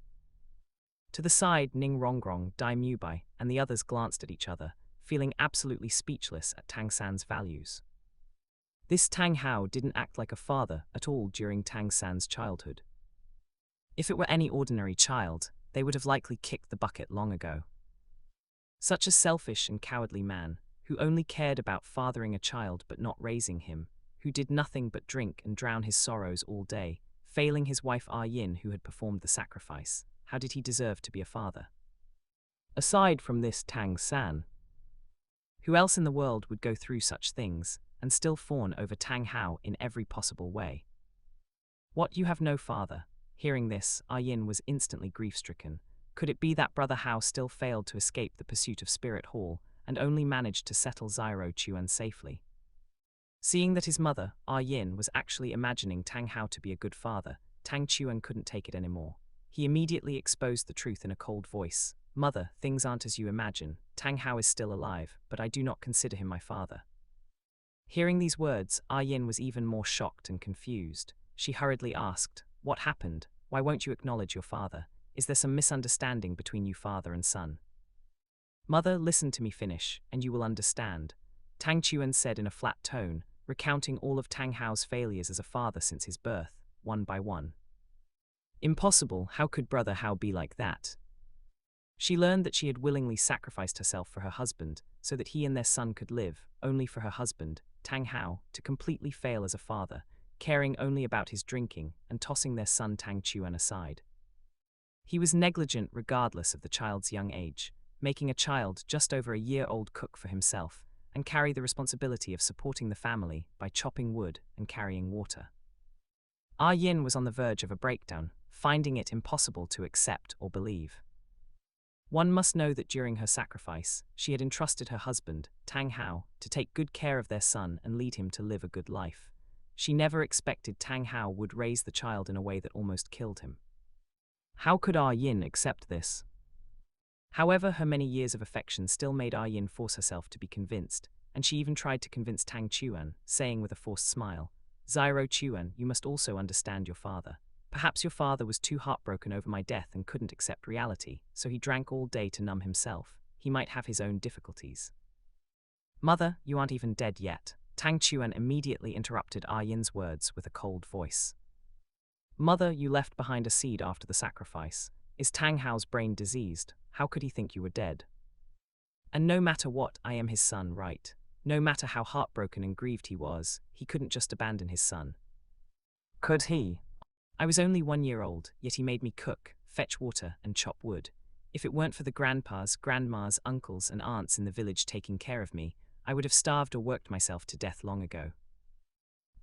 To the side, Ning Rongrong, Dai Mubai, and the others glanced at each other, feeling absolutely speechless at Tang San's values. This Tang Hao didn't act like a father at all during Tang San's childhood. If it were any ordinary child, they would have likely kicked the bucket long ago. Such a selfish and cowardly man, who only cared about fathering a child but not raising him, who did nothing but drink and drown his sorrows all day, failing his wife Yin who had performed the sacrifice, how did he deserve to be a father? Aside from this Tang San, who else in the world would go through such things, and still fawn over Tang Hao in every possible way? What, you have no father? Hearing this, Yin was instantly grief-stricken. Could it be that brother Hao still failed to escape the pursuit of Spirit Hall, and only managed to settle Zyro Chuan safely? Seeing that his mother, Yin, was actually imagining Tang Hao to be a good father, Tang Chuan couldn't take it anymore. He immediately exposed the truth in a cold voice. Mother, things aren't as you imagine. Tang Hao is still alive, but I do not consider him my father. Hearing these words, Yin was even more shocked and confused. She hurriedly asked, what happened? Why won't you acknowledge your father? Is there some misunderstanding between you father and son? Mother, listen to me finish, and you will understand. Tang Chuan said in a flat tone, recounting all of Tang Hao's failures as a father since his birth, one by one. Impossible, how could brother Hao be like that? She learned that she had willingly sacrificed herself for her husband, so that he and their son could live, only for her husband, Tang Hao, to completely fail as a father, caring only about his drinking and tossing their son Tang Chuan aside. He was negligent regardless of the child's young age, making a child just over a year-old cook for himself, and carry the responsibility of supporting the family by chopping wood and carrying water. Yin was on the verge of a breakdown, finding it impossible to accept or believe. One must know that during her sacrifice, she had entrusted her husband, Tang Hao, to take good care of their son and lead him to live a good life. She never expected Tang Hao would raise the child in a way that almost killed him. How could Yin accept this? However, her many years of affection still made Yin force herself to be convinced, and she even tried to convince Tang Chuan, saying with a forced smile, Zyro Chuan, you must also understand your father. Perhaps your father was too heartbroken over my death and couldn't accept reality, so he drank all day to numb himself. He might have his own difficulties. Mother, you aren't even dead yet. Tang Chuan immediately interrupted Yin's words with a cold voice. Mother, you left behind a seed after the sacrifice. Is Tang Hao's brain diseased? How could he think you were dead? And no matter what, I am his son, right? No matter how heartbroken and grieved he was, he couldn't just abandon his son. Could he? I was only 1 year old, yet he made me cook, fetch water, and chop wood. If it weren't for the grandpas, grandmas, uncles, and aunts in the village taking care of me, I would have starved or worked myself to death long ago.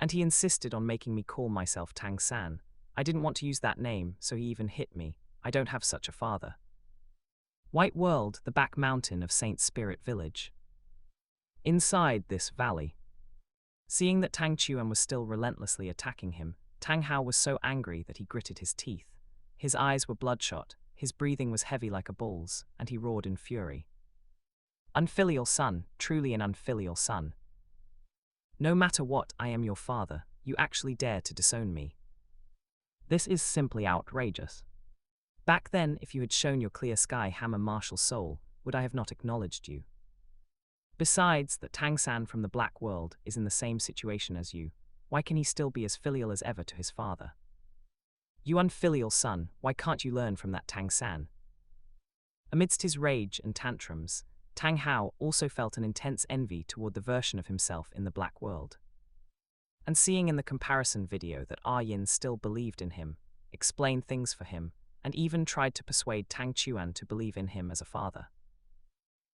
And he insisted on making me call myself Tang San. I didn't want to use that name, so he even hit me. I don't have such a father. White World, the back mountain of Saint Spirit Village. Inside this valley. Seeing that Tang Chuan was still relentlessly attacking him, Tang Hao was so angry that he gritted his teeth. His eyes were bloodshot, his breathing was heavy like a bull's, and he roared in fury. Unfilial son, truly an unfilial son. No matter what, I am your father, you actually dare to disown me. This is simply outrageous. Back then, if you had shown your clear sky hammer martial soul, would I have not acknowledged you? Besides, that Tang San from the Black World is in the same situation as you, why can he still be as filial as ever to his father? You unfilial son, why can't you learn from that Tang San? Amidst his rage and tantrums, Tang Hao also felt an intense envy toward the version of himself in the Black World. And seeing in the comparison video that Yin still believed in him, explained things for him, and even tried to persuade Tang Chuan to believe in him as a father.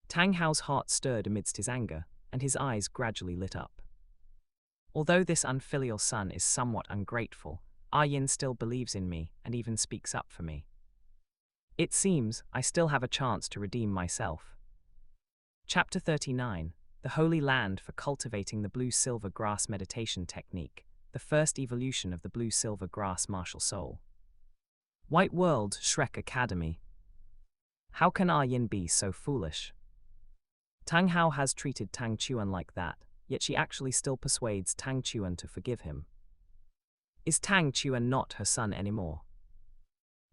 Tang Hao's heart stirred amidst his anger, and his eyes gradually lit up. Although this unfilial son is somewhat ungrateful, Yin still believes in me and even speaks up for me. It seems I still have a chance to redeem myself. Chapter 39, The Holy Land for Cultivating the Blue-Silver Grass Meditation Technique, the first evolution of the Blue-Silver Grass Martial Soul. White World, Shrek Academy. How can Yin be so foolish? Tang Hao has treated Tang Chuan like that, yet she actually still persuades Tang Chuan to forgive him. Is Tang Chuan not her son anymore?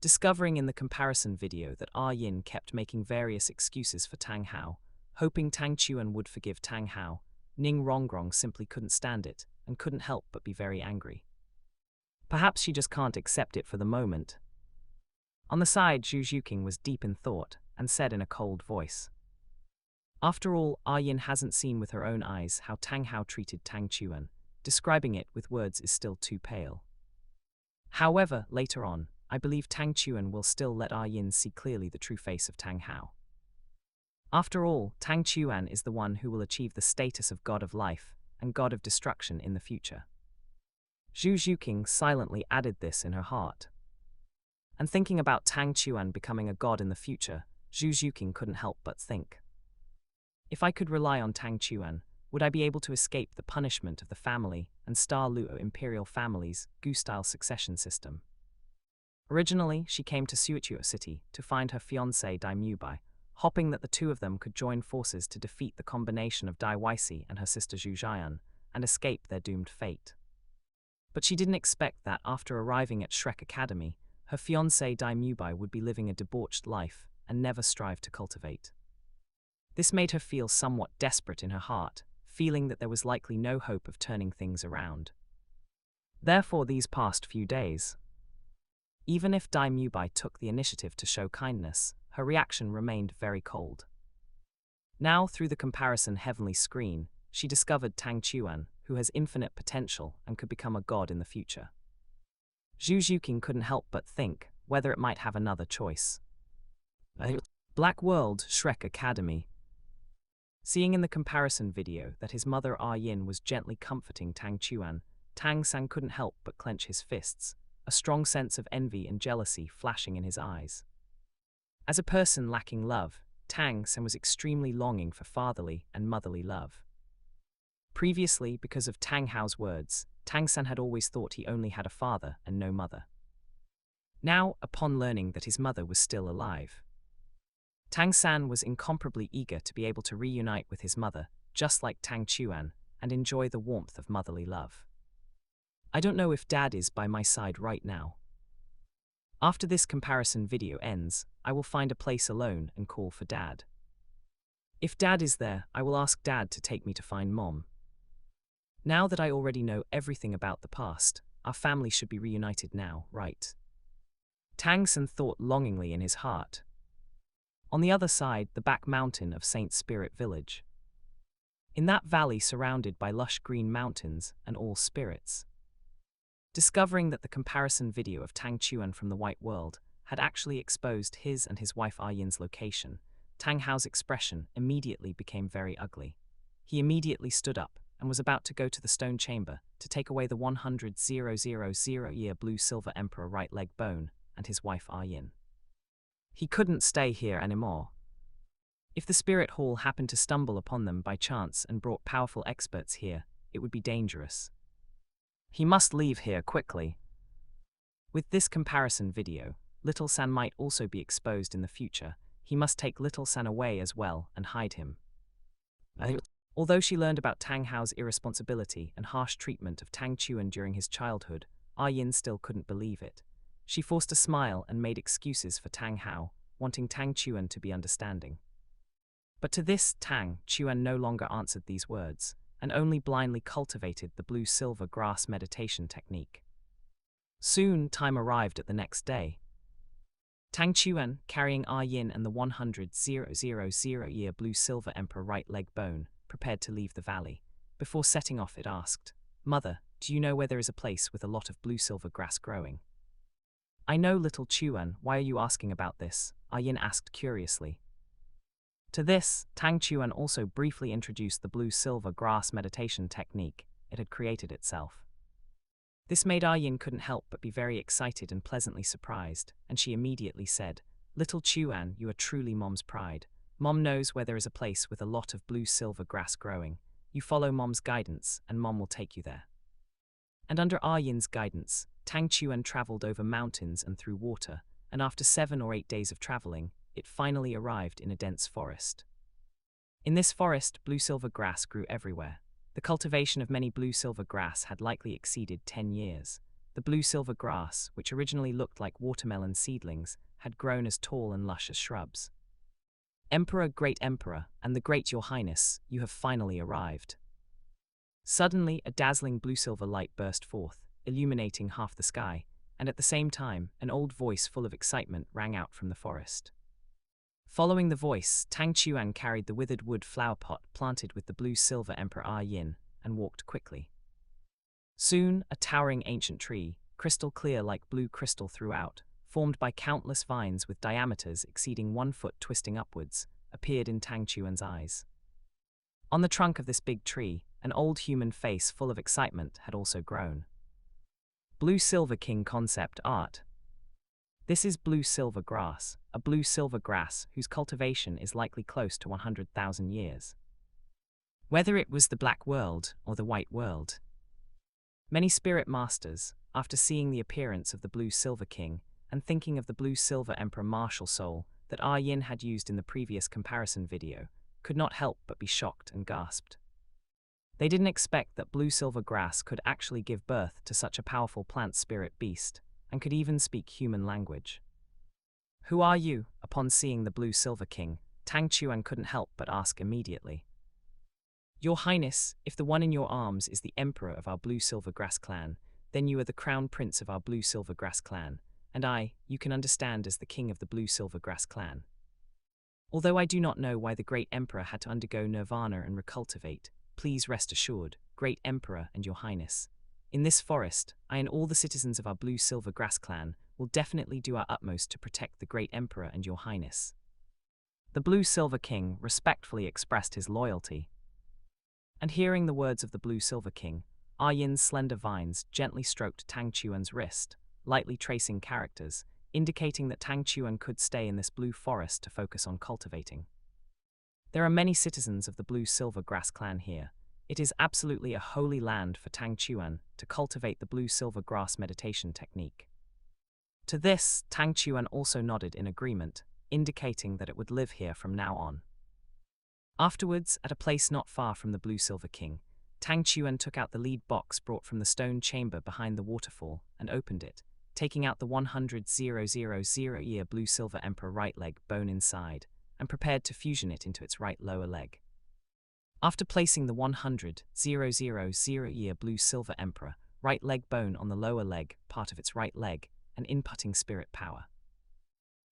Discovering in the comparison video that Yin kept making various excuses for Tang Hao, hoping Tang Chuan would forgive Tang Hao, Ning Rongrong simply couldn't stand it and couldn't help but be very angry. Perhaps she just can't accept it for the moment. On the side, Zhu Zhuqing was deep in thought and said in a cold voice. After all, Yin hasn't seen with her own eyes how Tang Hao treated Tang Chuan. Describing it with words is still too pale. However, later on, I believe Tang Chuan will still let Yin see clearly the true face of Tang Hao. After all, Tang Chuan is the one who will achieve the status of God of life and God of destruction in the future. Zhu Zhuqing silently added this in her heart. And thinking about Tang Chuan becoming a god in the future, Zhu Zhuqing couldn't help but think. If I could rely on Tang Chuan, would I be able to escape the punishment of the family and Star Luo imperial family's Gu-style succession system? Originally, she came to Suochuo City to find her fiancé Dai Mubai, hoping that the two of them could join forces to defeat the combination of Dai Weisi and her sister Zhu Jian and escape their doomed fate. But she didn't expect that after arriving at Shrek Academy, her fiancé Dai Mubai would be living a debauched life and never strive to cultivate. This made her feel somewhat desperate in her heart, feeling that there was likely no hope of turning things around. Therefore, these past few days, even if Dai Mubai took the initiative to show kindness, her reaction remained very cold. Now, through the comparison heavenly screen, she discovered Tang Chuan, who has infinite potential and could become a god in the future. Zhu Zhuqing couldn't help but think whether it might have another choice. Black World, Shrek Academy. Seeing in the comparison video that his mother Yin was gently comforting Tang Chuan, Tang San couldn't help but clench his fists, a strong sense of envy and jealousy flashing in his eyes. As a person lacking love, Tang San was extremely longing for fatherly and motherly love. Previously, because of Tang Hao's words, Tang San had always thought he only had a father and no mother. Now, upon learning that his mother was still alive, Tang San was incomparably eager to be able to reunite with his mother, just like Tang Chuan, and enjoy the warmth of motherly love. I don't know if Dad is by my side right now. After this comparison video ends, I will find a place alone and call for Dad. If Dad is there, I will ask Dad to take me to find Mom. Now that I already know everything about the past, our family should be reunited now, right? Tang San thought longingly in his heart. On the other side, the back mountain of Saint Spirit Village. In that valley surrounded by lush green mountains and all spirits. Discovering that the comparison video of Tang Chuan from the White World had actually exposed his and his wife Yin's location, Tang Hao's expression immediately became very ugly. He immediately stood up and was about to go to the stone chamber to take away the 100,000-year blue-silver emperor right leg bone and his wife Yin. He couldn't stay here anymore. If the spirit hall happened to stumble upon them by chance and brought powerful experts here, it would be dangerous. He must leave here quickly. With this comparison video, Little San might also be exposed in the future. He must take Little San away as well and hide him. Although she learned about Tang Hao's irresponsibility and harsh treatment of Tang Chuan during his childhood, Yin still couldn't believe it. She forced a smile and made excuses for Tang Hao, wanting Tang Chuan to be understanding. But to this, Tang Chuan no longer answered these words, and only blindly cultivated the blue-silver grass meditation technique. Soon, time arrived at the next day. Tang Chuan, carrying Yin and the 100,000-year blue-silver emperor right leg bone, prepared to leave the valley. Before setting off, it asked, "Mother, do you know where there is a place with a lot of blue-silver grass growing?" "I know, little Chuan. Why are you asking about this?" Yin asked curiously. To this, Tang Chuan also briefly introduced the blue-silver grass meditation technique it had created itself. This made Yin couldn't help but be very excited and pleasantly surprised, and she immediately said, "Little Chuan, you are truly Mom's pride. Mom knows where there is a place with a lot of blue-silver grass growing. You follow Mom's guidance, and Mom will take you there." And under Yin's guidance, Tang Chuan traveled over mountains and through water, and after 7 or 8 days of traveling, it finally arrived in a dense forest. In this forest, blue-silver grass grew everywhere. The cultivation of many blue-silver grass had likely exceeded 10 years. The blue-silver grass, which originally looked like watermelon seedlings, had grown as tall and lush as shrubs. "Emperor, Great Emperor, and the Great Your Highness, you have finally arrived." Suddenly, a dazzling blue-silver light burst forth, illuminating half the sky, and at the same time, an old voice full of excitement rang out from the forest. Following the voice, Tang Chuan carried the withered wood flower pot planted with the blue-silver Emperor Yin and walked quickly. Soon, a towering ancient tree, crystal clear like blue crystal throughout, formed by countless vines with diameters exceeding 1 foot twisting upwards, appeared in Tang Chuan's eyes. On the trunk of this big tree, an old human face full of excitement had also grown. Blue-silver king concept art. This is blue-silver grass, a blue-silver grass whose cultivation is likely close to 100,000 years. Whether it was the black world or the white world. Many spirit masters, after seeing the appearance of the blue-silver king and thinking of the blue-silver emperor martial soul that Yin had used in the previous comparison video, could not help but be shocked and gasped. They didn't expect that blue-silver grass could actually give birth to such a powerful plant spirit beast, and could even speak human language. "Who are you?" Upon seeing the blue-silver king, Tang Chuan couldn't help but ask immediately. "Your Highness, if the one in your arms is the emperor of our blue-silver grass clan, then you are the crown prince of our blue-silver grass clan, and you can understand as the king of the blue-silver grass clan. Although I do not know why the great emperor had to undergo nirvana and recultivate, please rest assured, great emperor and your Highness, in this forest, I and all the citizens of our blue-silver grass clan will definitely do our utmost to protect the great emperor and your Highness." The blue-silver king respectfully expressed his loyalty. And hearing the words of the blue-silver king, Yin's slender vines gently stroked Tang Chuan's wrist, lightly tracing characters, indicating that Tang Chuan could stay in this blue forest to focus on cultivating. There are many citizens of the blue-silver grass clan here. It is absolutely a holy land for Tang Chuan to cultivate the blue-silver grass meditation technique. To this, Tang Chuan also nodded in agreement, indicating that it would live here from now on. Afterwards, at a place not far from the blue-silver king, Tang Chuan took out the lead box brought from the stone chamber behind the waterfall and opened it, taking out the 100,000-year blue-silver emperor right leg bone inside, and prepared to fusion it into its right lower leg. After placing the 100,000-year blue-silver emperor right leg bone on the lower leg part of its right leg, and inputting spirit power.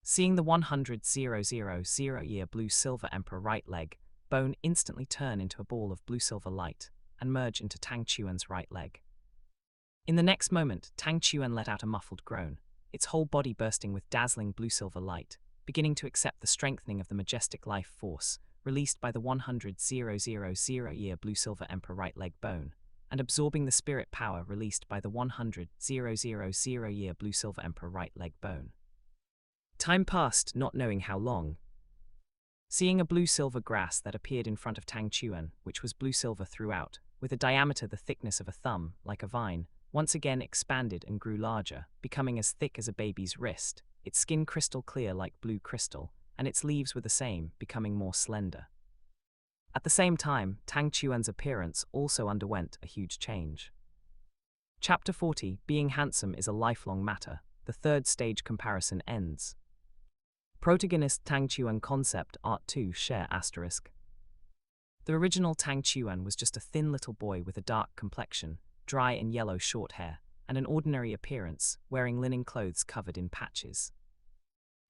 Seeing the 100,000-year blue-silver emperor right leg bone instantly turn into a ball of blue-silver light and merge into Tang Chuan's right leg. In the next moment, Tang Chuan let out a muffled groan, its whole body bursting with dazzling blue-silver light, beginning to accept the strengthening of the majestic life force, released by the 100,000-year blue-silver emperor right leg bone, and absorbing the spirit power released by the 100,000-year blue-silver emperor right leg bone. Time passed, not knowing how long. Seeing a blue-silver grass that appeared in front of Tang Chuan, which was blue-silver throughout, with a diameter the thickness of a thumb, like a vine, once again expanded and grew larger, becoming as thick as a baby's wrist, its skin crystal clear like blue crystal, and its leaves were the same, becoming more slender. At the same time, Tang Chuan's appearance also underwent a huge change. Chapter 40, Being Handsome is a Lifelong Matter. The third stage comparison ends. Protagonist Tang Chuan concept Art 2 share asterisk. The original Tang Chuan was just a thin little boy with a dark complexion, dry and yellow short hair, and an ordinary appearance, wearing linen clothes covered in patches.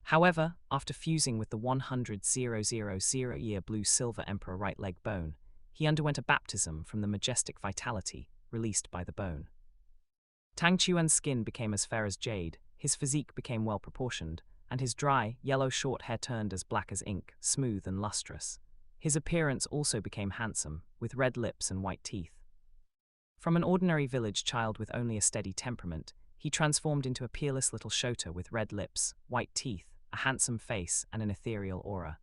However, after fusing with the 100,000-year blue-silver emperor right leg bone, he underwent a baptism from the majestic vitality released by the bone. Tang Chuan's skin became as fair as jade, his physique became well-proportioned, and his dry, yellow short hair turned as black as ink, smooth and lustrous. His appearance also became handsome, with red lips and white teeth. From an ordinary village child with only a steady temperament, he transformed into a peerless little shota with red lips, white teeth, a handsome face, and an ethereal aura.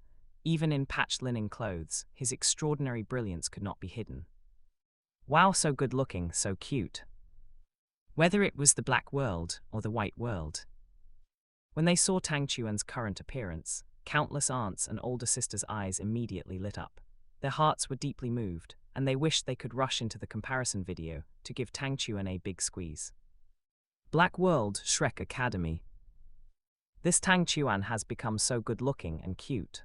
Even in patched linen clothes, his extraordinary brilliance could not be hidden. Wow, so good-looking, so cute. Whether it was the black world or the white world. When they saw Tang Chuan's current appearance, countless aunts and older sisters' eyes immediately lit up. Their hearts were deeply moved, and they wished they could rush into the comparison video to give Tang Chuan a big squeeze. Black World Shrek Academy. This Tang Chuan has become so good-looking and cute.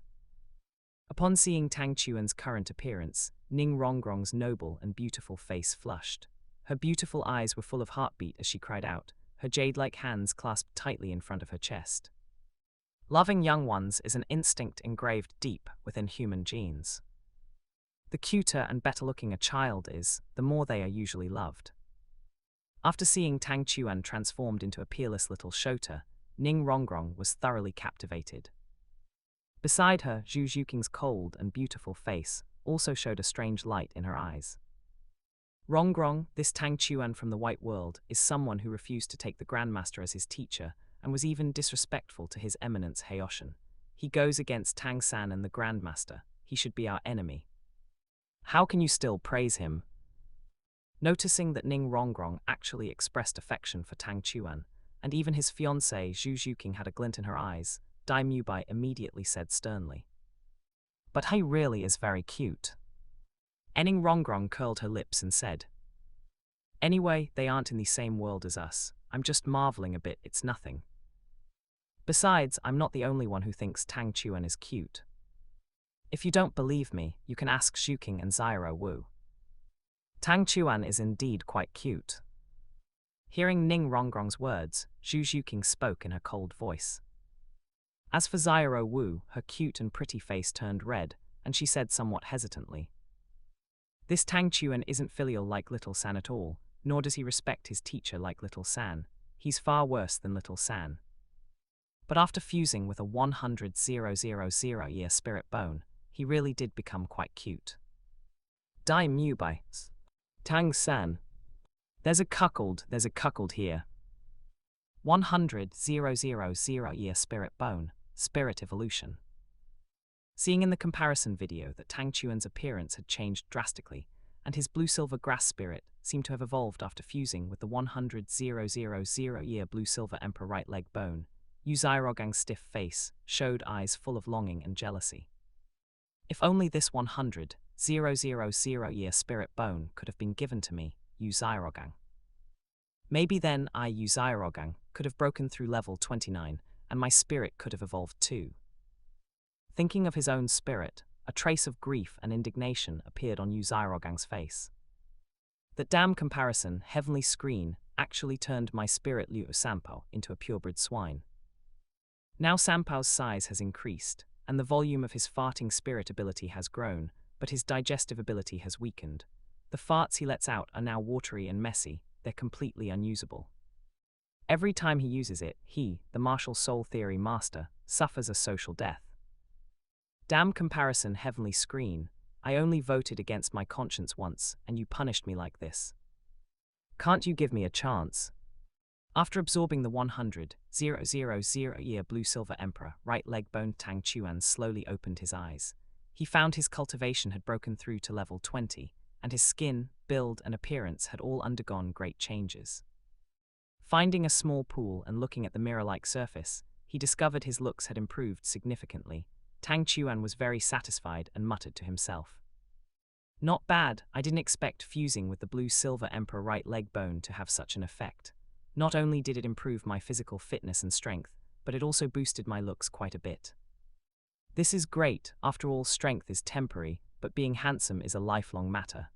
Upon seeing Tang Chuan's current appearance, Ning Rongrong's noble and beautiful face flushed. Her beautiful eyes were full of heartbeat as she cried out, her jade-like hands clasped tightly in front of her chest. Loving young ones is an instinct engraved deep within human genes. The cuter and better-looking a child is, the more they are usually loved. After seeing Tang Chuan transformed into a peerless little shota, Ning Rongrong was thoroughly captivated. Beside her, Zhu Zhuqing's cold and beautiful face also showed a strange light in her eyes. Rongrong, this Tang Chuan from the White World, is someone who refused to take the Grandmaster as his teacher and was even disrespectful to His Eminence Heoshan. He goes against Tang San and the Grandmaster. He should be our enemy. How can you still praise him? Noticing that Ning Rongrong actually expressed affection for Tang Chuan, and even his fiancée Zhu Zhuqing had a glint in her eyes, Dai Mubai immediately said sternly, "But he really is very cute." Ning Rongrong curled her lips and said, "Anyway, they aren't in the same world as us. I'm just marveling a bit, it's nothing. Besides, I'm not the only one who thinks Tang Chuan is cute. If you don't believe me, you can ask Zhuqing and Zyro Wu. Tang Chuan is indeed quite cute." Hearing Ning Rongrong's words, Zhu Zhuqing spoke in her cold voice. As for Zyro Wu, her cute and pretty face turned red, and she said somewhat hesitantly, "This Tang Chuan isn't filial like Little San at all, nor does he respect his teacher like Little San. He's far worse than Little San. But after fusing with a 100,000-year spirit bone, he really did become quite cute." Dai Mubai. Tang San. There's a cuckold here. 100,000-year spirit bone, spirit evolution. Seeing in the comparison video that Tang Chuan's appearance had changed drastically, and his blue-silver grass spirit seemed to have evolved after fusing with the 100,000-year blue-silver emperor right leg bone, Yu Zirogang's stiff face showed eyes full of longing and jealousy. If only this 100,000-year spirit bone could have been given to me, Yu Zirogang. Maybe then I, Yu Zirogang, could have broken through level 29, and my spirit could have evolved too. Thinking of his own spirit, a trace of grief and indignation appeared on Yu Zirogang's face. That damn comparison, heavenly screen, actually turned my spirit Liu Sampo into a purebred swine. Now Sampao's size has increased, and the volume of his farting spirit ability has grown, but his digestive ability has weakened. The farts he lets out are now watery and messy, they're completely unusable. Every time he uses it, he, the martial soul theory master, suffers a social death. Damn comparison, heavenly screen. I only voted against my conscience once, and you punished me like this. Can't you give me a chance? After absorbing the 100,000-year blue-silver emperor, right leg bone, Tang Chuan slowly opened his eyes. He found his cultivation had broken through to level 20, and his skin, build, and appearance had all undergone great changes. Finding a small pool and looking at the mirror-like surface, he discovered his looks had improved significantly. Tang Chuan was very satisfied and muttered to himself. Not bad, I didn't expect fusing with the blue-silver emperor right leg bone to have such an effect. Not only did it improve my physical fitness and strength, but it also boosted my looks quite a bit. This is great, after all strength is temporary, but being handsome is a lifelong matter.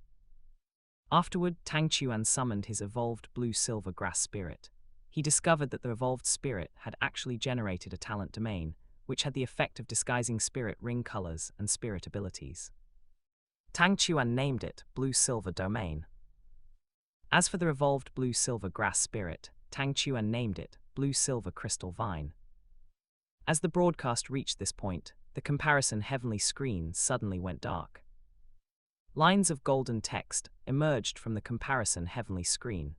Afterward, Tang Chuan summoned his evolved blue-silver grass spirit. He discovered that the evolved spirit had actually generated a talent domain, which had the effect of disguising spirit ring colors and spirit abilities. Tang Chuan named it Blue-Silver Domain. As for the evolved blue-silver grass spirit, Tang Chuan named it Blue-Silver Crystal Vine. As the broadcast reached this point, the comparison heavenly screen suddenly went dark. Lines of golden text emerged from the comparison heavenly screen.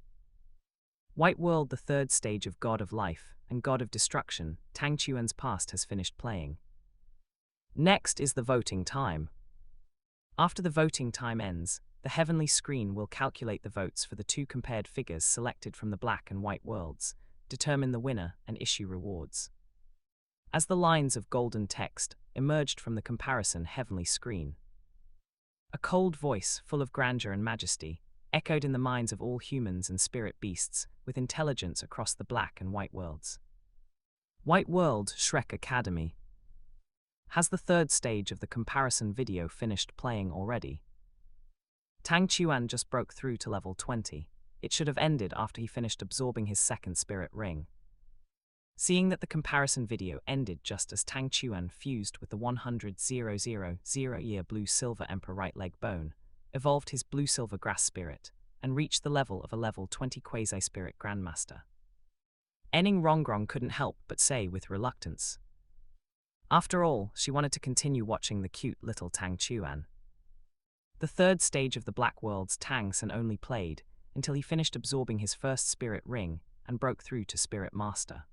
White World, the third stage of God of Life and God of Destruction, Tang Chuan's past has finished playing. Next is the voting time. After the voting time ends, the heavenly screen will calculate the votes for the two compared figures selected from the black and white worlds, determine the winner, and issue rewards. As the lines of golden text emerged from the comparison heavenly screen, a cold voice, full of grandeur and majesty, echoed in the minds of all humans and spirit beasts with intelligence across the black and white worlds. White World, Shrek Academy. Has the third stage of the comparison video finished playing already? Tang Chuan just broke through to level 20. It should have ended after he finished absorbing his second spirit ring. Seeing that the comparison video ended just as Tang Chuan fused with the 100,000-year blue-silver emperor right leg bone, evolved his blue-silver grass spirit, and reached the level of a level 20 quasi-spirit grandmaster. Enning Rongrong couldn't help but say with reluctance. After all, she wanted to continue watching the cute little Tang Chuan. The third stage of the Black World's Tang San only played until he finished absorbing his first spirit ring and broke through to Spirit Master.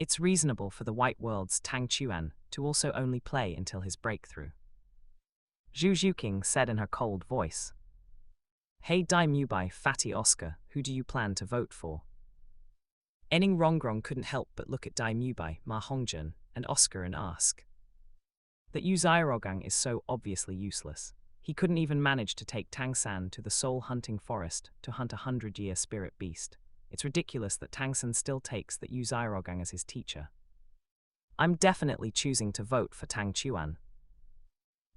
It's reasonable for the White World's Tang Chuan to also only play until his breakthrough. Zhu Zhuqing said in her cold voice. Hey Dai Mubai, Fatty Oscar, who do you plan to vote for? Enning Rongrong couldn't help but look at Dai Mubai, Ma Hongjun, and Oscar and ask. That Yu Zairogang is so obviously useless. He couldn't even manage to take Tang San to the soul-hunting forest to hunt a 100-year spirit beast. It's ridiculous that Tang San still takes that Yu Zairogang as his teacher. I'm definitely choosing to vote for Tang Chuan.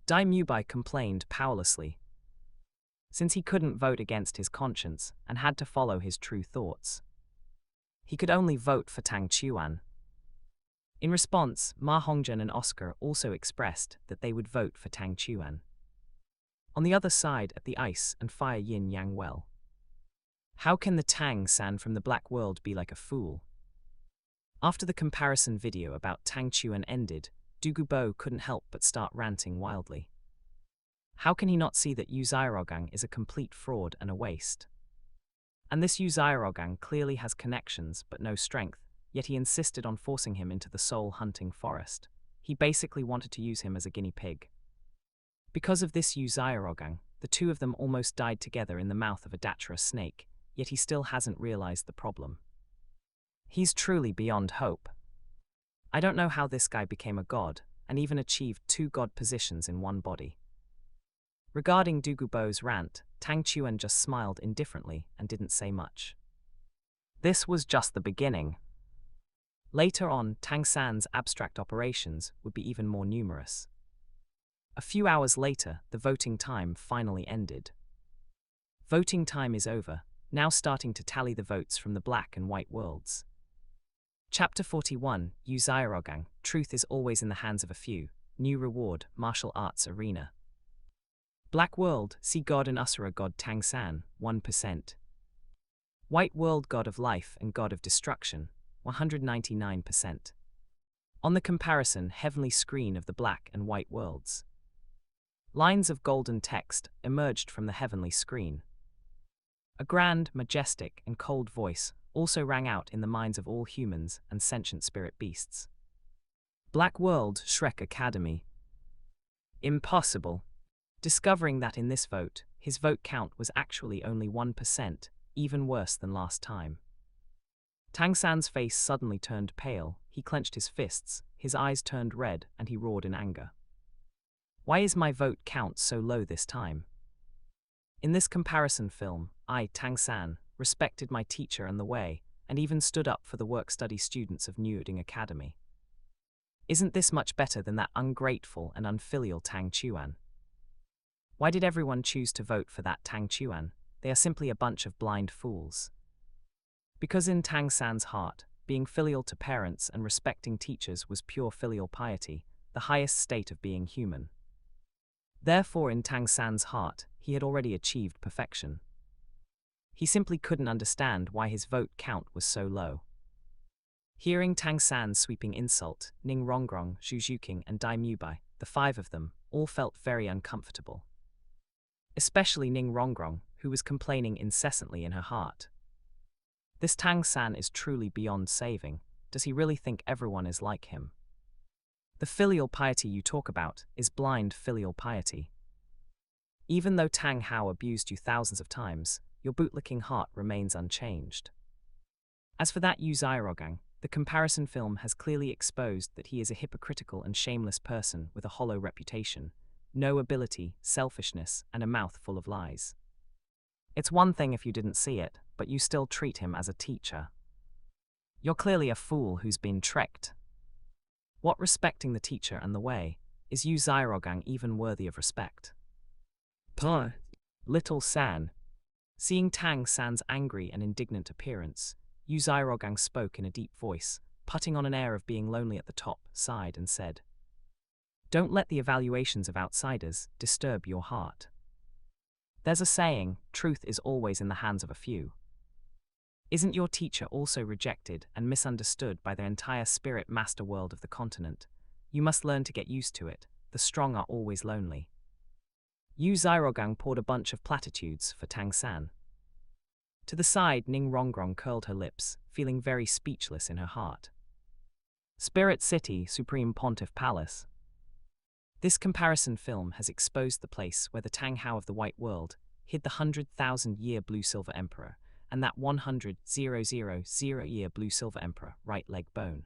Dai Mubai complained powerlessly. Since he couldn't vote against his conscience and had to follow his true thoughts, he could only vote for Tang Chuan. In response, Ma Hongjun and Oscar also expressed that they would vote for Tang Chuan. On the other side at the ice and fire yin-yang well. How can the Tang San from the Black World be like a fool? After the comparison video about Tang Chuan ended, Douluo couldn't help but start ranting wildly. How can he not see that Yu Zairogang is a complete fraud and a waste? And this Yu Zairogang clearly has connections but no strength, yet he insisted on forcing him into the soul-hunting forest. He basically wanted to use him as a guinea pig. Because of this Yu Zairogang, the two of them almost died together in the mouth of a Datura snake, yet he still hasn't realized the problem. He's truly beyond hope. I don't know how this guy became a god, and even achieved 2 god positions in one body. Regarding Douluo's rant, Tang Chuan just smiled indifferently and didn't say much. This was just the beginning. Later on, Tang San's abstract operations would be even more numerous. A few hours later, the voting time finally ended. Voting time is over, now starting to tally the votes from the black and white worlds. Chapter 41, Yu Zairogang, Truth is always in the hands of a few. New reward, Martial Arts Arena. Black World, see God and Asura God Tang San, 1%. White World God of Life and God of Destruction, 199%. On the comparison heavenly screen of the black and white worlds, lines of golden text emerged from the heavenly screen. A grand, majestic, and cold voice also rang out in the minds of all humans and sentient spirit beasts. Black World Shrek Academy. Impossible. Discovering that in this vote, his vote count was actually only 1%, even worse than last time. Tang San's face suddenly turned pale, he clenched his fists, his eyes turned red, and he roared in anger. Why is my vote count so low this time? In this comparison film, I, Tang San, respected my teacher and the way, and even stood up for the work-study students of Newding Academy. Isn't this much better than that ungrateful and unfilial Tang Chuan? Why did everyone choose to vote for that Tang Chuan? They are simply a bunch of blind fools. Because in Tang San's heart, being filial to parents and respecting teachers was pure filial piety, the highest state of being human. Therefore in Tang San's heart, he had already achieved perfection. He simply couldn't understand why his vote count was so low. Hearing Tang San's sweeping insult, Ning Rongrong, Zhu Zhuqing, and Dai Mubai, the five of them, all felt very uncomfortable. Especially Ning Rongrong, who was complaining incessantly in her heart. This Tang San is truly beyond saving. Does he really think everyone is like him? The filial piety you talk about is blind filial piety. Even though Tang Hao abused you thousands of times, your bootlicking heart remains unchanged. As for that Yu Zairogang, the comparison film has clearly exposed that he is a hypocritical and shameless person with a hollow reputation, no ability, selfishness, and a mouth full of lies. It's one thing if you didn't see it, but you still treat him as a teacher. You're clearly a fool who's been tricked. What respecting the teacher and the way, is Yu Zairogang even worthy of respect? Puh. Little San. Seeing Tang San's angry and indignant appearance, Yu Zairogang spoke in a deep voice, putting on an air of being lonely at the top, sighed and said, "Don't let the evaluations of outsiders disturb your heart. There's a saying, truth is always in the hands of a few. Isn't your teacher also rejected and misunderstood by the entire spirit master world of the continent? You must learn to get used to it. The strong are always lonely." Yu Zairogang poured a bunch of platitudes for Tang San. To the side, Ning Rongrong curled her lips, feeling very speechless in her heart. Spirit City, Supreme Pontiff Palace. This comparison film has exposed the place where the Tang Hao of the White World hid the 100,000-year Blue-Silver Emperor, and that 100,000-year Blue-Silver Emperor right leg bone.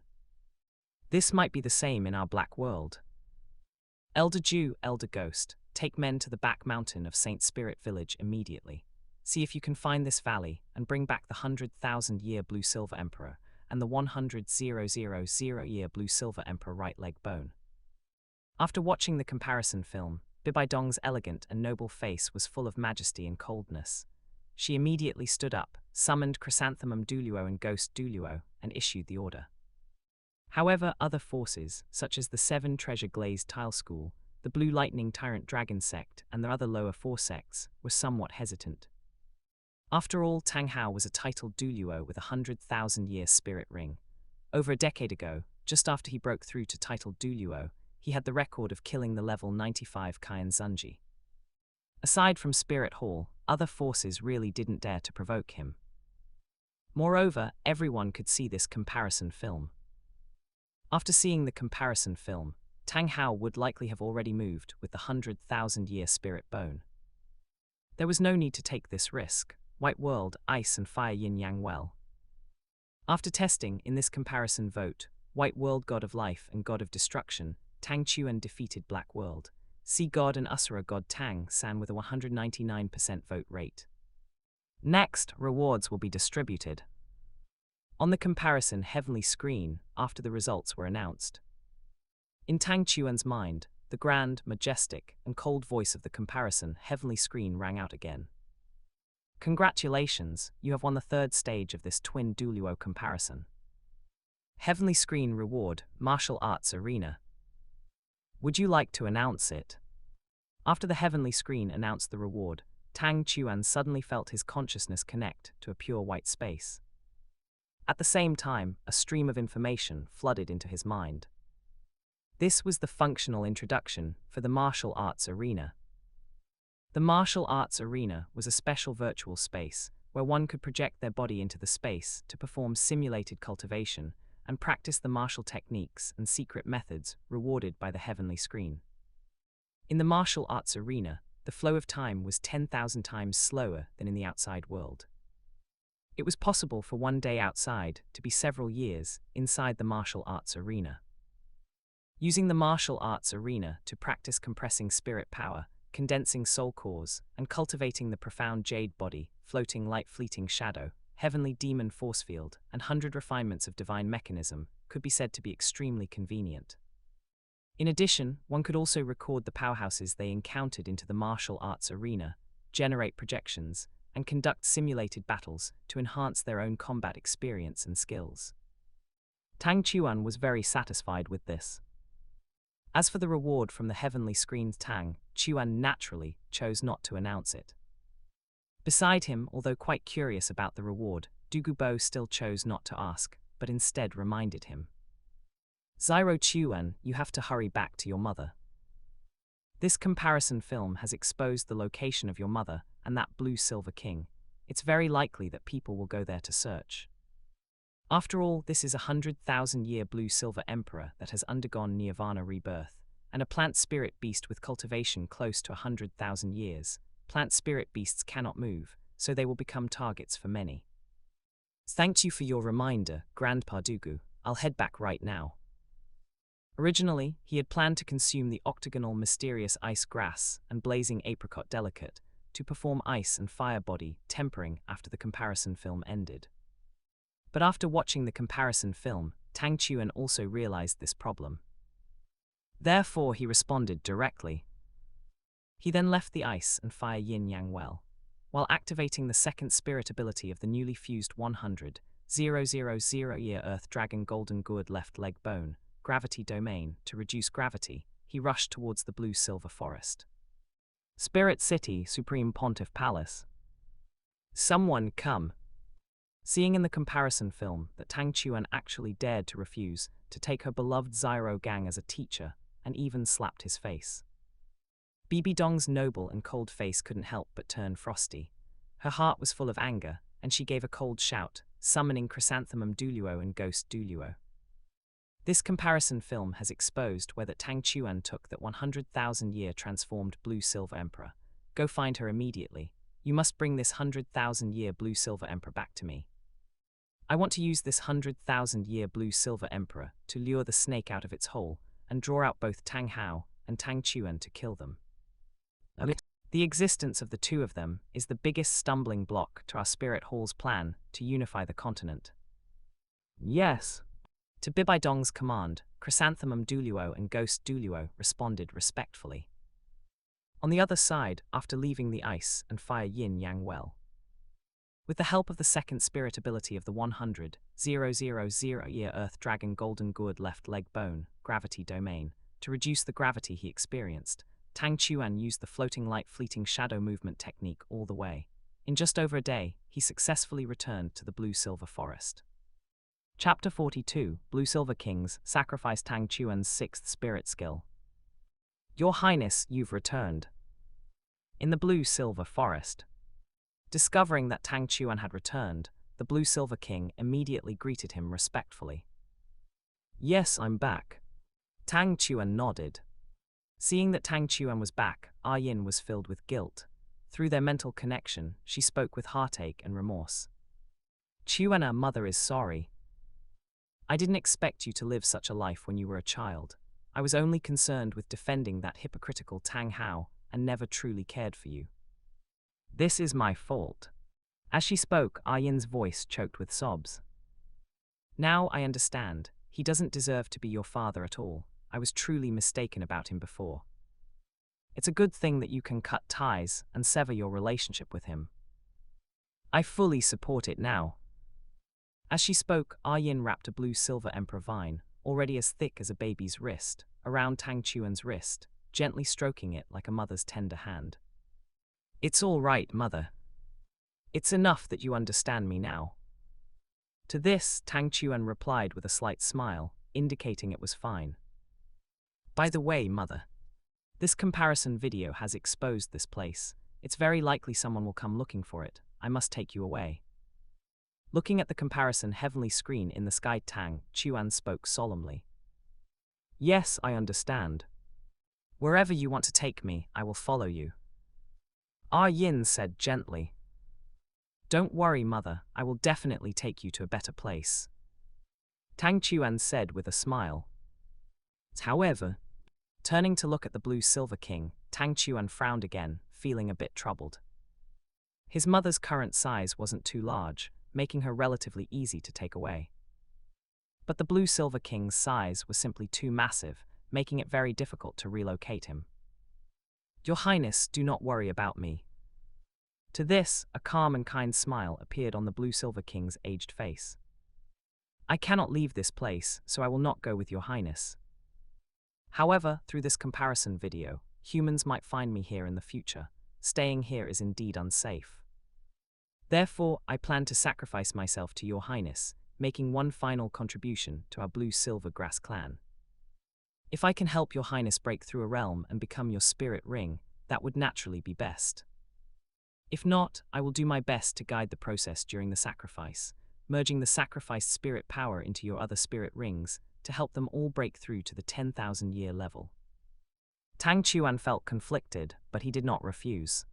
This might be the same in our Black World. Elder Jew, Elder Ghost, take men to the back mountain of Saint Spirit Village immediately. See if you can find this valley and bring back the 100,000-year Blue-Silver Emperor and the 100,000-year Blue-Silver Emperor right leg bone. After watching the comparison film, Bibaidong's elegant and noble face was full of majesty and coldness. She immediately stood up, summoned Chrysanthemum Douluo and Ghost Douluo, and issued the order. However, other forces, such as the Seven Treasure Glazed Tile School, the Blue Lightning Tyrant Dragon Sect, and the other lower four sects, were somewhat hesitant. After all, Tang Hao was a titled Douluo with a 100,000-year spirit ring. Over a decade ago, just after he broke through to titled Douluo, he had the record of killing the level 95 Kaian Zunji. Aside from Spirit Hall, other forces really didn't dare to provoke him. Moreover, everyone could see this comparison film. After seeing the comparison film, Tang Hao would likely have already moved with the 100,000-year spirit bone. There was no need to take this risk. White World, Ice and Fire Yin-Yang well. After testing, in this comparison vote, White World God of Life and God of Destruction, Tang Chuan defeated Black World, Sea God and Asura God Tang San with a 199% vote rate. Next, rewards will be distributed. On the comparison heavenly screen, after the results were announced. In Tang Chuan's mind, the grand, majestic, and cold voice of the comparison heavenly screen rang out again. Congratulations, you have won the third stage of this twin Douluo comparison. Heavenly screen reward, martial arts arena. Would you like to announce it? After the heavenly screen announced the reward, Tang Chuan suddenly felt his consciousness connect to a pure white space. At the same time, a stream of information flooded into his mind. This was the functional introduction for the martial arts arena. The martial arts arena was a special virtual space where one could project their body into the space to perform simulated cultivation and practice the martial techniques and secret methods rewarded by the heavenly screen. In the martial arts arena, the flow of time was 10,000 times slower than in the outside world. It was possible for one day outside to be several years inside the martial arts arena. Using the martial arts arena to practice compressing spirit power, condensing soul cores, and cultivating the profound jade body, floating light fleeting shadow, heavenly demon force field, and 100 refinements of divine mechanism could be said to be extremely convenient. In addition, one could also record the powerhouses they encountered into the martial arts arena, generate projections, and conduct simulated battles to enhance their own combat experience and skills. Tang Chuan was very satisfied with this. As for the reward from the heavenly screen, Tang Chuan naturally chose not to announce it. Beside him, although quite curious about the reward, Douluo still chose not to ask, but instead reminded him. Zyro Chuan, you have to hurry back to your mother. This comparison film has exposed the location of your mother and that blue silver king. It's very likely that people will go there to search. After all, this is a 100,000-year blue silver emperor that has undergone nirvana rebirth, and a plant spirit beast with cultivation close to 100,000 years. Plant spirit beasts cannot move, so they will become targets for many. Thank you for your reminder, Grandpa Douluo. I'll head back right now. Originally, he had planned to consume the octagonal mysterious ice grass and blazing apricot delicate to perform ice and fire body tempering after the comparison film ended. But after watching the comparison film, Tang Chuan also realized this problem. Therefore, he responded directly. He then left the ice and fire yin-yang well, while activating the second spirit ability of the newly fused 100,000-year Earth Dragon Golden Gourd left leg bone, gravity domain. To reduce gravity, he rushed towards the blue-silver forest. Spirit City, Supreme Pontiff Palace. Someone come. Seeing in the comparison film that Tang Chuan actually dared to refuse to take her beloved Zyro gang as a teacher, and even slapped his face. Bibi Dong's noble and cold face couldn't help but turn frosty. Her heart was full of anger, and she gave a cold shout, summoning Chrysanthemum Douluo and Ghost Douluo. This comparison film has exposed where that Tang Chuan took that 100,000-year transformed blue-silver emperor. Go find her immediately. You must bring this 100,000-year blue-silver emperor back to me. I want to use this 100,000-year blue-silver emperor to lure the snake out of its hole and draw out both Tang Hao and Tang Chuan to kill them. Okay. The existence of the two of them is the biggest stumbling block to our Spirit Hall's plan to unify the continent. Yes. To Bibi Dong's command, Chrysanthemum Douluo and Ghost Douluo responded respectfully. On the other side, after leaving the ice and fire yin-yang well, with the help of the second spirit ability of the 100,000-year Earth Dragon Golden Gourd left leg bone, gravity domain, to reduce the gravity he experienced, Tang Chuan used the floating light fleeting shadow movement technique all the way. In just over a day, he successfully returned to the blue-silver forest. Chapter 42, Blue-Silver Kings sacrifice Tang Chuan's sixth spirit skill. Your Highness, you've returned. In the blue-silver forest. Discovering that Tang Chuan had returned, the Blue-Silver King immediately greeted him respectfully. Yes, I'm back. Tang Chuan nodded. Seeing that Tang Chuan was back, Yin was filled with guilt. Through their mental connection, she spoke with heartache and remorse. Chuan, our mother is sorry. I didn't expect you to live such a life when you were a child. I was only concerned with defending that hypocritical Tang Hao and never truly cared for you. This is my fault. As she spoke, Yin's voice choked with sobs. Now I understand. He doesn't deserve to be your father at all. I was truly mistaken about him before. It's a good thing that you can cut ties and sever your relationship with him. I fully support it now. As she spoke, Yin wrapped a blue-silver emperor vine, already as thick as a baby's wrist, around Tang Chuan's wrist, gently stroking it like a mother's tender hand. It's all right, mother. It's enough that you understand me now. To this, Tang Chuan replied with a slight smile, indicating it was fine. By the way, Mother, this comparison video has exposed this place. It's very likely someone will come looking for it. I must take you away. Looking at the comparison heavenly screen in the sky, Tang Chuan spoke solemnly. Yes, I understand. Wherever you want to take me, I will follow you. Ah Yin said gently. Don't worry, Mother, I will definitely take you to a better place. Tang Chuan said with a smile. However, turning to look at the blue silver king, Tang Chuan frowned again, feeling a bit troubled. His mother's current size wasn't too large, making her relatively easy to take away. But the blue silver king's size was simply too massive, making it very difficult to relocate him. Your Highness, do not worry about me. To this, a calm and kind smile appeared on the blue silver king's aged face. I cannot leave this place, so I will not go with your Highness. However, through this comparison video, humans might find me here in the future. Staying here is indeed unsafe. Therefore, I plan to sacrifice myself to your Highness, making one final contribution to our blue-silver grass clan. If I can help your Highness break through a realm and become your spirit ring, that would naturally be best. If not, I will do my best to guide the process during the sacrifice, merging the sacrificed spirit power into your other spirit rings to help them all break through to the 10,000-year level. Tang Chuan felt conflicted, but he did not refuse.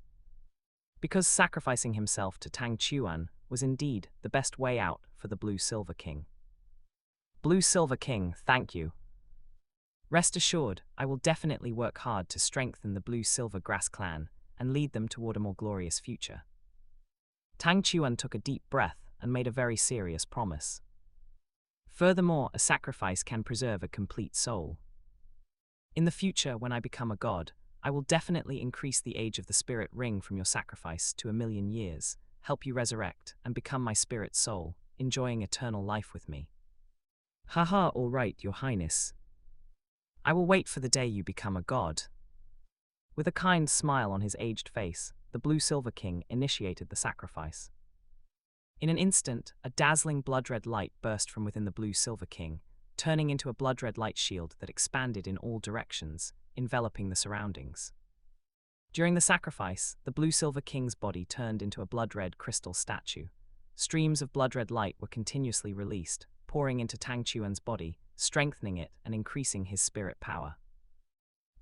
Because sacrificing himself to Tang Chuan was indeed the best way out for the Blue Silver King. Blue Silver King, thank you. Rest assured, I will definitely work hard to strengthen the Blue Silver Grass clan and lead them toward a more glorious future. Tang Chuan took a deep breath and made a very serious promise. Furthermore, a sacrifice can preserve a complete soul. In the future, when I become a god, I will definitely increase the age of the spirit ring from your sacrifice to 1,000,000 years, help you resurrect, and become my spirit soul, enjoying eternal life with me. Haha, all right, your Highness. I will wait for the day you become a god. With a kind smile on his aged face, the Blue Silver King initiated the sacrifice. In an instant, a dazzling blood-red light burst from within the Blue Silver King, turning into a blood-red light shield that expanded in all directions, enveloping the surroundings. During the sacrifice, the Blue Silver King's body turned into a blood-red crystal statue. Streams of blood-red light were continuously released, pouring into Tang Chuan's body, strengthening it and increasing his spirit power.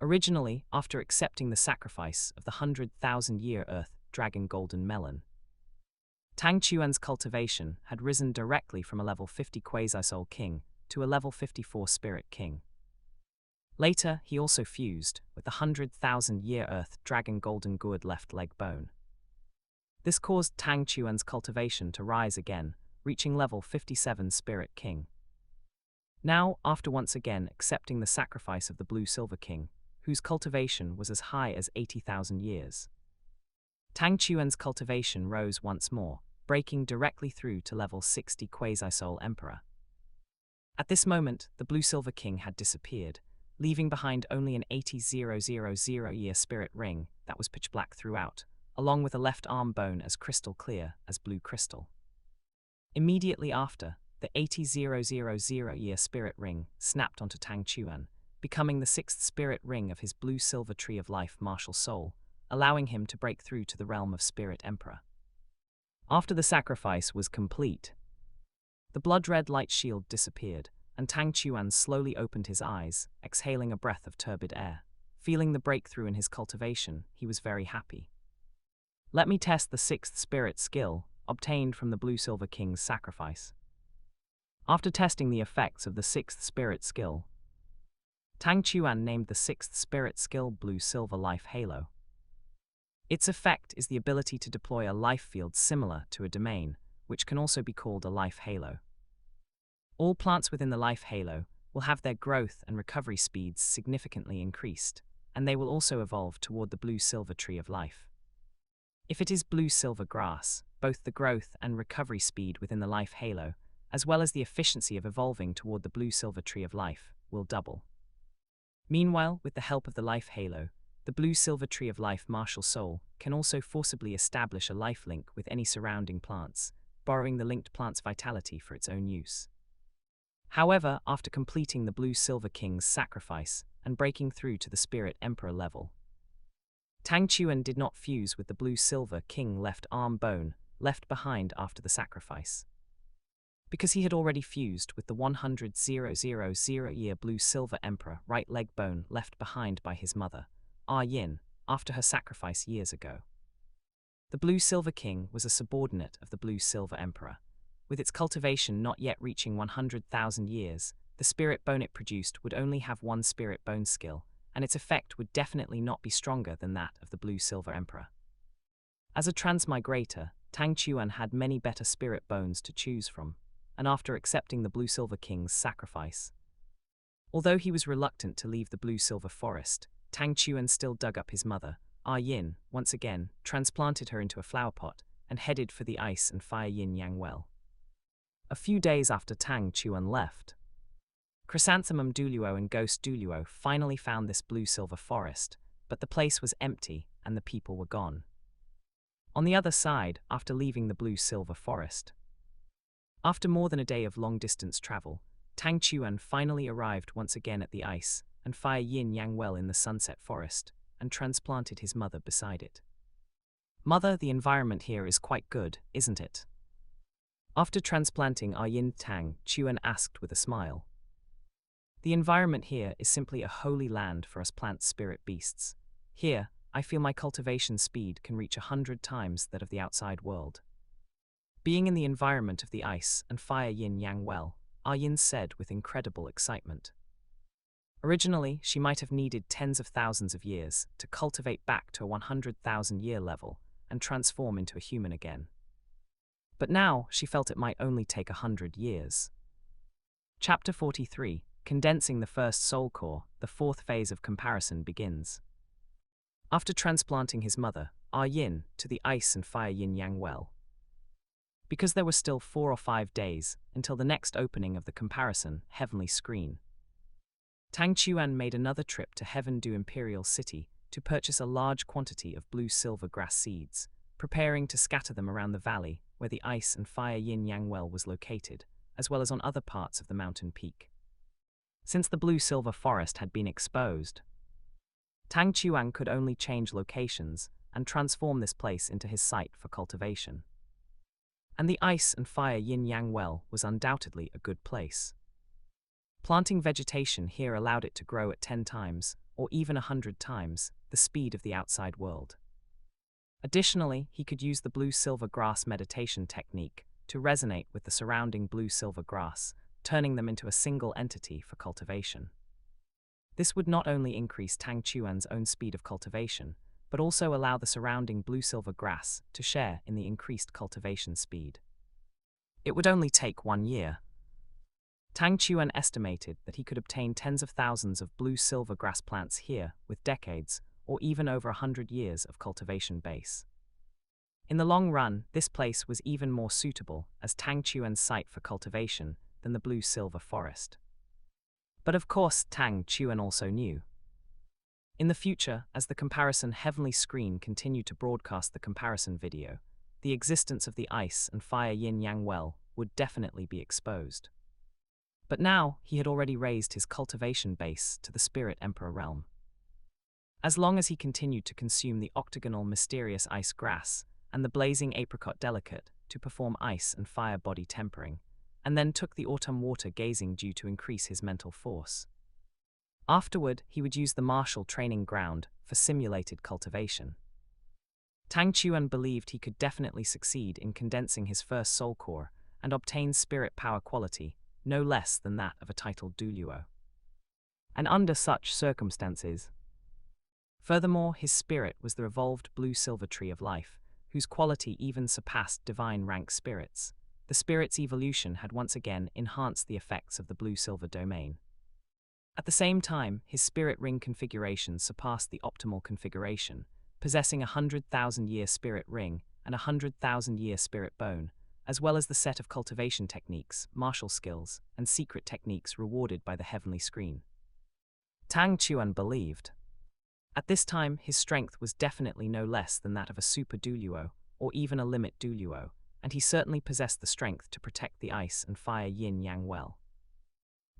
Originally, after accepting the sacrifice of the 100,000-year Earth Dragon Golden Melon, Tang Chuan's cultivation had risen directly from a level 50 Quasi-Soul King to a level 54 Spirit King. Later, he also fused with the 100,000-year Earth Dragon Golden Gourd Left Leg Bone. This caused Tang Chuan's cultivation to rise again, reaching level 57 Spirit King. Now, after once again accepting the sacrifice of the Blue Silver King, whose cultivation was as high as 80,000 years, Tang Chuan's cultivation rose once more, breaking directly through to level 60 Quasi-Soul Emperor. At this moment, the Blue Silver King had disappeared, leaving behind only an 80,000-year spirit ring that was pitch black throughout, along with a left arm bone as crystal clear as blue crystal. Immediately after, the 80,000-year spirit ring snapped onto Tang Chuan, becoming the 6th spirit ring of his blue-silver tree of life martial soul, allowing him to break through to the realm of Spirit Emperor. After the sacrifice was complete, the blood-red light shield disappeared, and Tang Chuan slowly opened his eyes, exhaling a breath of turbid air. Feeling the breakthrough in his cultivation, he was very happy. Let me test the 6th spirit skill, obtained from the Blue Silver King's sacrifice. After testing the effects of the 6th spirit skill, Tang Chuan named the 6th spirit skill Blue Silver Life Halo. Its effect is the ability to deploy a life field similar to a domain, which can also be called a life halo. All plants within the life halo will have their growth and recovery speeds significantly increased, and they will also evolve toward the blue-silver tree of life. If it is blue-silver grass, both the growth and recovery speed within the life halo, as well as the efficiency of evolving toward the blue-silver tree of life, will double. Meanwhile, with the help of the life halo, the blue-silver tree of life martial soul can also forcibly establish a life link with any surrounding plants, borrowing the linked plant's vitality for its own use. However, after completing the Blue Silver King's sacrifice and breaking through to the Spirit Emperor level. Tang Chuan did not fuse with the blue-silver king left arm bone left behind after the sacrifice, because he had already fused with the 100,000-year blue-silver emperor right leg bone left behind by his mother, Yin, after her sacrifice years ago. The blue-silver king was a subordinate of the blue-silver emperor. With its cultivation not yet reaching 100,000 years, the spirit bone it produced would only have one spirit bone skill, and its effect would definitely not be stronger than that of the blue-silver emperor. As a transmigrator, Tang Chuan had many better spirit bones to choose from, and after accepting the blue-silver king's sacrifice, although he was reluctant to leave the blue-silver forest, Tang Chuan still dug up his mother, Yin, once again, transplanted her into a flower pot, and headed for the ice and fire yin-yang well. A few days after Tang Chuan left, Chrysanthemum Douluo and Ghost Douluo finally found this blue-silver forest, but the place was empty and the people were gone. On the other side, after leaving the blue-silver forest, after more than a day of long-distance travel, Tang Chuan finally arrived once again at the ice and fire yin-yang well in the sunset forest, and transplanted his mother beside it. "Mother, the environment here is quite good, isn't it?" After transplanting Yin, Tang Chuan asked with a smile. "The environment here is simply a holy land for us plant spirit beasts. Here, I feel my cultivation speed can reach 100 times that of the outside world." Being in the environment of the ice and fire yin-yang well, Yin said with incredible excitement. Originally, she might have needed tens of thousands of years to cultivate back to a 100,000-year level and transform into a human again. But now, she felt it might only take 100 years. Chapter 43, Condensing the First Soul Core, the fourth phase of comparison begins. After transplanting his mother, Yin, to the ice and fire yin-yang well, because there were still 4 or 5 days until the next opening of the comparison heavenly screen, Tang Chuan made another trip to Heaven Do Imperial City to purchase a large quantity of blue-silver grass seeds, preparing to scatter them around the valley where the ice and fire yin-yang well was located, as well as on other parts of the mountain peak. Since the blue-silver forest had been exposed, Tang Chuan could only change locations and transform this place into his site for cultivation. And the ice and fire yin-yang well was undoubtedly a good place. Planting vegetation here allowed it to grow at 10 times, or even 100 times, the speed of the outside world. Additionally, he could use the blue-silver grass meditation technique to resonate with the surrounding blue-silver grass, turning them into a single entity for cultivation. This would not only increase Tang Chuan's own speed of cultivation, but also allow the surrounding blue-silver grass to share in the increased cultivation speed. It would only take 1 year. Tang Chuan estimated that he could obtain tens of thousands of blue-silver grass plants here with decades, or even over 100 years of cultivation base. In the long run, this place was even more suitable as Tang Chuan's site for cultivation than the blue-silver forest. But of course, Tang Chuan also knew. In the future, as the comparison heavenly screen continued to broadcast the comparison video, the existence of the ice and fire yin-yang well would definitely be exposed. But now, he had already raised his cultivation base to the Spirit Emperor realm. As long as he continued to consume the octagonal mysterious ice grass and the blazing apricot delicate to perform ice and fire body tempering, and then took the autumn water gazing dew to increase his mental force. Afterward, he would use the martial training ground for simulated cultivation. Tang Chuan believed he could definitely succeed in condensing his first soul core and obtain spirit power quality no less than that of a titled Douluo. And under such circumstances, furthermore, his spirit was the evolved blue-silver tree of life, whose quality even surpassed divine rank spirits. The spirit's evolution had once again enhanced the effects of the blue-silver domain. At the same time, his spirit ring configuration surpassed the optimal configuration, possessing a 100,000-year spirit ring and a 100,000-year spirit bone, as well as the set of cultivation techniques, martial skills, and secret techniques rewarded by the heavenly screen. Tang Chuan believed. At this time, his strength was definitely no less than that of a super Douluo, or even a limit Douluo, and he certainly possessed the strength to protect the ice and fire yin-yang well.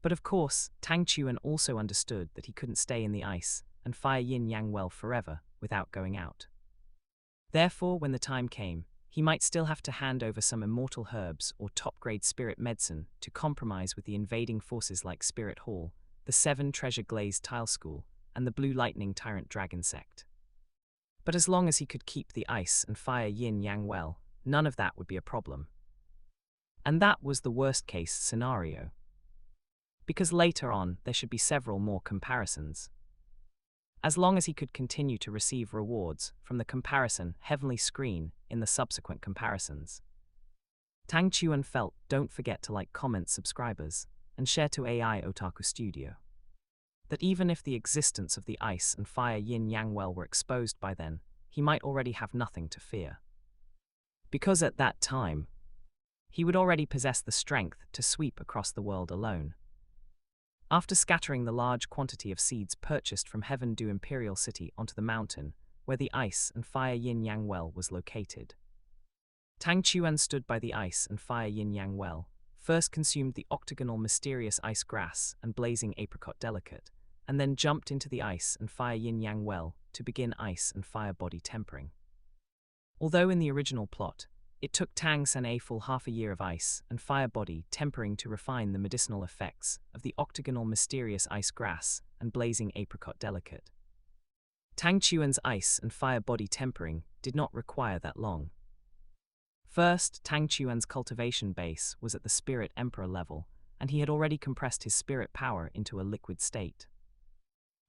But of course, Tang Chuan also understood that he couldn't stay in the ice and fire yin-yang well forever without going out. Therefore, when the time came, he might still have to hand over some immortal herbs or top-grade spirit medicine to compromise with the invading forces like Spirit Hall, the 7 Treasure Glazed Tile School, and the Blue Lightning Tyrant Dragon Sect. But as long as he could keep the ice and fire yin-yang well, none of that would be a problem. And that was the worst-case scenario. Because later on, there should be several more comparisons. As long as he could continue to receive rewards from the comparison heavenly screen in the subsequent comparisons. Tang Chuan felt, don't forget to like, comment, subscribers, and share to AI Otaku Studio. That even if the existence of the ice and fire yin-yang well were exposed by then, he might already have nothing to fear. Because at that time, he would already possess the strength to sweep across the world alone. After scattering the large quantity of seeds purchased from Heaven Do Imperial City onto the mountain, where the ice and fire yin-yang well was located. Tang Chuan stood by the ice and fire yin-yang well, first consumed the octagonal mysterious ice grass and blazing apricot delicate, and then jumped into the ice and fire yin-yang well to begin ice and fire body tempering. Although in the original plot, it took Tang San a full half a year of ice and fire body tempering to refine the medicinal effects of the octagonal mysterious ice grass and blazing apricot delicate. Tang Chuan's ice and fire body tempering did not require that long. First, Tang Chuan's cultivation base was at the Spirit Emperor level, and he had already compressed his spirit power into a liquid state.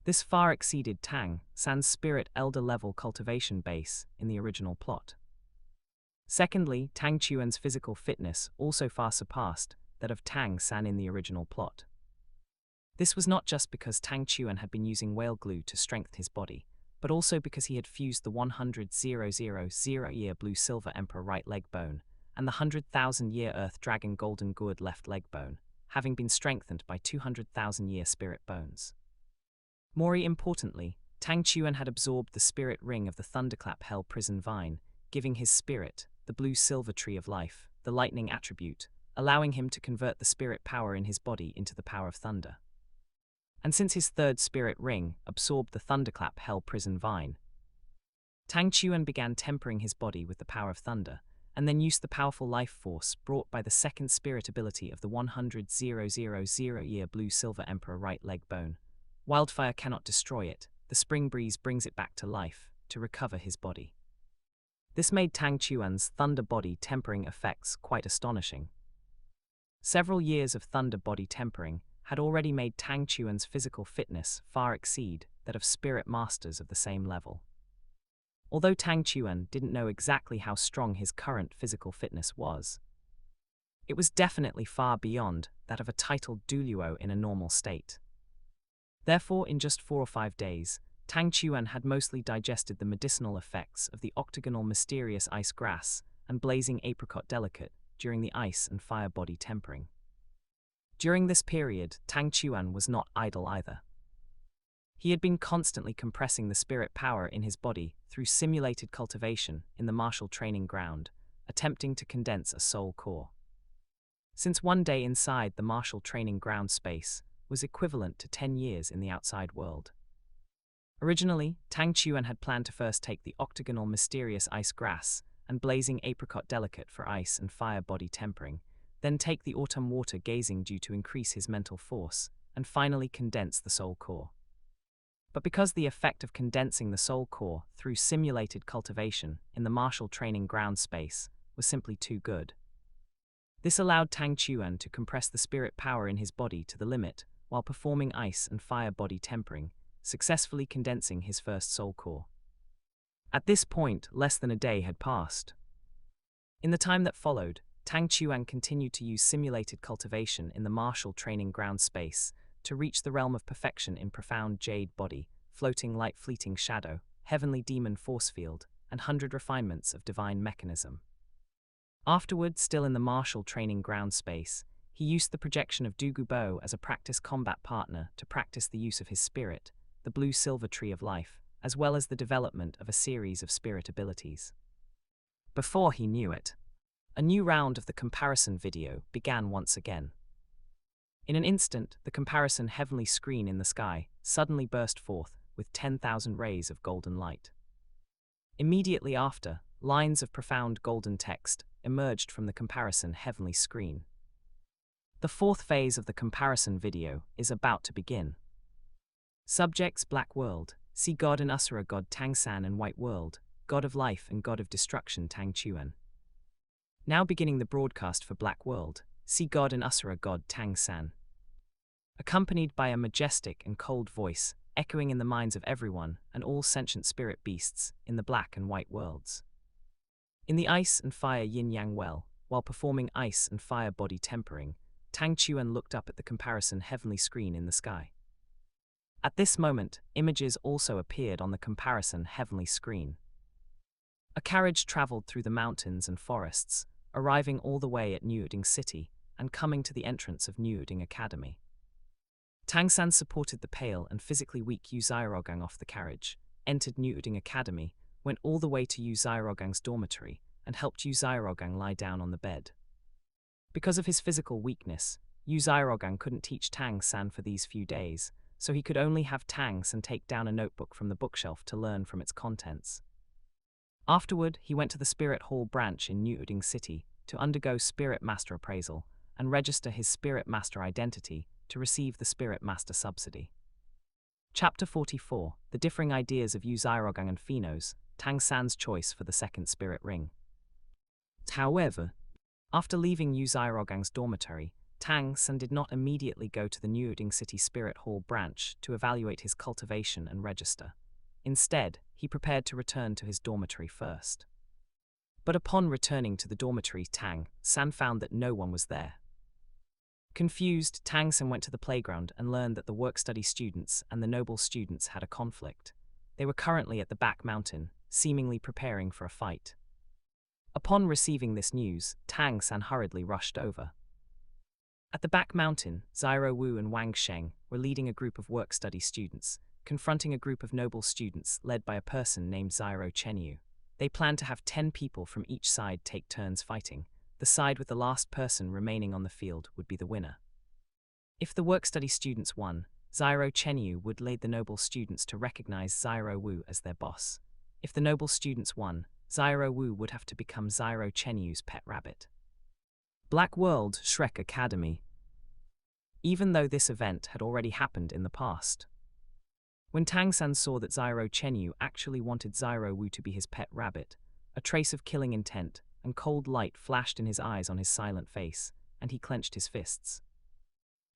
This far exceeded Tang San's Spirit Elder level cultivation base in the original plot. Secondly, Tang Chuan's physical fitness also far surpassed that of Tang San in the original plot. This was not just because Tang Chuan had been using whale glue to strengthen his body, but also because he had fused the 100,000-year blue silver emperor right leg bone and the 100,000-year earth dragon golden gourd left leg bone, having been strengthened by 200,000-year spirit bones. More importantly, Tang Chuan had absorbed the spirit ring of the thunderclap hell prison vine, giving his spirit the blue silver tree of life, the lightning attribute, allowing him to convert the spirit power in his body into the power of thunder. And since his third spirit ring absorbed the thunderclap hell prison vine, Tang Chuan began tempering his body with the power of thunder, and then used the powerful life force brought by the second spirit ability of the 100,000-year blue silver emperor right leg bone. Wildfire cannot destroy it, the spring breeze brings it back to life, to recover his body. This made Tang Chuan's thunder body tempering effects quite astonishing. Several years of thunder body tempering had already made Tang Chuan's physical fitness far exceed that of spirit masters of the same level. Although Tang Chuan didn't know exactly how strong his current physical fitness was, it was definitely far beyond that of a titled Douluo in a normal state. Therefore, in just 4 or 5 days, Tang Chuan had mostly digested the medicinal effects of the octagonal mysterious ice grass and blazing apricot delicate during the ice and fire body tempering. During this period, Tang Chuan was not idle either. He had been constantly compressing the spirit power in his body through simulated cultivation in the martial training ground, attempting to condense a soul core. Since one day inside the martial training ground space was equivalent to 10 years in the outside world. Originally, Tang Chuan had planned to first take the octagonal mysterious ice grass and blazing apricot delicate for ice and fire body tempering, then take the autumn water gazing dew to increase his mental force, and finally condense the soul core. But because the effect of condensing the soul core through simulated cultivation in the martial training ground space was simply too good, this allowed Tang Chuan to compress the spirit power in his body to the limit while performing ice and fire body tempering, successfully condensing his first soul core. At this point, less than a day had passed. In the time that followed, Tang Chuan continued to use simulated cultivation in the martial training ground space to reach the realm of perfection in profound jade body, floating light fleeting shadow, heavenly demon force field, and 100 refinements of divine mechanism. Afterward, still in the martial training ground space, he used the projection of Dugu Bo as a practice combat partner to practice the use of his spirit, the blue silver tree of life, as well as the development of a series of spirit abilities. Before he knew it, a new round of the comparison video began once again. In an instant, the comparison heavenly screen in the sky suddenly burst forth with 10,000 rays of golden light. Immediately after, lines of profound golden text emerged from the comparison heavenly screen. The fourth phase of the comparison video is about to begin. Subjects: Black World. See God and Asura, God Tang San, and White World, God of Life and God of Destruction Tang Chuan. Now beginning the broadcast for Black World. See God and Asura, God Tang San. Accompanied by a majestic and cold voice, echoing in the minds of everyone and all sentient spirit beasts in the black and white worlds. In the ice and fire yin-yang well, while performing ice and fire body tempering, Tang Chuan looked up at the comparison heavenly screen in the sky. At this moment, images also appeared on the comparison heavenly screen. A carriage traveled through the mountains and forests, arriving all the way at Niuding City and coming to the entrance of Niuding Academy. Tang San supported the pale and physically weak Yu Xiaogang off the carriage, entered Niuding Academy, went all the way to Yu Xiaogang's dormitory, and helped Yu Xiaogang lie down on the bed. Because of his physical weakness, Yu Xiaogang couldn't teach Tang San for these few days, so he could only have Tang San take down a notebook from the bookshelf to learn from its contents. Afterward, he went to the Spirit Hall branch in Niuding City to undergo Spirit Master appraisal and register his Spirit Master identity to receive the Spirit Master subsidy. Chapter 44: The Differing Ideas of Yu Xiaogang and Finos, Tang San's Choice for the Second Spirit Ring. However, after leaving Yu Xiaogang's dormitory, Tang San did not immediately go to the Niuding City Spirit Hall branch to evaluate his cultivation and register. Instead, he prepared to return to his dormitory first. But upon returning to the dormitory, Tang San found that no one was there. Confused, Tang San went to the playground and learned that the work-study students and the noble students had a conflict. They were currently at the back mountain, seemingly preparing for a fight. Upon receiving this news, Tang San hurriedly rushed over. At the back mountain, Xiao Wu and Wang Sheng were leading a group of work-study students, confronting a group of noble students led by a person named Xiao Chenyu. They planned to have 10 people from each side take turns fighting. The side with the last person remaining on the field would be the winner. If the work-study students won, Xiao Chenyu would lead the noble students to recognize Xiao Wu as their boss. If the noble students won, Xiao Wu would have to become Xiao Chenyu's pet rabbit. Black World Shrek Academy. Even though this event had already happened in the past. When Tang San saw that Xiao Chenyu actually wanted Xiao Wu to be his pet rabbit, a trace of killing intent and cold light flashed in his eyes on his silent face, and he clenched his fists.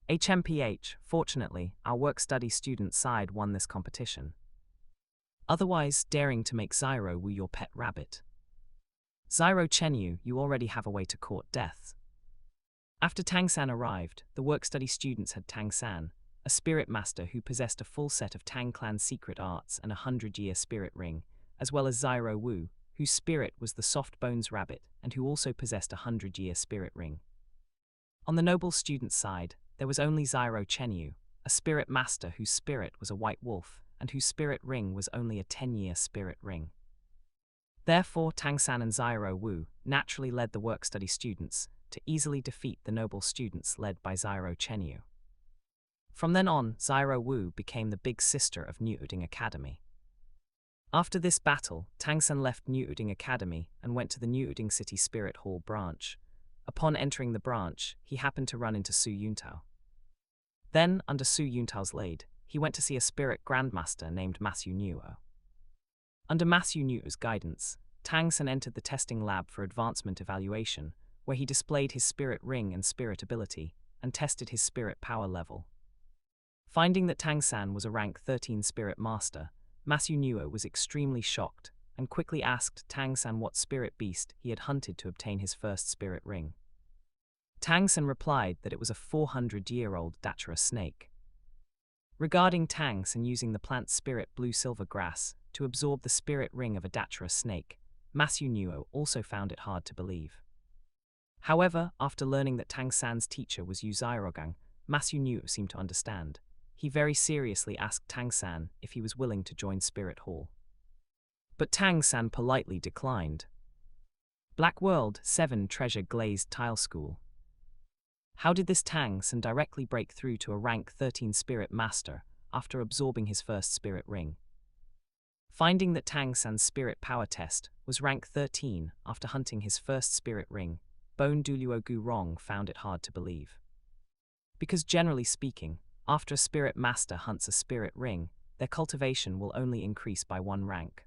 HMPH, fortunately, our work-study student side won this competition. Otherwise, daring to make Xiao Wu your pet rabbit. Xiao Chenyu, you already have a way to court death. After Tang San arrived, the work-study students had Tang San, a spirit master who possessed a full set of Tang clan's secret arts and a 100-year spirit ring, as well as Xiao Wu, whose spirit was the soft bones rabbit and who also possessed a 100-year spirit ring. On the noble student side, there was only Xiao Chenyu, a spirit master whose spirit was a white wolf and whose spirit ring was only a 10-year spirit ring. Therefore, Tang San and Xiao Wu naturally led the work-study students to easily defeat the noble students led by Xiao Chenyu. From then on, Xiao Wu became the big sister of Niuding Academy. After this battle, Tang San left Niuding Academy and went to the Niuding City Spirit Hall branch. Upon entering the branch, he happened to run into Su Yuntao. Then, under Su Yuntao's lead, he went to see a spirit grandmaster named Masu Nuo. Under Masu Nuo's guidance, Tang San entered the testing lab for advancement evaluation, where he displayed his spirit ring and spirit ability, and tested his spirit power level. Finding that Tang San was a rank 13 spirit master, Masu Nuo was extremely shocked and quickly asked Tang San what spirit beast he had hunted to obtain his first spirit ring. Tang San replied that it was a 400-year-old datura snake. Regarding Tang San using the plant spirit blue-silver grass to absorb the spirit ring of a datura snake, Masu Nuo also found it hard to believe. However, after learning that Tang San's teacher was Yu Xiaogang, Masu Nuo seemed to understand. He very seriously asked Tang San if he was willing to join Spirit Hall. But Tang San politely declined. Black World 7 Treasure Glazed Tile School. How did this Tang San directly break through to a rank 13 spirit master after absorbing his first spirit ring? Finding that Tang San's spirit power test was rank 13 after hunting his first spirit ring, Douluo Gu Rong found it hard to believe. Because generally speaking, after a spirit master hunts a spirit ring, their cultivation will only increase by 1 rank.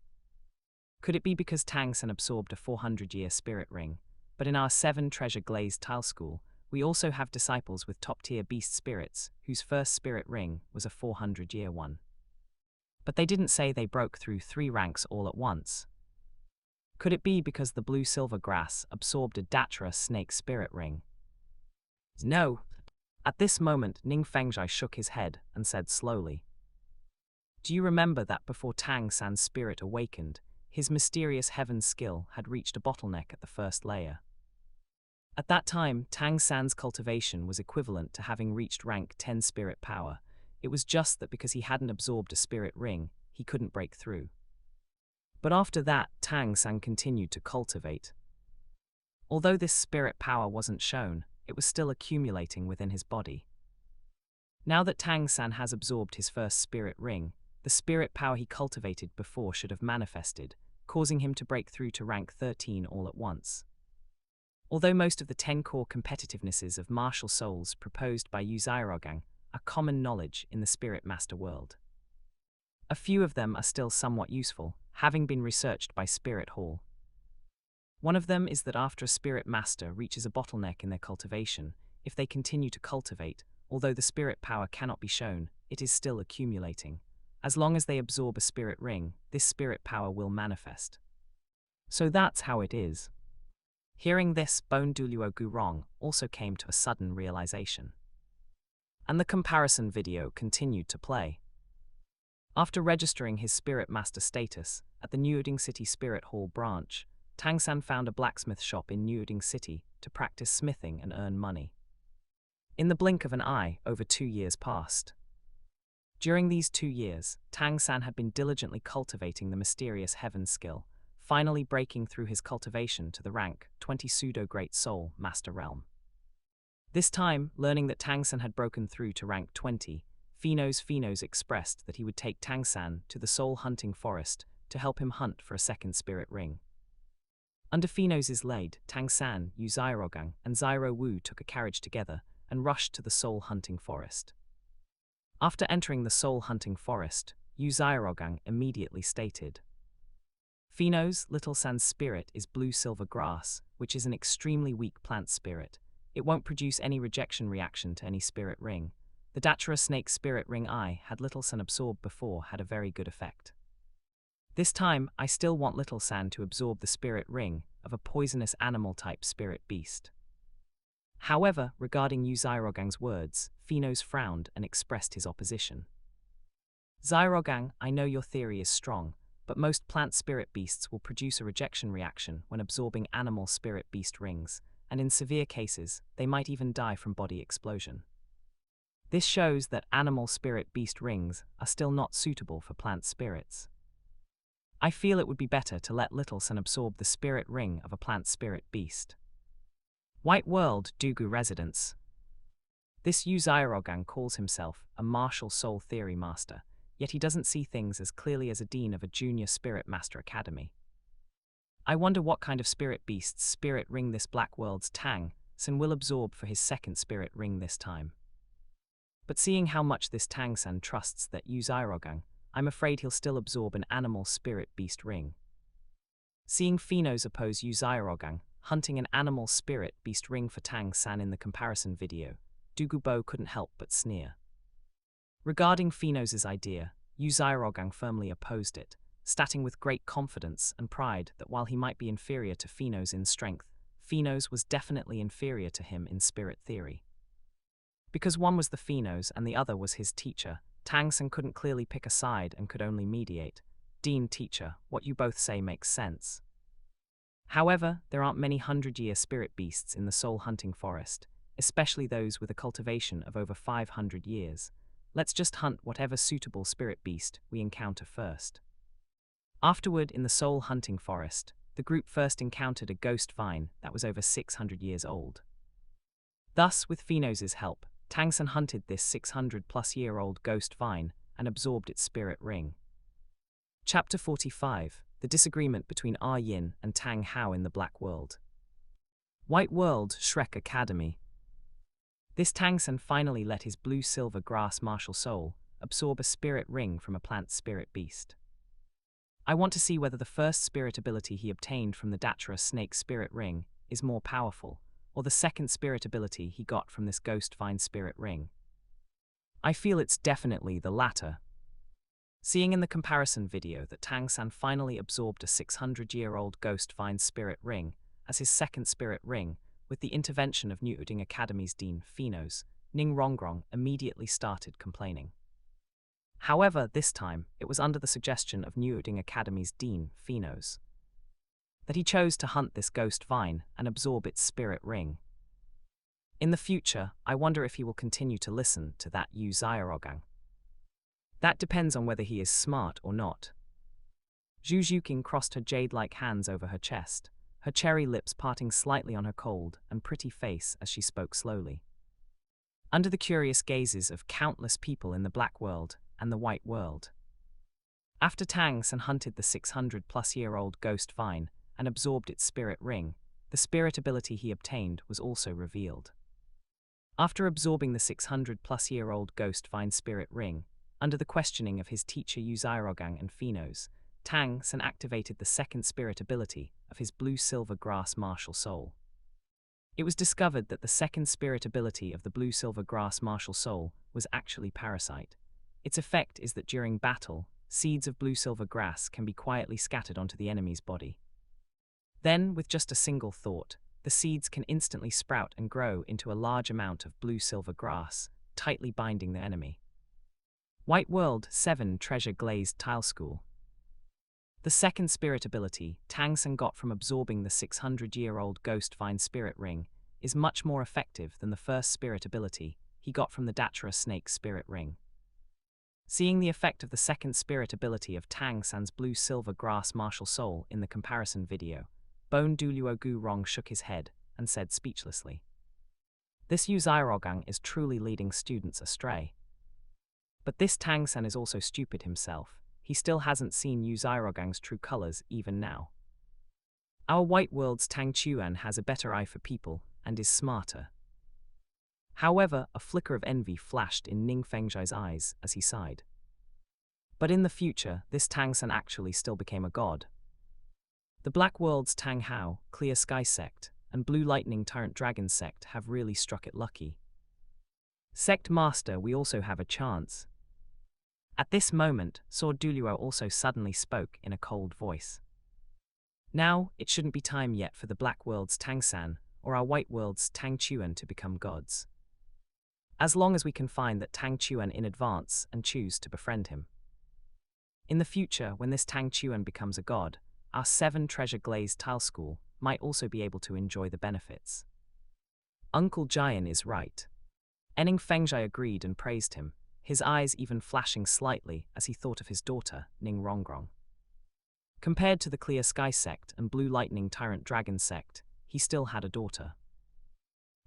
Could it be because Tang San absorbed a 400-year spirit ring, but in our 7 treasure glazed tile school, we also have disciples with top-tier beast spirits whose first spirit ring was a 400-year one. But they didn't say they broke through 3 ranks all at once. Could it be because the blue-silver grass absorbed a Datra snake spirit ring? No. At this moment, Ning Fengzhai shook his head and said slowly, "Do you remember that before Tang San's spirit awakened, his mysterious heaven skill had reached a bottleneck at the first layer? At that time, Tang San's cultivation was equivalent to having reached rank 10 spirit power. It was just that because he hadn't absorbed a spirit ring, he couldn't break through. But after that, Tang San continued to cultivate. Although this spirit power wasn't shown, it was still accumulating within his body. Now that Tang San has absorbed his first spirit ring, the spirit power he cultivated before should have manifested, causing him to break through to rank 13 all at once. Although most of the 10 core competitivenesses of martial souls proposed by Yu Zairogang are common knowledge in the Spirit Master world, a few of them are still somewhat useful, having been researched by Spirit Hall. One of them is that after a Spirit Master reaches a bottleneck in their cultivation, if they continue to cultivate, although the spirit power cannot be shown, it is still accumulating. As long as they absorb a spirit ring, this spirit power will manifest. So that's how it is. Hearing this, Douluo Gu Rong also came to a sudden realization. And the comparison video continued to play. After registering his Spirit Master status at the Newding City Spirit Hall branch, Tang San found a blacksmith shop in Newding City to practice smithing and earn money. In the blink of an eye, over 2 years passed. During these 2 years, Tang San had been diligently cultivating the mysterious heaven skill, finally breaking through his cultivation to the rank 20 pseudo-great soul master realm. This time, learning that Tang San had broken through to rank 20, Finos expressed that he would take Tang San to the soul hunting forest to help him hunt for a second spirit ring. Under Finos' lead, Tang San, Yu Zairogang, and Zairo Wu took a carriage together and rushed to the soul hunting forest. After entering the soul hunting forest, Yu Zairogang immediately stated, "Finos, Little San's spirit is blue-silver grass, which is an extremely weak plant spirit. It won't produce any rejection reaction to any spirit ring. The Datra snake spirit ring I had Little San absorb before had a very good effect. This time, I still want Little San to absorb the spirit ring of a poisonous animal-type spirit beast." However, regarding Yu Zairogang's words, Finos frowned and expressed his opposition. "Zairogang, I know your theory is strong, but most plant spirit beasts will produce a rejection reaction when absorbing animal spirit beast rings, and in severe cases, they might even die from body explosion. This shows that animal spirit beast rings are still not suitable for plant spirits. I feel it would be better to let Little San absorb the spirit ring of a plant spirit beast." White World, Dugu Residence. This Yu Zairogang calls himself a martial soul theory master, yet he doesn't see things as clearly as a dean of a junior spirit master academy. I wonder what kind of spirit beast's spirit ring this Black World's Tang San will absorb for his second spirit ring this time. But seeing how much this Tang San trusts that Yu Zairogang, I'm afraid he'll still absorb an animal spirit beast ring. Seeing Finos oppose Yu Zairogang, hunting an animal spirit beast ring for Tang San in the comparison video, Dugu Bo couldn't help but sneer. Regarding Finos' idea, Yu Zairogang firmly opposed it, stating with great confidence and pride that while he might be inferior to Finos in strength, Finos was definitely inferior to him in spirit theory. Because one was the Finos and the other was his teacher, Tang San couldn't clearly pick a side and could only mediate. "Dean, teacher, what you both say makes sense. However, there aren't many 100-year spirit beasts in the soul hunting forest, especially those with a cultivation of over 500 years. Let's just hunt whatever suitable spirit beast we encounter first." Afterward, in the soul hunting forest, the group first encountered a ghost vine that was over 600 years old. Thus, with Phenos' help, Tang San hunted this 600-plus-year-old ghost vine and absorbed its spirit ring. Chapter 45: The Disagreement Between Yin and Tang Hao in the Black World. White World, Shrek Academy. This Tang San finally let his blue-silver grass martial soul absorb a spirit ring from a plant spirit beast. I want to see whether the first spirit ability he obtained from the Datura snake spirit ring is more powerful, or the second spirit ability he got from this ghost vine spirit ring. I feel it's definitely the latter. Seeing in the comparison video that Tang San finally absorbed a 600-year-old ghost vine spirit ring as his second spirit ring with the intervention of Niuding Academy's Dean Phenos, Ning Rongrong immediately started complaining. However, this time, it was under the suggestion of Niuding Academy's Dean Phenos that he chose to hunt this ghost vine and absorb its spirit ring. In the future, I wonder if he will continue to listen to that Yu Xiaogang. That depends on whether he is smart or not. Zhu Zhuqing crossed her jade-like hands over her chest, her cherry lips parting slightly on her cold and pretty face as she spoke slowly. Under the curious gazes of countless people in the Black World and the White World. After Tang San hunted the 600-plus-year-old ghost vine and absorbed its spirit ring, the spirit ability he obtained was also revealed. After absorbing the 600-plus-year-old ghost vine spirit ring, under the questioning of his teacher Yu Xiaogang and Phenos, Tang San activated the second spirit ability of his blue-silver grass martial soul. It was discovered that the second spirit ability of the blue-silver grass martial soul was actually parasite. Its effect is that during battle, seeds of blue-silver grass can be quietly scattered onto the enemy's body. Then, with just a single thought, the seeds can instantly sprout and grow into a large amount of blue-silver grass, tightly binding the enemy. White World 7 Treasure Glazed Tile School. The second spirit ability Tang San got from absorbing the 600-year-old ghost vine spirit ring is much more effective than the first spirit ability he got from the Datura snake spirit ring. Seeing the effect of the second spirit ability of Tang San's blue-silver grass martial soul in the comparison video, Bone Douluo Gu Rong shook his head and said speechlessly, "This Yu Xiaogang is truly leading students astray. But this Tang San is also stupid himself. He still hasn't seen Yu Xiaogang's true colors even now. Our White World's Tang Chuan has a better eye for people and is smarter." However, a flicker of envy flashed in Ning Fengzhai's eyes as he sighed. But in the future, this Tang San actually still became a god. The Black World's Tang Hao, Clear Sky Sect, and Blue Lightning Tyrant Dragon Sect have really struck it lucky. Sect Master, we also have a chance. At this moment, Sword Douluo also suddenly spoke in a cold voice. Now, it shouldn't be time yet for the Black World's Tang San or our White World's Tang Chuan to become gods. As long as we can find that Tang Chuan in advance and choose to befriend him. In the future, when this Tang Chuan becomes a god, our 7 Treasure Glazed Tile School might also be able to enjoy the benefits. Uncle Jian is right. Ning Fengzhai agreed and praised him, his eyes even flashing slightly as he thought of his daughter, Ning Rongrong. Compared to the Clear Sky Sect and Blue Lightning Tyrant Dragon Sect, he still had a daughter.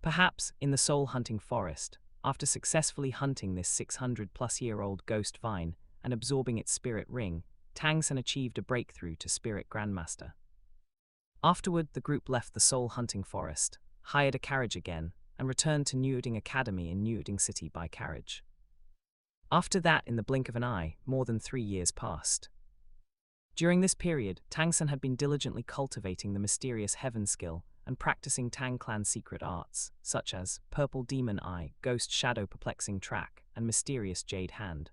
Perhaps, in the soul-hunting forest, after successfully hunting this 600-plus-year-old ghost vine and absorbing its spirit ring, Tang San achieved a breakthrough to Spirit Grandmaster. Afterward, the group left the soul-hunting forest, hired a carriage again, and returned to Niuding Academy in Niuding City by carriage. After that, in the blink of an eye, more than 3 years passed. During this period, Tang San had been diligently cultivating the mysterious heaven skill and practicing Tang clan secret arts, such as Purple Demon Eye, Ghost Shadow Perplexing Track, and Mysterious Jade Hand.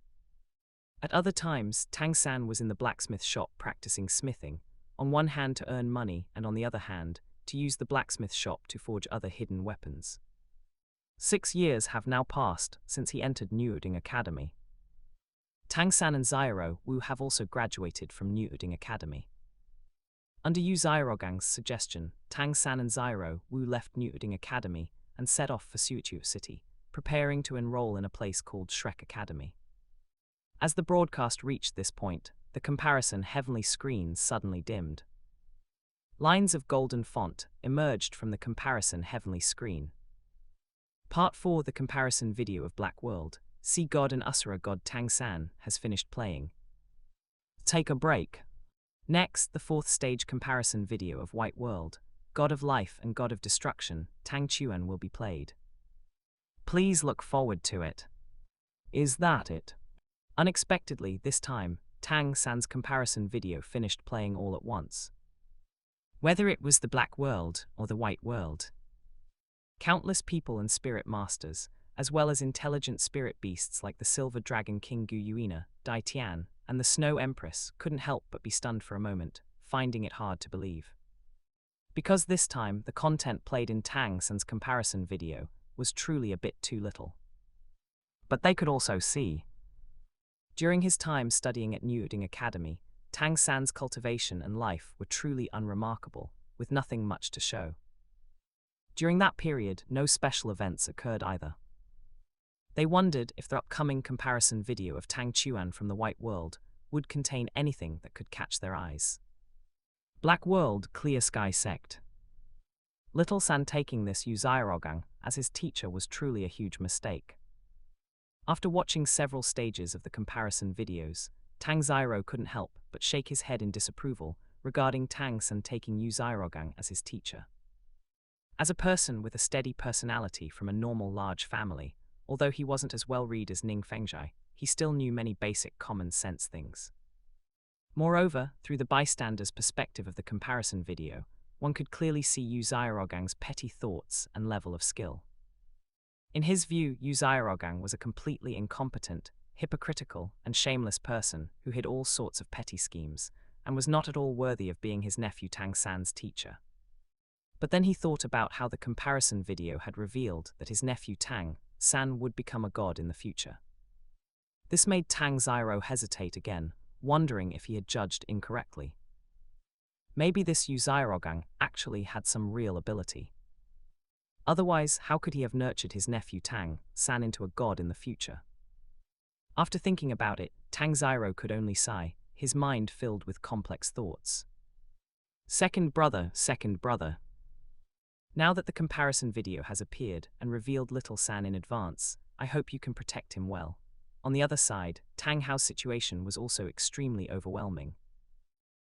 At other times, Tang San was in the blacksmith shop practicing smithing, on one hand to earn money and on the other hand, to use the blacksmith shop to forge other hidden weapons. 6 years have now passed since he entered Niuding Academy. Tang San and Xiao Wu have also graduated from Niuding Academy. Under Yu Xiaogang's suggestion, Tang San and Xiao Wu left Niuding Academy and set off for Suichu City, preparing to enroll in a place called Shrek Academy. As the broadcast reached this point, the comparison heavenly screen suddenly dimmed. Lines of golden font emerged from the comparison heavenly screen. Part 4, the comparison video of Black World, Sea God and Asura God Tang San, has finished playing. Take a break. Next, the 4th stage comparison video of White World, God of Life and God of Destruction, Tang Chuan, will be played. Please look forward to it. Is that it? Unexpectedly, this time, Tang San's comparison video finished playing all at once. Whether it was the Black World or the White World, countless people and spirit masters, as well as intelligent spirit beasts like the Silver Dragon King Gu Yuina, Dai Tian, and the Snow Empress, couldn't help but be stunned for a moment, finding it hard to believe. Because this time, the content played in Tang San's comparison video was truly a bit too little. But they could also see. During his time studying at Newding Academy, Tang San's cultivation and life were truly unremarkable, with nothing much to show. During that period, no special events occurred either. They wondered if the upcoming comparison video of Tang Chuan from the White World would contain anything that could catch their eyes. Black World, Clear Sky Sect. Little San taking this Uzairogang as his teacher was truly a huge mistake. After watching several stages of the comparison videos, Tang Zyro couldn't help but shake his head in disapproval regarding Tang San taking Uzairogang as his teacher. As a person with a steady personality from a normal large family, although he wasn't as well read as Ning Fengjai, he still knew many basic common sense things. Moreover, through the bystander's perspective of the comparison video, one could clearly see Uzairogan's petty thoughts and level of skill. In his view, Uzairogang was a completely incompetent, hypocritical, and shameless person who hid all sorts of petty schemes, and was not at all worthy of being his nephew Tang San's teacher. But then he thought about how the comparison video had revealed that his nephew Tang San would become a god in the future. This made Tang Zyro hesitate again, wondering if he had judged incorrectly. Maybe this Uzairogang actually had some real ability. Otherwise, how could he have nurtured his nephew Tang San into a god in the future? After thinking about it, Tang Zyro could only sigh, his mind filled with complex thoughts. Second brother. Now that the comparison video has appeared and revealed Little San in advance, I hope you can protect him well. On the other side, Tang Hao's situation was also extremely overwhelming.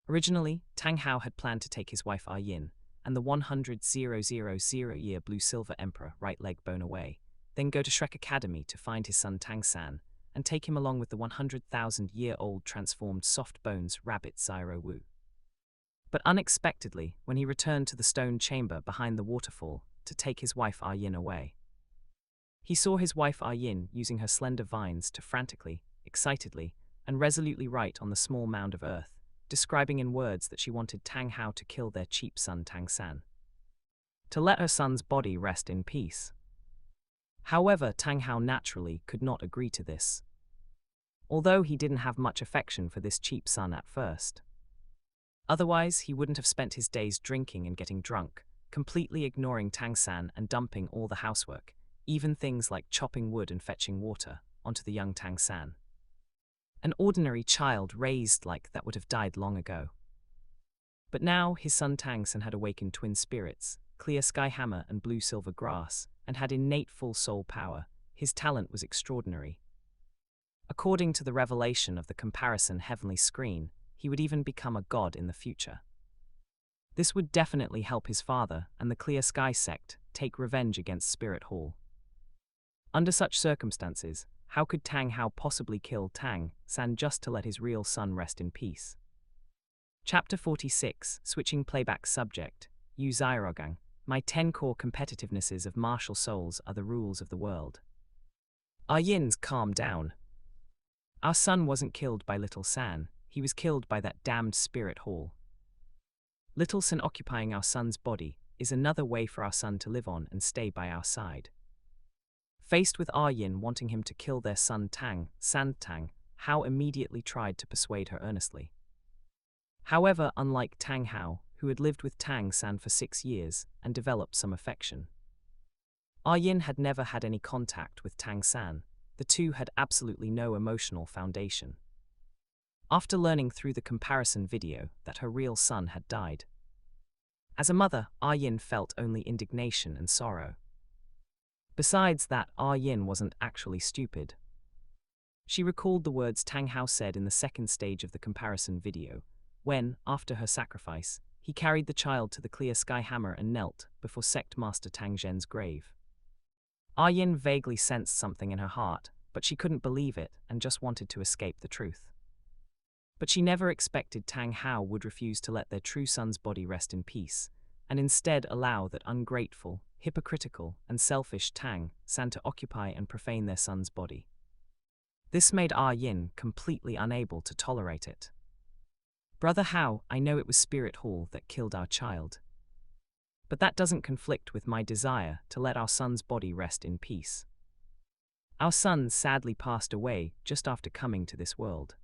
Originally, Tang Hao had planned to take his wife Yin and the 100,000-year Blue-Silver Emperor right leg bone away, then go to Shrek Academy to find his son Tang San, and take him along with the 100,000-year-old transformed soft bones rabbit Zyro Wu. But unexpectedly, when he returned to the stone chamber behind the waterfall to take his wife Yin away, he saw his wife Yin using her slender vines to frantically, excitedly, and resolutely write on the small mound of earth, describing in words that she wanted Tang Hao to kill their cheap son Tang San, to let her son's body rest in peace. However, Tang Hao naturally could not agree to this, although he didn't have much affection for this cheap son at first. Otherwise, he wouldn't have spent his days drinking and getting drunk, completely ignoring Tang San and dumping all the housework, even things like chopping wood and fetching water, onto the young Tang San. An ordinary child raised like that would have died long ago. But now, his son Tang San had awakened twin spirits, Clear Sky Hammer and Blue Silver Grass, and had innate full soul power. His talent was extraordinary. According to the revelation of the comparison heavenly screen, he would even become a god in the future. This would definitely help his father and the Clear Sky sect take revenge against Spirit Hall. Under such circumstances, how could Tang Hao possibly kill Tang San just to let his real son rest in peace? Chapter 46, Switching Playback Subject, Uzairogang. My 10 core competitivenesses of martial souls are the rules of the world. Yin's calm down. Our son wasn't killed by Little San, he was killed by that damned Spirit Hall. Little San occupying our son's body is another way for our son to live on and stay by our side. Faced with Yin wanting him to kill their son Tang San, Tang Hao immediately tried to persuade her earnestly. However, unlike Tang Hao, who had lived with Tang San for 6 years and developed some affection, Yin had never had any contact with Tang San. The two had absolutely no emotional foundation. After learning through the comparison video that her real son had died, as a mother, Yin felt only indignation and sorrow. Besides that, Yin wasn't actually stupid. She recalled the words Tang Hao said in the second stage of the comparison video, when, after her sacrifice, he carried the child to the clear sky hammer and knelt before sect master Tang Zhen's grave. Yin vaguely sensed something in her heart, but she couldn't believe it and just wanted to escape the truth. But she never expected Tang Hao would refuse to let their true son's body rest in peace, and instead allow that ungrateful, hypocritical, and selfish Tang San to occupy and profane their son's body. This made Yin completely unable to tolerate it. "Brother Hao, I know it was Spirit Hall that killed our child. But that doesn't conflict with my desire to let our son's body rest in peace. Our son sadly passed away just after coming to this world.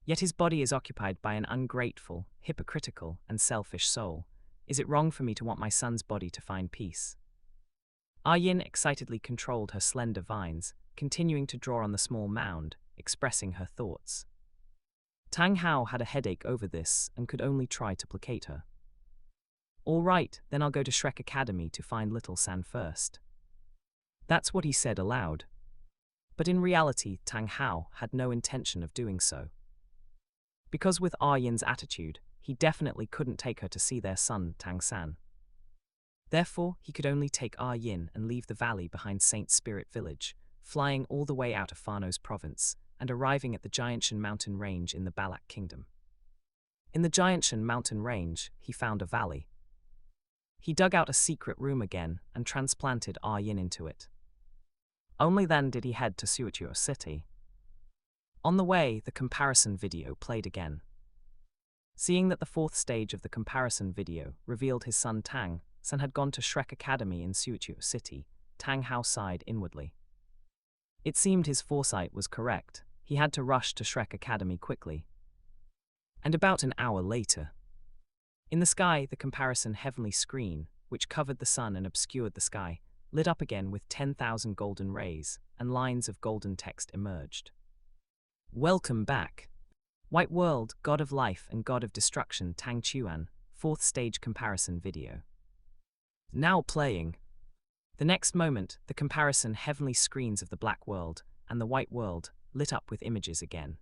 Yet his body is occupied by an ungrateful, hypocritical, and selfish soul. Is it wrong for me to want my son's body to find peace?" Yin excitedly controlled her slender vines, continuing to draw on the small mound, expressing her thoughts. Tang Hao had a headache over this and could only try to placate her. "All right, then I'll go to Shrek Academy to find little San first." That's what he said aloud. But in reality, Tang Hao had no intention of doing so. Because with Yin's attitude, he definitely couldn't take her to see their son, Tang San. Therefore, he could only take Yin and leave the valley behind Saint Spirit Village, flying all the way out of Fano's province, and arriving at the Jianshan mountain range in the Balak kingdom. In the Jianshan mountain range, he found a valley. He dug out a secret room again and transplanted Yin into it. Only then did he head to Suochuo City. On the way, the comparison video played again. Seeing that the fourth stage of the comparison video revealed his son Tang San had gone to Shrek Academy in Suochuo City, Tang Hao sighed inwardly. It seemed his foresight was correct. He had to rush to Shrek Academy quickly. And about an hour later, in the sky, the comparison heavenly screen, which covered the sun and obscured the sky, lit up again with 10,000 golden rays, and lines of golden text emerged. "Welcome back. White World, God of Life and God of Destruction Tang Chuan, 4th stage comparison video. Now playing." The next moment, the comparison heavenly screens of the Black World and the White World lit up with images again.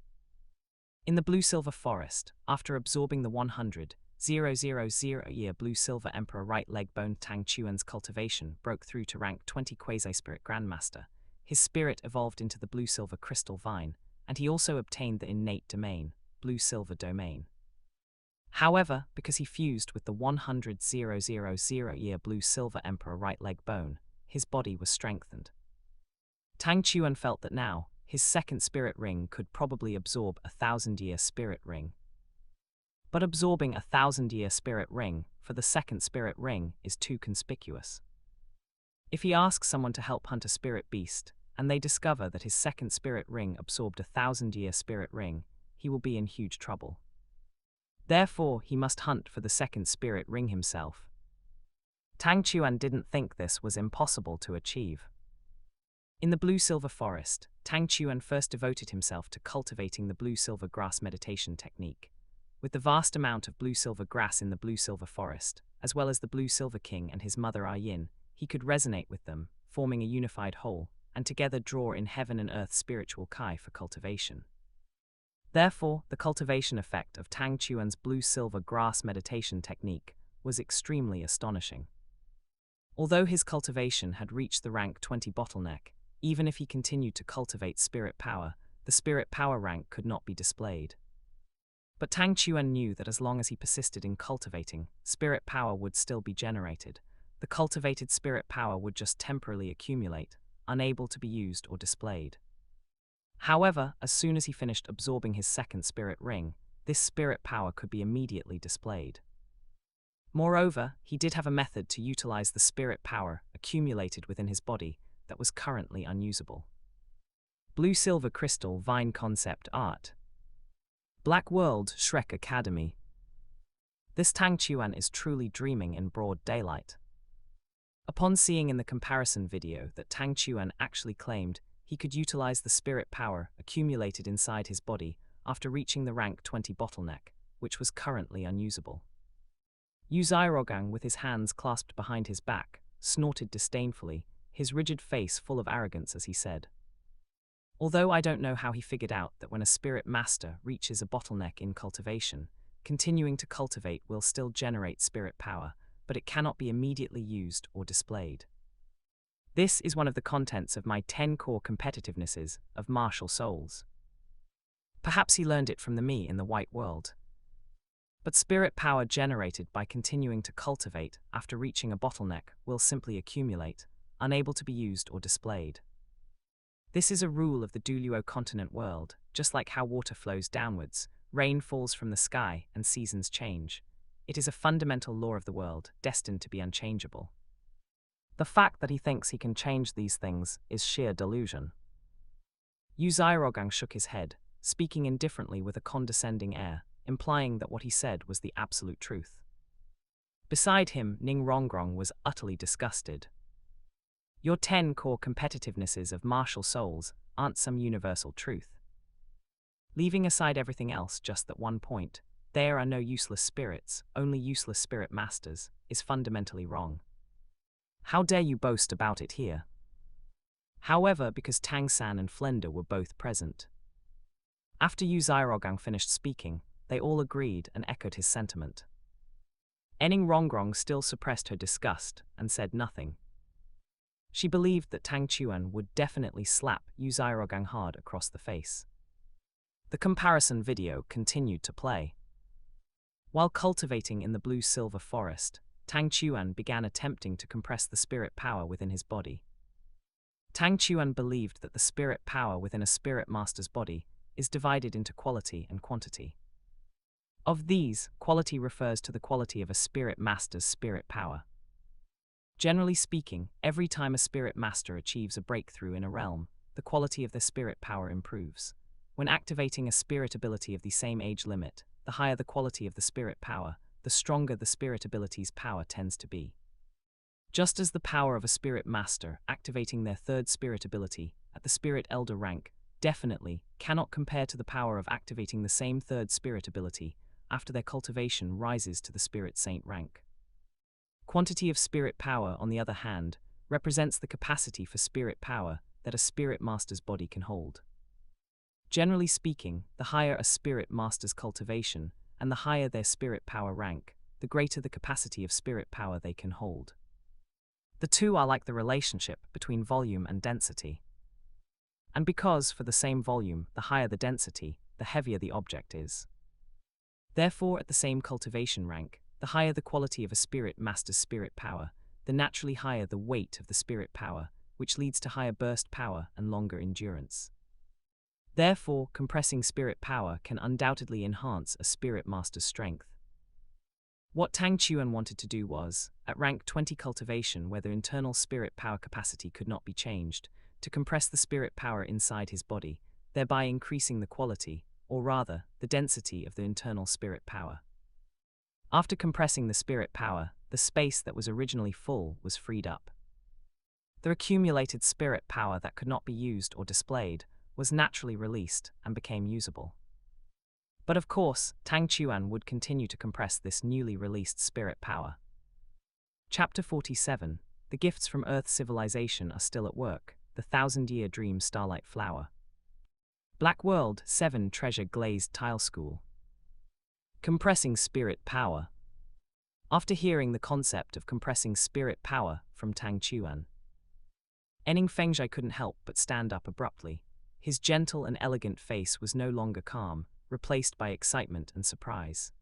In the blue-silver forest, after absorbing the 100,000-year blue-silver Emperor right leg bone, Tang Chuan's cultivation broke through to rank 20 Quasi-Spirit Grandmaster. His spirit evolved into the blue-silver crystal vine, and he also obtained the innate domain, blue-silver domain. However, because he fused with the 100,000-year blue-silver Emperor right leg bone, his body was strengthened. Tang Chuan felt that now, his second spirit ring could probably absorb a 1,000-year spirit ring. But absorbing a 1,000-year spirit ring for the second spirit ring is too conspicuous. If he asks someone to help hunt a spirit beast, and they discover that his second spirit ring absorbed a 1,000-year spirit ring, he will be in huge trouble. Therefore, he must hunt for the second spirit ring himself. Tang Chuan didn't think this was impossible to achieve. In the blue-silver forest, Tang Chuan first devoted himself to cultivating the blue-silver grass meditation technique. With the vast amount of blue-silver grass in the blue-silver forest, as well as the blue-silver king and his mother Yin, he could resonate with them, forming a unified whole, and together draw in heaven and earth spiritual kai for cultivation. Therefore, the cultivation effect of Tang Chuan's blue-silver grass meditation technique was extremely astonishing. Although his cultivation had reached the rank 20 bottleneck, even if he continued to cultivate spirit power, the spirit power rank could not be displayed. But Tang Chuan knew that as long as he persisted in cultivating, spirit power would still be generated. The cultivated spirit power would just temporarily accumulate, unable to be used or displayed. However, as soon as he finished absorbing his second spirit ring, this spirit power could be immediately displayed. Moreover, he did have a method to utilize the spirit power accumulated within his body that was currently unusable. Blue-silver crystal vine concept art. Black World Shrek Academy. This Tang Chuan is truly dreaming in broad daylight. Upon seeing in the comparison video that Tang Chuan actually claimed he could utilize the spirit power accumulated inside his body after reaching the rank 20 bottleneck, which was currently unusable. Yu Zairogang, with his hands clasped behind his back, snorted disdainfully, his rigid face full of arrogance as he said, "Although I don't know how he figured out that when a spirit master reaches a bottleneck in cultivation, continuing to cultivate will still generate spirit power, but it cannot be immediately used or displayed. This is one of the contents of my 10 core competitivenesses of martial souls. Perhaps he learned it from the me in the white world. But spirit power generated by continuing to cultivate after reaching a bottleneck will simply accumulate, unable to be used or displayed. This is a rule of the Douluo Continent world, just like how water flows downwards, rain falls from the sky, and seasons change. It is a fundamental law of the world, destined to be unchangeable. The fact that he thinks he can change these things is sheer delusion." Yu Zairogang shook his head, speaking indifferently with a condescending air, implying that what he said was the absolute truth. Beside him, Ning Rongrong was utterly disgusted. "Your 10 core competitivenesses of martial souls aren't some universal truth. Leaving aside everything else, just that one point, there are no useless spirits, only useless spirit masters, is fundamentally wrong. How dare you boast about it here?" However, because Tang San and Flender were both present. After Yu Zairogang finished speaking, they all agreed and echoed his sentiment. Ning Rongrong still suppressed her disgust and said nothing. She believed that Tang Chuan would definitely slap Yu Zairogang hard across the face. The comparison video continued to play. While cultivating in the blue-silver forest, Tang Chuan began attempting to compress the spirit power within his body. Tang Chuan believed that the spirit power within a spirit master's body is divided into quality and quantity. Of these, quality refers to the quality of a spirit master's spirit power. Generally speaking, every time a spirit master achieves a breakthrough in a realm, the quality of their spirit power improves. When activating a spirit ability of the same age limit, the higher the quality of the spirit power, the stronger the spirit ability's power tends to be. Just as the power of a spirit master activating their third spirit ability at the spirit elder rank definitely cannot compare to the power of activating the same third spirit ability after their cultivation rises to the spirit saint rank. Quantity of spirit power, on the other hand, represents the capacity for spirit power that a spirit master's body can hold. Generally speaking, the higher a spirit master's cultivation and the higher their spirit power rank, the greater the capacity of spirit power they can hold. The two are like the relationship between volume and density. And because, for the same volume, the higher the density, the heavier the object is. Therefore, at the same cultivation rank, the higher the quality of a spirit master's spirit power, the naturally higher the weight of the spirit power, which leads to higher burst power and longer endurance. Therefore, compressing spirit power can undoubtedly enhance a spirit master's strength. What Tang Chuan wanted to do was, at rank 20 cultivation where the internal spirit power capacity could not be changed, to compress the spirit power inside his body, thereby increasing the quality, or rather, the density of the internal spirit power. After compressing the spirit power, the space that was originally full was freed up. The accumulated spirit power that could not be used or displayed was naturally released and became usable. But of course, Tang Chuan would continue to compress this newly released spirit power. Chapter 47. The gifts from Earth civilization are still at work. The 1,000-year dream starlight flower. Black World 7 Treasure glazed tile school. Compressing spirit power. After hearing the concept of compressing spirit power from Tang Chuan, Ning Fengzhai couldn't help but stand up abruptly. His gentle and elegant face was no longer calm, replaced by excitement and surprise.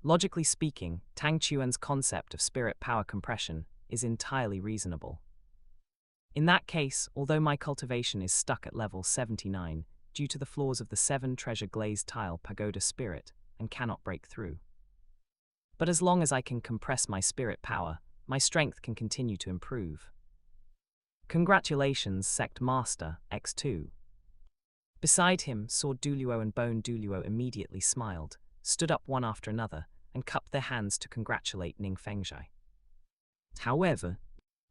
Logically speaking, Tang Chuan's concept of spirit power compression is entirely reasonable. In that case, although my cultivation is stuck at level 79, due to the flaws of the 7 treasure glazed tile pagoda spirit, and cannot break through. But as long as I can compress my spirit power, my strength can continue to improve. Congratulations, Sect Master, X2. Beside him, Sword Douluo and Bone Douluo immediately smiled, stood up one after another, and cupped their hands to congratulate Ning Fengzhai. However,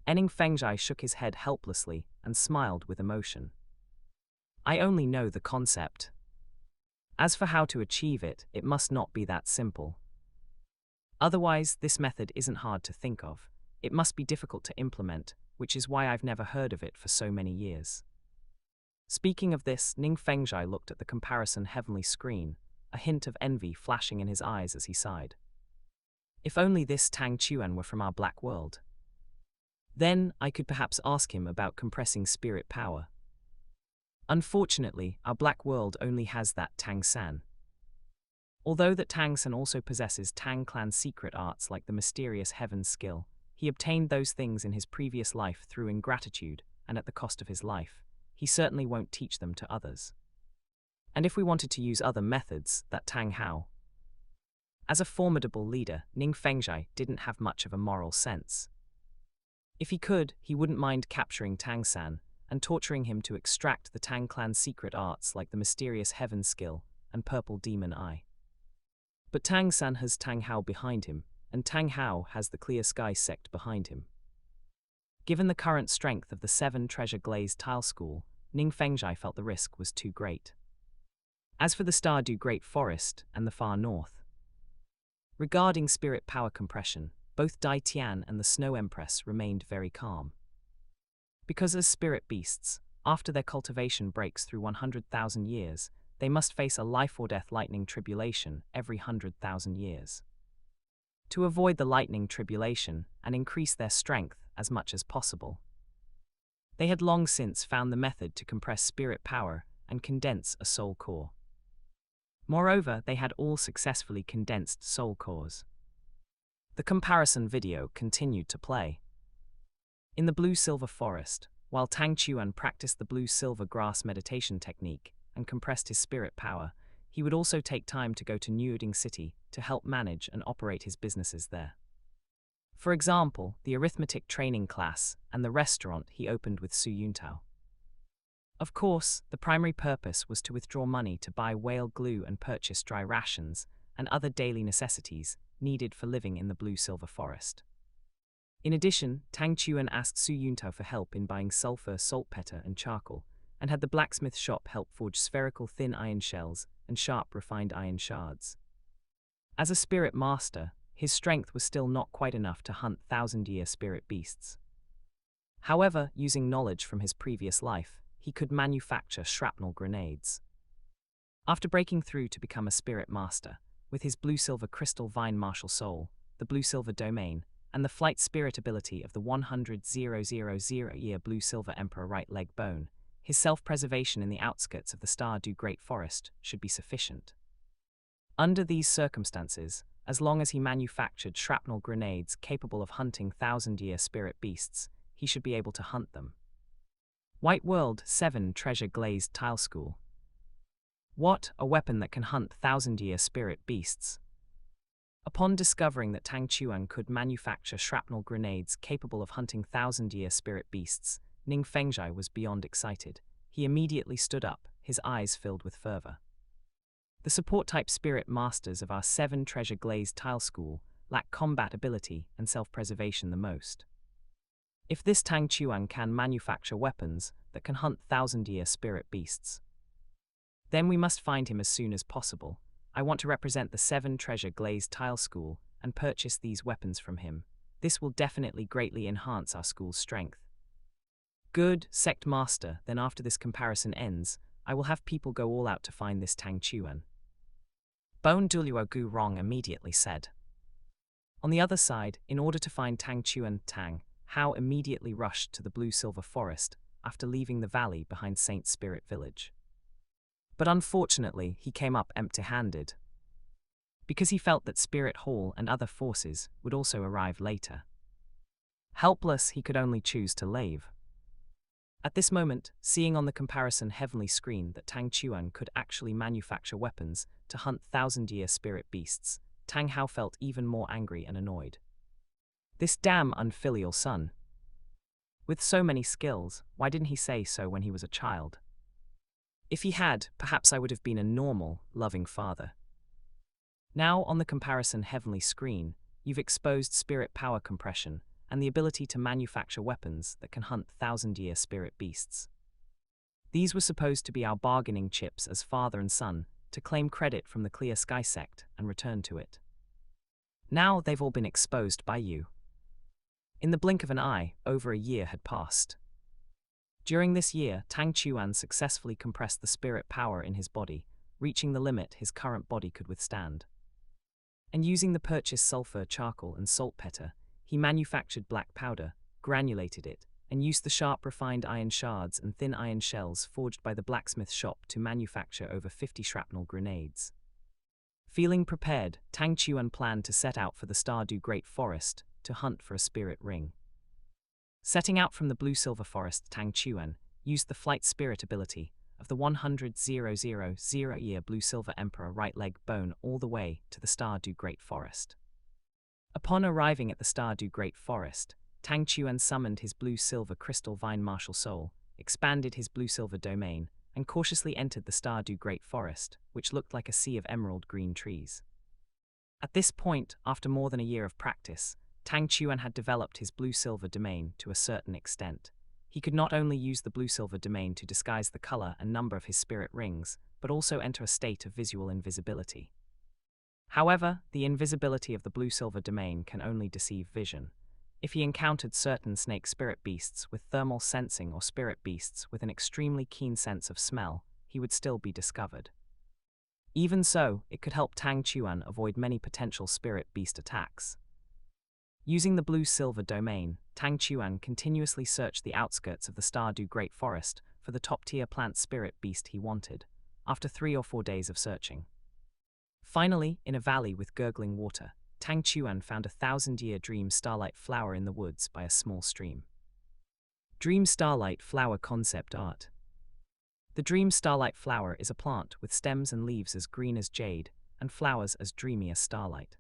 Ning Fengzhai shook his head helplessly and smiled with emotion. I only know the concept. As for how to achieve it, it must not be that simple. Otherwise, this method isn't hard to think of. It must be difficult to implement, which is why I've never heard of it for so many years. Speaking of this, Ning Fengzhai looked at the comparison heavenly screen, a hint of envy flashing in his eyes as he sighed. If only this Tang Chuan were from our black world. Then I could perhaps ask him about compressing spirit power. Unfortunately, our black world only has that Tang San. Although that Tang San also possesses Tang clan's secret arts like the mysterious heaven skill, he obtained those things in his previous life through ingratitude and at the cost of his life. He certainly won't teach them to others. And if we wanted to use other methods, that Tang Hao. As a formidable leader, Ning Fengzhai didn't have much of a moral sense. If he could, he wouldn't mind capturing Tang San and torturing him to extract the Tang clan's secret arts like the mysterious heaven skill and purple demon eye. But Tang San has Tang Hao behind him, and Tang Hao has the Clear Sky sect behind him. Given the current strength of the 7 treasure glazed tile school, Ning Fengzhai felt the risk was too great. As for the Stardew Great Forest and the far north. Regarding spirit power compression, both Dai Tian and the Snow Empress remained very calm. Because as spirit beasts, after their cultivation breaks through 100,000 years, they must face a life-or-death lightning tribulation every 100,000 years. To avoid the lightning tribulation and increase their strength as much as possible, they had long since found the method to compress spirit power and condense a soul core. Moreover, they had all successfully condensed soul cores. The comparison video continued to play. In the blue-silver forest, while Tang Chuan practiced the blue-silver grass meditation technique and compressed his spirit power, he would also take time to go to Niuding City to help manage and operate his businesses there. For example, the arithmetic training class and the restaurant he opened with Su Yuntao. Of course, the primary purpose was to withdraw money to buy whale glue and purchase dry rations and other daily necessities needed for living in the blue-silver forest. In addition, Tang Chuan asked Su Yuntao for help in buying sulfur, saltpeter, and charcoal, and had the blacksmith shop help forge spherical thin iron shells and sharp refined iron shards. As a spirit master, his strength was still not quite enough to hunt thousand-year spirit beasts. However, using knowledge from his previous life, he could manufacture shrapnel grenades. After breaking through to become a spirit master, with his blue-silver crystal vine martial soul, the blue-silver domain, and the flight spirit ability of the 100,000-year blue-silver emperor right leg bone, his self-preservation in the outskirts of the Stardew Great Forest should be sufficient. Under these circumstances, as long as he manufactured shrapnel grenades capable of hunting thousand-year spirit beasts, he should be able to hunt them. White World 7 Treasure Glazed Tile School. What, a weapon that can hunt thousand-year spirit beasts? Upon discovering that Tang Chuan could manufacture shrapnel grenades capable of hunting thousand-year spirit beasts, Ning Fengzhai was beyond excited. He immediately stood up, his eyes filled with fervor. The support-type spirit masters of our 7 Treasure Glazed Tile School lack combat ability and self-preservation the most. If this Tang Chuan can manufacture weapons that can hunt thousand-year spirit beasts, then we must find him as soon as possible. I want to represent the 7 Treasure Glazed Tile School and purchase these weapons from him. This will definitely greatly enhance our school's strength. Good, Sect Master, then after this comparison ends, I will have people go all out to find this Tang Chuan. Bone Douluo Gu Rong immediately said. On the other side, in order to find Tang Chuan, Tang Hao immediately rushed to the blue-silver forest after leaving the valley behind Saint Spirit Village. But unfortunately, he came up empty-handed, because he felt that Spirit Hall and other forces would also arrive later. Helpless, he could only choose to leave. At this moment, seeing on the comparison heavenly screen that Tang Chuan could actually manufacture weapons to hunt thousand-year spirit beasts, Tang Hao felt even more angry and annoyed. This damn unfilial son. With so many skills, why didn't he say so when he was a child? If he had, perhaps I would have been a normal, loving father. Now, on the comparison heavenly screen, you've exposed spirit power compression and the ability to manufacture weapons that can hunt thousand-year spirit beasts. These were supposed to be our bargaining chips as father and son, to claim credit from the Clear Sky sect and return to it. Now they've all been exposed by you. In the blink of an eye, over a year had passed. During this year, Tang Chuan successfully compressed the spirit power in his body, reaching the limit his current body could withstand. And using the purchased sulfur, charcoal, and saltpeter, he manufactured black powder, granulated it, and used the sharp refined iron shards and thin iron shells forged by the blacksmith shop to manufacture over 50 shrapnel grenades. Feeling prepared, Tang Chuan planned to set out for the Stardew Great Forest to hunt for a spirit ring. Setting out from the blue-silver forest, Tang Chuan used the flight spirit ability of the 100,000-year blue-silver emperor right leg bone all the way to the Stardew Great Forest. Upon arriving at the Stardew Great Forest, Tang Chuan summoned his blue-silver crystal vine martial soul, expanded his blue-silver domain, and cautiously entered the Stardew Great Forest, which looked like a sea of emerald green trees. At this point, after more than a year of practice, Tang Chuan had developed his blue-silver domain to a certain extent. He could not only use the blue-silver domain to disguise the color and number of his spirit rings, but also enter a state of visual invisibility. However, the invisibility of the blue-silver domain can only deceive vision. If he encountered certain snake spirit beasts with thermal sensing or spirit beasts with an extremely keen sense of smell, he would still be discovered. Even so, it could help Tang Chuan avoid many potential spirit beast attacks. Using the blue-silver domain, Tang Chuan continuously searched the outskirts of the Stardew Great Forest for the top-tier plant spirit beast he wanted, after 3 or 4 days of searching. Finally, in a valley with gurgling water, Tang Chuan found a 1,000-year dream starlight flower in the woods by a small stream. Dream starlight flower concept art. The dream starlight flower is a plant with stems and leaves as green as jade, and flowers as dreamy as starlight.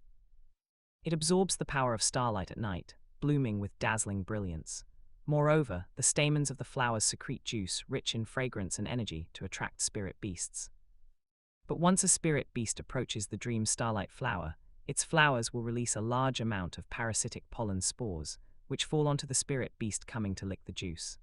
It absorbs the power of starlight at night, blooming with dazzling brilliance. Moreover, the stamens of the flowers secrete juice rich in fragrance and energy to attract spirit beasts. But once a spirit beast approaches the dream starlight flower, its flowers will release a large amount of parasitic pollen spores, which fall onto the spirit beast coming to lick the juice.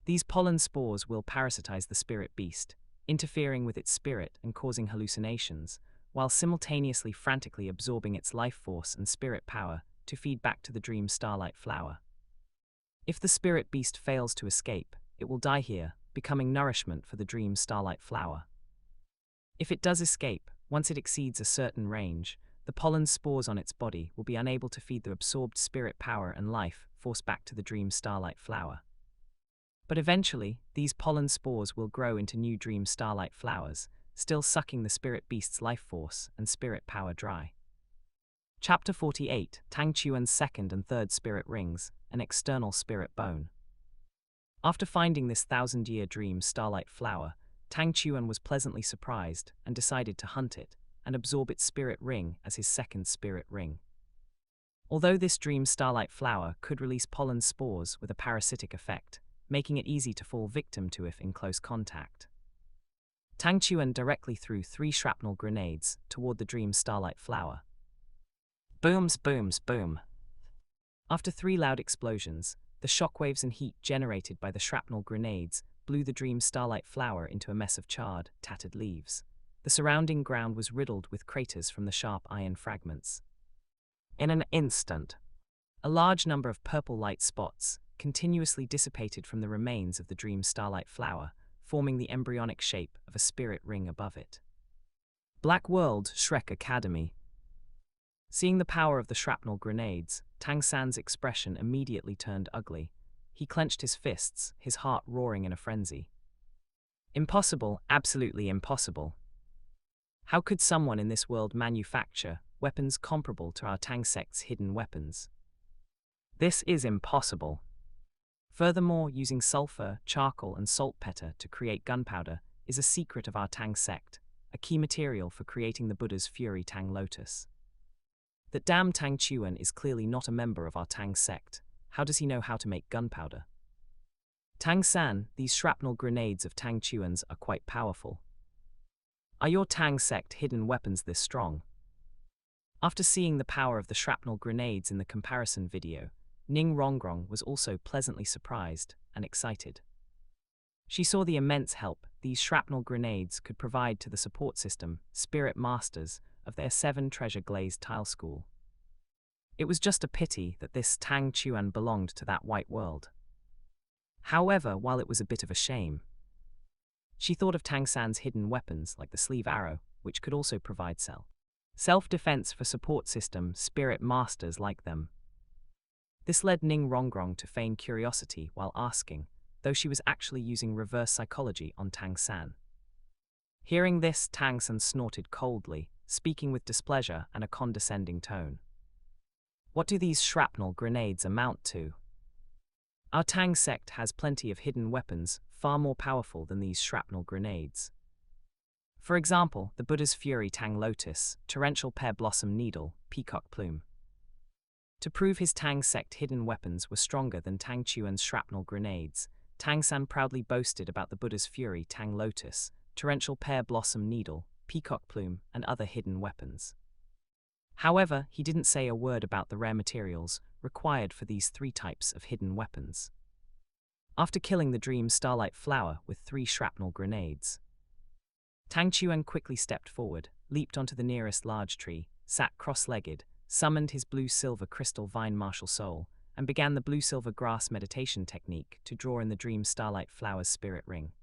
These pollen spores will parasitize the spirit beast, interfering with its spirit and causing hallucinations, while simultaneously frantically absorbing its life force and spirit power to feed back to the dream starlight flower. If the spirit beast fails to escape, it will die here, becoming nourishment for the dream starlight flower. If it does escape, once it exceeds a certain range, the pollen spores on its body will be unable to feed the absorbed spirit power and life force back to the dream starlight flower. But eventually, these pollen spores will grow into new dream starlight flowers, still sucking the spirit beast's life force and spirit power dry. Chapter 48, Tang Chuan's second and third spirit rings, an external spirit bone. After finding this 1,000-year dream starlight flower, Tang Chuan was pleasantly surprised and decided to hunt it and absorb its spirit ring as his second spirit ring. Although this dream starlight flower could release pollen spores with a parasitic effect, making it easy to fall victim to if in close contact, Tang Chuan directly threw 3 shrapnel grenades toward the dream starlight flower. Booms, booms, boom. After 3 loud explosions, the shockwaves and heat generated by the shrapnel grenades blew the dream starlight flower into a mess of charred, tattered leaves. The surrounding ground was riddled with craters from the sharp iron fragments. In an instant, a large number of purple light spots continuously dissipated from the remains of the dream starlight flower, forming the embryonic shape of a spirit ring above it. Black World Shrek Academy. Seeing the power of the shrapnel grenades, Tang San's expression immediately turned ugly. He clenched his fists, his heart roaring in a frenzy. Impossible, absolutely impossible. How could someone in this world manufacture weapons comparable to our Tang sect's hidden weapons? This is impossible. Furthermore, using sulfur, charcoal, and saltpeter to create gunpowder is a secret of our Tang sect, a key material for creating the Buddha's Fury Tang Lotus. That damn Tang Chuan is clearly not a member of our Tang sect. How does he know how to make gunpowder? Tang San, these shrapnel grenades of Tang Chuan's are quite powerful. Are your Tang sect hidden weapons this strong? After seeing the power of the shrapnel grenades in the comparison video, Ning Rongrong was also pleasantly surprised and excited. She saw the immense help these shrapnel grenades could provide to the support system, Spirit Masters, of their 7 treasure glazed tile school. It was just a pity that this Tang Chuan belonged to that white world. However, while it was a bit of a shame, she thought of Tang San's hidden weapons like the sleeve arrow, which could also provide self-defense for support system spirit masters like them. This led Ning Rongrong to feign curiosity while asking, though she was actually using reverse psychology on Tang San. Hearing this, Tang San snorted coldly, speaking with displeasure and a condescending tone. What do these shrapnel grenades amount to? Our Tang sect has plenty of hidden weapons, far more powerful than these shrapnel grenades. For example, the Buddha's Fury Tang Lotus, Torrential Pear Blossom Needle, Peacock Plume. To prove his Tang sect hidden weapons were stronger than Tang Chuan's shrapnel grenades, Tang San proudly boasted about the Buddha's Fury Tang Lotus, Torrential Pear Blossom Needle, Peacock Plume, and other hidden weapons. However, he didn't say a word about the rare materials required for these 3 types of hidden weapons. After killing the Dream Starlight Flower with 3 shrapnel grenades, Tang Chuan quickly stepped forward, leaped onto the nearest large tree, sat cross-legged, summoned his blue-silver crystal vine martial soul, and began the blue-silver grass meditation technique to draw in the Dream Starlight Flower's spirit ring.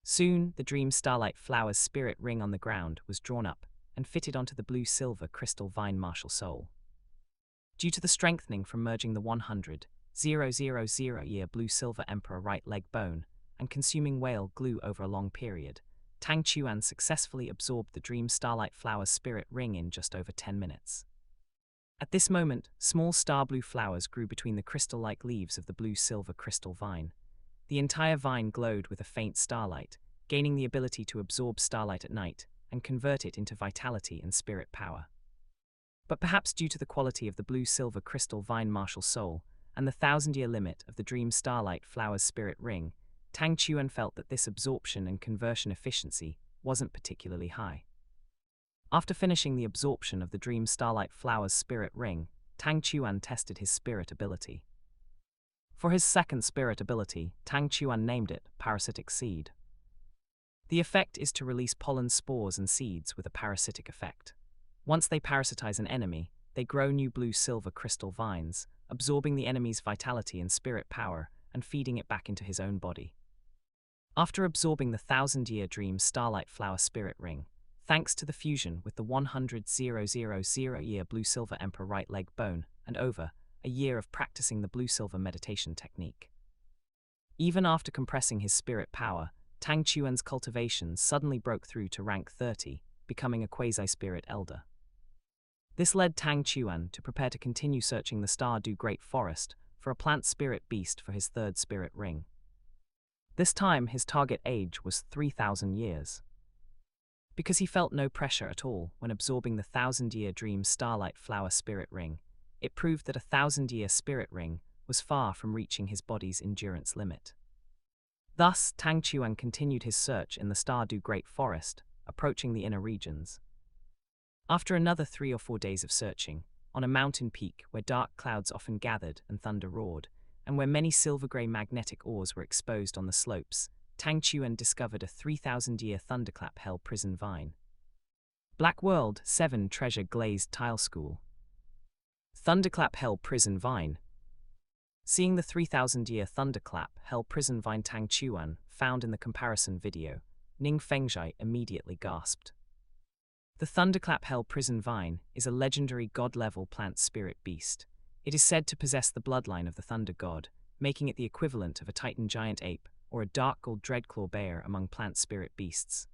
Soon, the Dream Starlight Flower's spirit ring on the ground was drawn up and fitted onto the blue-silver crystal vine martial soul. Due to the strengthening from merging the 100,000-year blue-silver emperor right leg bone and consuming whale glue over a long period, Tang Chuan successfully absorbed the Dream Starlight Flower's spirit ring in just over 10 minutes. At this moment, small star-blue flowers grew between the crystal-like leaves of the blue-silver crystal vine. The entire vine glowed with a faint starlight, gaining the ability to absorb starlight at night and convert it into vitality and spirit power. But perhaps due to the quality of the blue-silver crystal vine martial soul and the 1,000-year limit of the Dream Starlight Flower's spirit ring, Tang Chuan felt that this absorption and conversion efficiency wasn't particularly high. After finishing the absorption of the Dream Starlight Flower's spirit ring, Tang Chuan tested his spirit ability. For his second spirit ability, Tang Chuan named it Parasitic Seed. The effect is to release pollen spores and seeds with a parasitic effect. Once they parasitize an enemy, they grow new blue-silver crystal vines, absorbing the enemy's vitality and spirit power and feeding it back into his own body. After absorbing the 1,000-year Dream Starlight Flower spirit ring, thanks to the fusion with the 100,000-year blue-silver emperor right leg bone and over a year of practicing the blue-silver meditation technique. Even after compressing his spirit power, Tang Chuan's cultivations suddenly broke through to rank 30, becoming a quasi-spirit elder. This led Tang Chuan to prepare to continue searching the Stardew Great Forest for a plant spirit beast for his 3rd spirit ring. This time, his target age was 3,000 years. Because he felt no pressure at all when absorbing the 1,000-year Dream Starlight Flower spirit ring, it proved that a 1,000-year spirit ring was far from reaching his body's endurance limit. Thus, Tang Chuan continued his search in the Stardew Great Forest, approaching the inner regions. After another 3 or 4 days of searching, on a mountain peak where dark clouds often gathered and thunder roared, and where many silver-grey magnetic ores were exposed on the slopes, Tang Chuan discovered a 3,000-year thunderclap hell prison vine. Black World 7 Treasure Glazed Tile School. Thunderclap hell prison vine. Seeing the 3,000-year thunderclap hell prison vine Tang Chuan found in the comparison video, Ning Fengzhai immediately gasped. The thunderclap hell prison vine is a legendary god-level plant spirit beast. It is said to possess the bloodline of the thunder god, making it the equivalent of a titan giant ape or a dark gold dreadclaw bear among plant spirit beasts.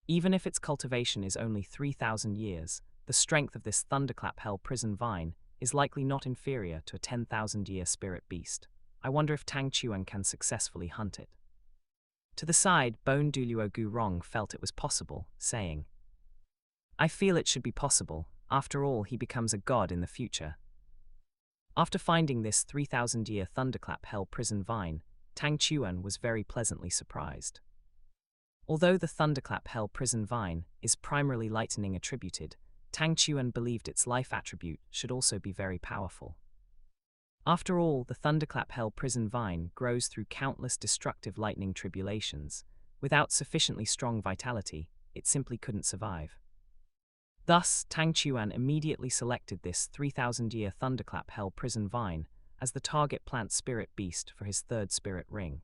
Even if its cultivation is only 3,000 years, the strength of this thunderclap hell prison vine is likely not inferior to a 10,000-year spirit beast. I wonder if Tang Chuan can successfully hunt it. To the side, Bone Douluo Gu Rong felt it was possible, saying, I feel it should be possible. After all, he becomes a god in the future. After finding this 3,000-year thunderclap hell prison vine, Tang Chuan was very pleasantly surprised. Although the thunderclap hell prison vine is primarily lightning attributed, Tang Chuan believed its life attribute should also be very powerful. After all, the thunderclap hell prison vine grows through countless destructive lightning tribulations. Without sufficiently strong vitality, it simply couldn't survive. Thus, Tang Chuan immediately selected this 3,000-year thunderclap hell prison vine as the target plant spirit beast for his third spirit ring.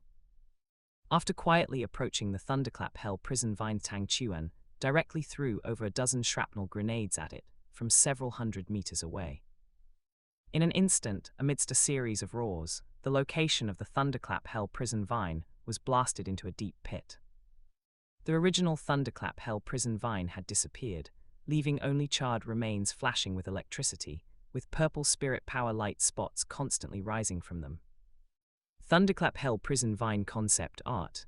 After quietly approaching the thunderclap hell prison vine, Tang Chuan directly threw over a dozen shrapnel grenades at it from several hundred meters away. In an instant, amidst a series of roars, the location of the thunderclap hell prison vine was blasted into a deep pit. The original thunderclap hell prison vine had disappeared, leaving only charred remains flashing with electricity, with purple spirit power light spots constantly rising from them. Thunderclap hell prison vine concept art.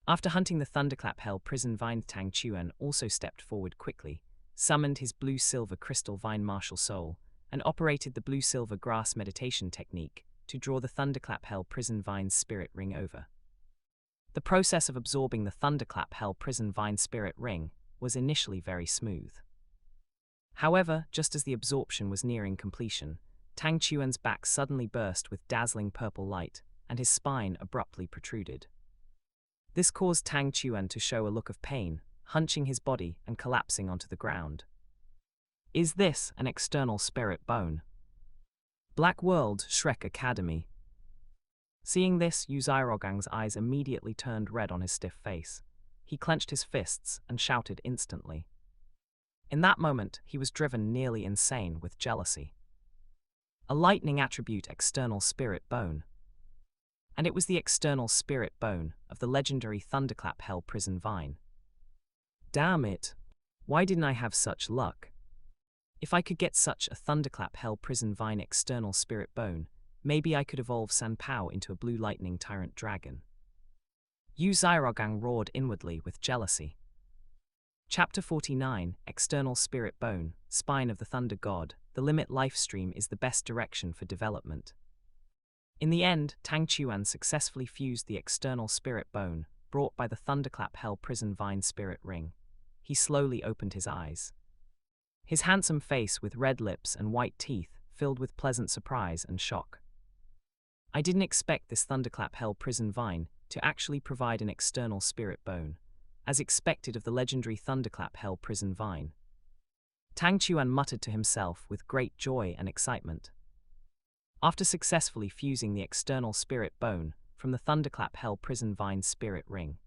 After hunting the thunderclap hell prison vine, Tang Chuan also stepped forward quickly, summoned his blue-silver crystal vine martial soul, and operated the blue-silver grass meditation technique to draw the thunderclap hell prison vine's spirit ring over. The process of absorbing the thunderclap hell prison vine spirit ring was initially very smooth. However, just as the absorption was nearing completion, Tang Chuan's back suddenly burst with dazzling purple light, and his spine abruptly protruded. This caused Tang Chuan to show a look of pain, hunching his body and collapsing onto the ground. Is this an external spirit bone? Black World Shrek Academy. Seeing this, Yu Zhairogang's eyes immediately turned red on his stiff face. He clenched his fists and shouted instantly. In that moment, he was driven nearly insane with jealousy. A lightning attribute external spirit bone. And it was the external spirit bone of the legendary thunderclap hell prison vine. Damn it! Why didn't I have such luck? If I could get such a thunderclap hell prison vine external spirit bone, maybe I could evolve San Pao into a blue lightning tyrant dragon. Yu Zhairogang roared inwardly with jealousy. Chapter 49, External Spirit Bone, Spine of the Thunder God. The limit life stream is the best direction for development. In the end, Tang Chuan successfully fused the external spirit bone, brought by the thunderclap hell prison vine spirit ring. He slowly opened his eyes. His handsome face with red lips and white teeth filled with pleasant surprise and shock. I didn't expect this thunderclap hell prison vine to actually provide an external spirit bone, as expected of the legendary thunderclap hell prison vine. Tang Chuan muttered to himself with great joy and excitement. After successfully fusing the external spirit bone from the thunderclap hell prison vine spirit ring,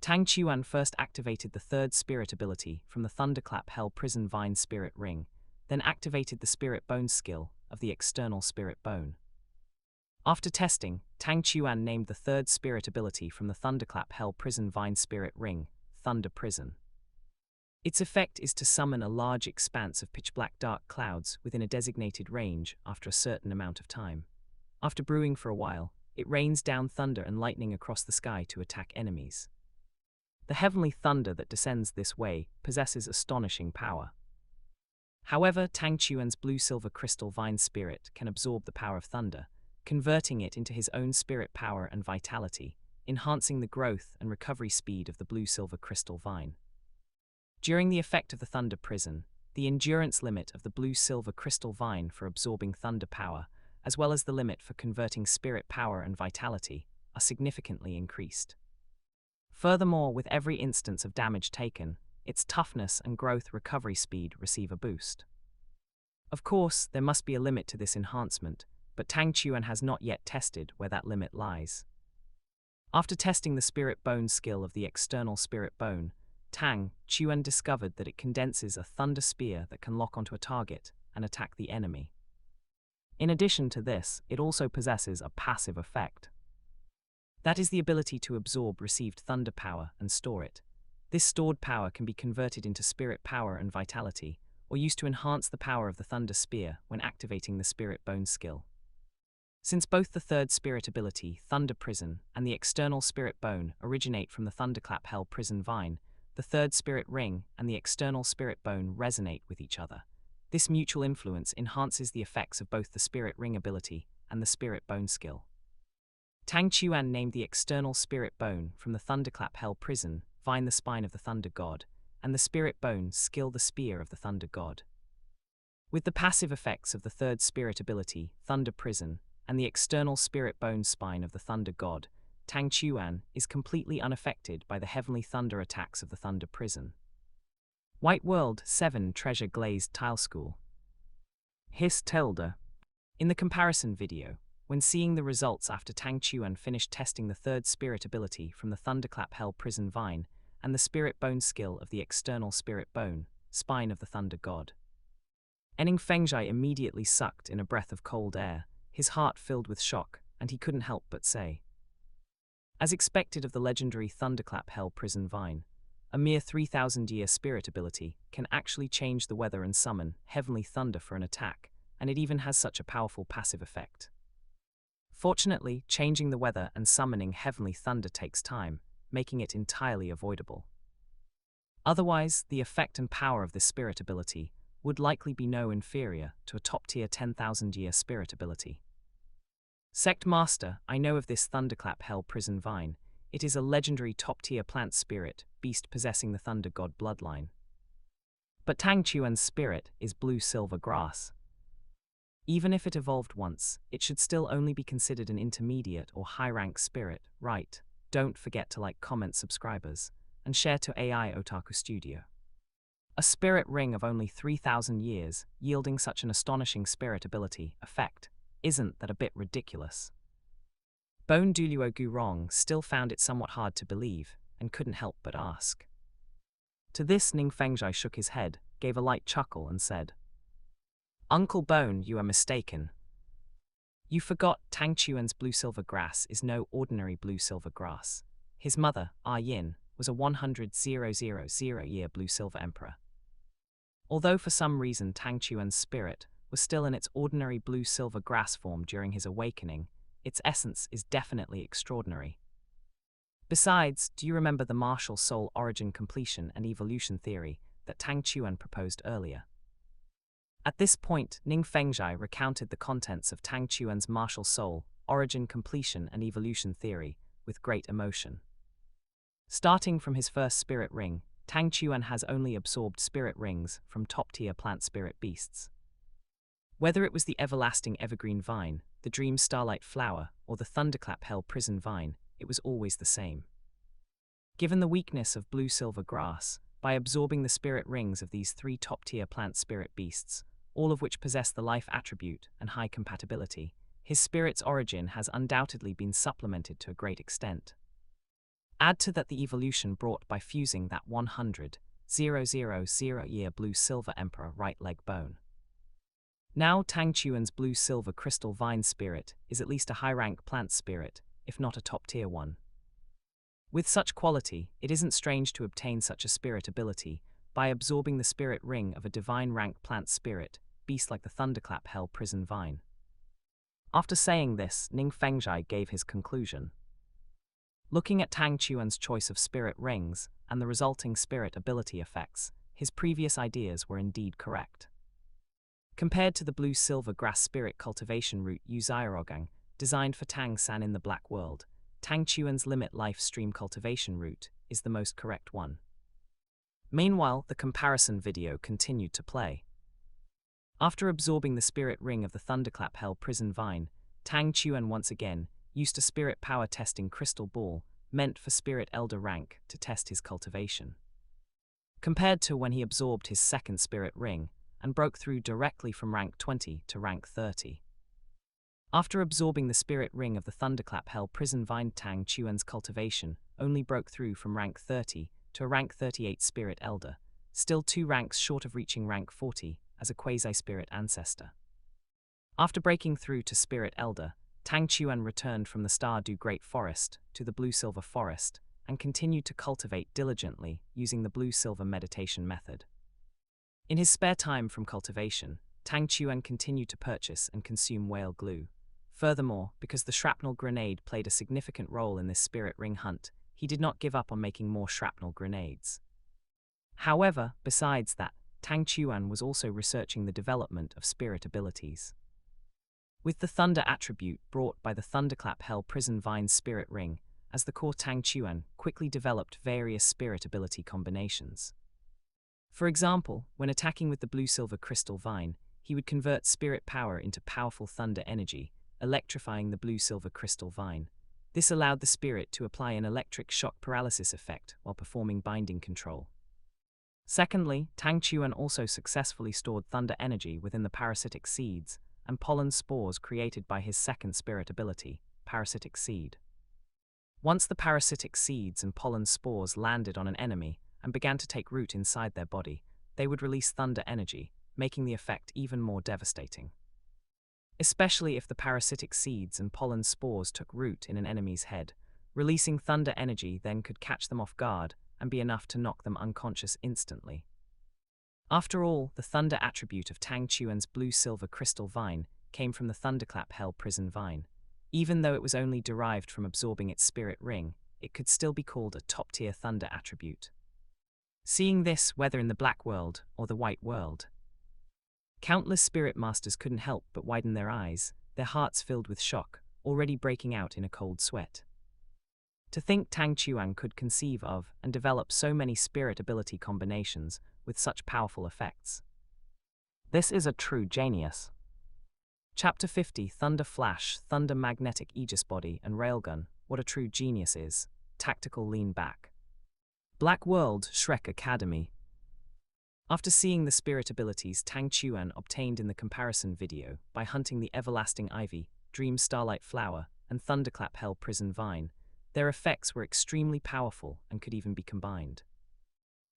Tang Chuan first activated the third spirit ability from the thunderclap hell prison vine spirit ring, then activated the spirit bone skill of the external spirit bone. After testing, Tang Chuan named the third spirit ability from the thunderclap hell prison vine spirit ring, Thunder Prison. Its effect is to summon a large expanse of pitch-black dark clouds within a designated range after a certain amount of time. After brewing for a while, it rains down thunder and lightning across the sky to attack enemies. The heavenly thunder that descends this way possesses astonishing power. However, Tang Chuan's blue-silver crystal vine spirit can absorb the power of thunder, converting it into his own spirit power and vitality, enhancing the growth and recovery speed of the blue-silver crystal vine. During the effect of the Thunder Prison, the endurance limit of the blue-silver crystal vine for absorbing thunder power, as well as the limit for converting spirit power and vitality, are significantly increased. Furthermore, with every instance of damage taken, its toughness and growth recovery speed receive a boost. Of course, there must be a limit to this enhancement, but Tang Chuan has not yet tested where that limit lies. After testing the spirit bone skill of the external spirit bone, Tang Chuan discovered that it condenses a thunder spear that can lock onto a target and attack the enemy. In addition to this, it also possesses a passive effect. That is the ability to absorb received thunder power and store it. This stored power can be converted into spirit power and vitality, or used to enhance the power of the thunder spear when activating the spirit bone skill. Since both the third spirit ability, Thunder Prison, and the external spirit bone originate from the thunderclap hell prison vine, the third spirit ring and the external spirit bone resonate with each other. This mutual influence enhances the effects of both the spirit ring ability and the spirit bone skill. Tang Chuan named the external spirit bone from the thunderclap hell prison vine the spine of the thunder god, and the spirit bone skill the spear of the thunder god. With the passive effects of the third spirit ability, Thunder Prison, and the external spirit bone spine of the thunder god, Tang Chuan is completely unaffected by the heavenly thunder attacks of the Thunder Prison. White World 7 Treasure Glazed Tile School. His Tilda. In the comparison video, when seeing the results after Tang Chuan finished testing the third spirit ability from the Thunderclap Hell Prison Vine and the spirit bone skill of the external spirit bone, spine of the Thunder God, Ning Fengzhai immediately sucked in a breath of cold air, his heart filled with shock, and he couldn't help but say, as expected of the legendary Thunderclap Hell Prison Vine, a mere 3,000-year spirit ability can actually change the weather and summon heavenly thunder for an attack, and it even has such a powerful passive effect. Fortunately, changing the weather and summoning heavenly thunder takes time, making it entirely avoidable. Otherwise, the effect and power of this spirit ability would likely be no inferior to a top-tier 10,000-year spirit ability. Sect Master, I know of this Thunderclap Hell Prison Vine. It is a legendary top-tier plant spirit, beast possessing the Thunder God bloodline. But Tang Chuan's spirit is blue-silver grass. Even if it evolved once, it should still only be considered an intermediate or high-rank spirit, right? Don't forget to like, comment, subscribers, and share to AI Otaku Studio. A spirit ring of only 3,000 years, yielding such an astonishing spirit ability effect, isn't that a bit ridiculous? Bone Douluo Gurong still found it somewhat hard to believe, and couldn't help but ask. To this Ning Fengzhai shook his head, gave a light chuckle and said, Uncle Bone, you are mistaken. You forgot Tang Chuan's blue-silver grass is no ordinary blue-silver grass. His mother, Yin, was a 100,000-year blue-silver emperor. Although for some reason Tang Chuan's spirit was still in its ordinary blue-silver grass form during his awakening, its essence is definitely extraordinary. Besides, do you remember the martial soul origin completion and evolution theory that Tang Chuan proposed earlier? At this point, Ning Fengzhai recounted the contents of Tang Chuan's martial soul origin completion and evolution theory with great emotion. Starting from his first spirit ring, Tang Chuan has only absorbed spirit rings from top-tier plant spirit beasts. Whether it was the everlasting evergreen vine, the dream starlight flower, or the thunderclap hell prison vine, it was always the same. Given the weakness of blue-silver grass, by absorbing the spirit rings of these three top-tier plant spirit beasts, all of which possess the life attribute and high compatibility, his spirit's origin has undoubtedly been supplemented to a great extent. Add to that the evolution brought by fusing that 100,000-year blue-silver emperor right leg bone. Now Tang Chuan's blue-silver crystal vine spirit is at least a high-rank plant spirit, if not a top-tier one. With such quality, it isn't strange to obtain such a spirit ability by absorbing the spirit ring of a divine rank plant spirit, beast like the thunderclap hell prison vine. After saying this, Ning Fengzhai gave his conclusion. Looking at Tang Chuan's choice of spirit rings and the resulting spirit ability effects, his previous ideas were indeed correct. Compared to the blue-silver grass spirit cultivation route Uzairogang, designed for Tang San in the Black World, Tang Chuan's limit life stream cultivation route is the most correct one. Meanwhile, the comparison video continued to play. After absorbing the spirit ring of the thunderclap hell prison vine, Tang Chuan once again used a spirit power testing crystal ball meant for spirit elder rank to test his cultivation. Compared to when he absorbed his second spirit ring and broke through directly from rank 20 to rank 30. After absorbing the spirit ring of the thunderclap hell prison vine, Tang Chuan's cultivation only broke through from rank 30 to a rank 38 spirit elder, still 2 ranks short of reaching rank 40 as a quasi-spirit ancestor. After breaking through to spirit elder, Tang Chuan returned from the Stardew Great Forest to the Blue-Silver Forest and continued to cultivate diligently using the Blue-Silver meditation method. In his spare time from cultivation, Tang Chuan continued to purchase and consume whale glue. Furthermore, because the shrapnel grenade played a significant role in this spirit ring hunt, he did not give up on making more shrapnel grenades. However, besides that, Tang Chuan was also researching the development of spirit abilities. With the thunder attribute brought by the thunderclap hell prison vine spirit ring as the core, Tang Chuan quickly developed various spirit ability combinations. For example, when attacking with the blue-silver crystal vine, he would convert spirit power into powerful thunder energy, electrifying the blue-silver crystal vine. This allowed the spirit to apply an electric shock paralysis effect while performing binding control. Secondly, Tang Chuan also successfully stored thunder energy within the parasitic seeds and pollen spores created by his second spirit ability, parasitic seed. Once the parasitic seeds and pollen spores landed on an enemy and began to take root inside their body, they would release thunder energy, making the effect even more devastating. Especially if the parasitic seeds and pollen spores took root in an enemy's head, releasing thunder energy then could catch them off guard and be enough to knock them unconscious instantly. After all, the thunder attribute of Tang Chuan's blue-silver crystal vine came from the thunderclap hell prison vine. Even though it was only derived from absorbing its spirit ring, it could still be called a top-tier thunder attribute. Seeing this, whether in the black world or the white world, countless spirit masters couldn't help but widen their eyes, their hearts filled with shock, already breaking out in a cold sweat. To think Tang Chuan could conceive of and develop so many spirit ability combinations with such powerful effects. This is a true genius. Chapter 50, Thunder Flash, Thunder Magnetic Aegis Body and Railgun, What a True Genius Is, Tactical Lean Back. Black World, Shrek Academy. After seeing the spirit abilities Tang Chuan obtained in the comparison video by hunting the Everlasting Ivy, Dream Starlight Flower, and Thunderclap Hell Prison Vine, their effects were extremely powerful and could even be combined.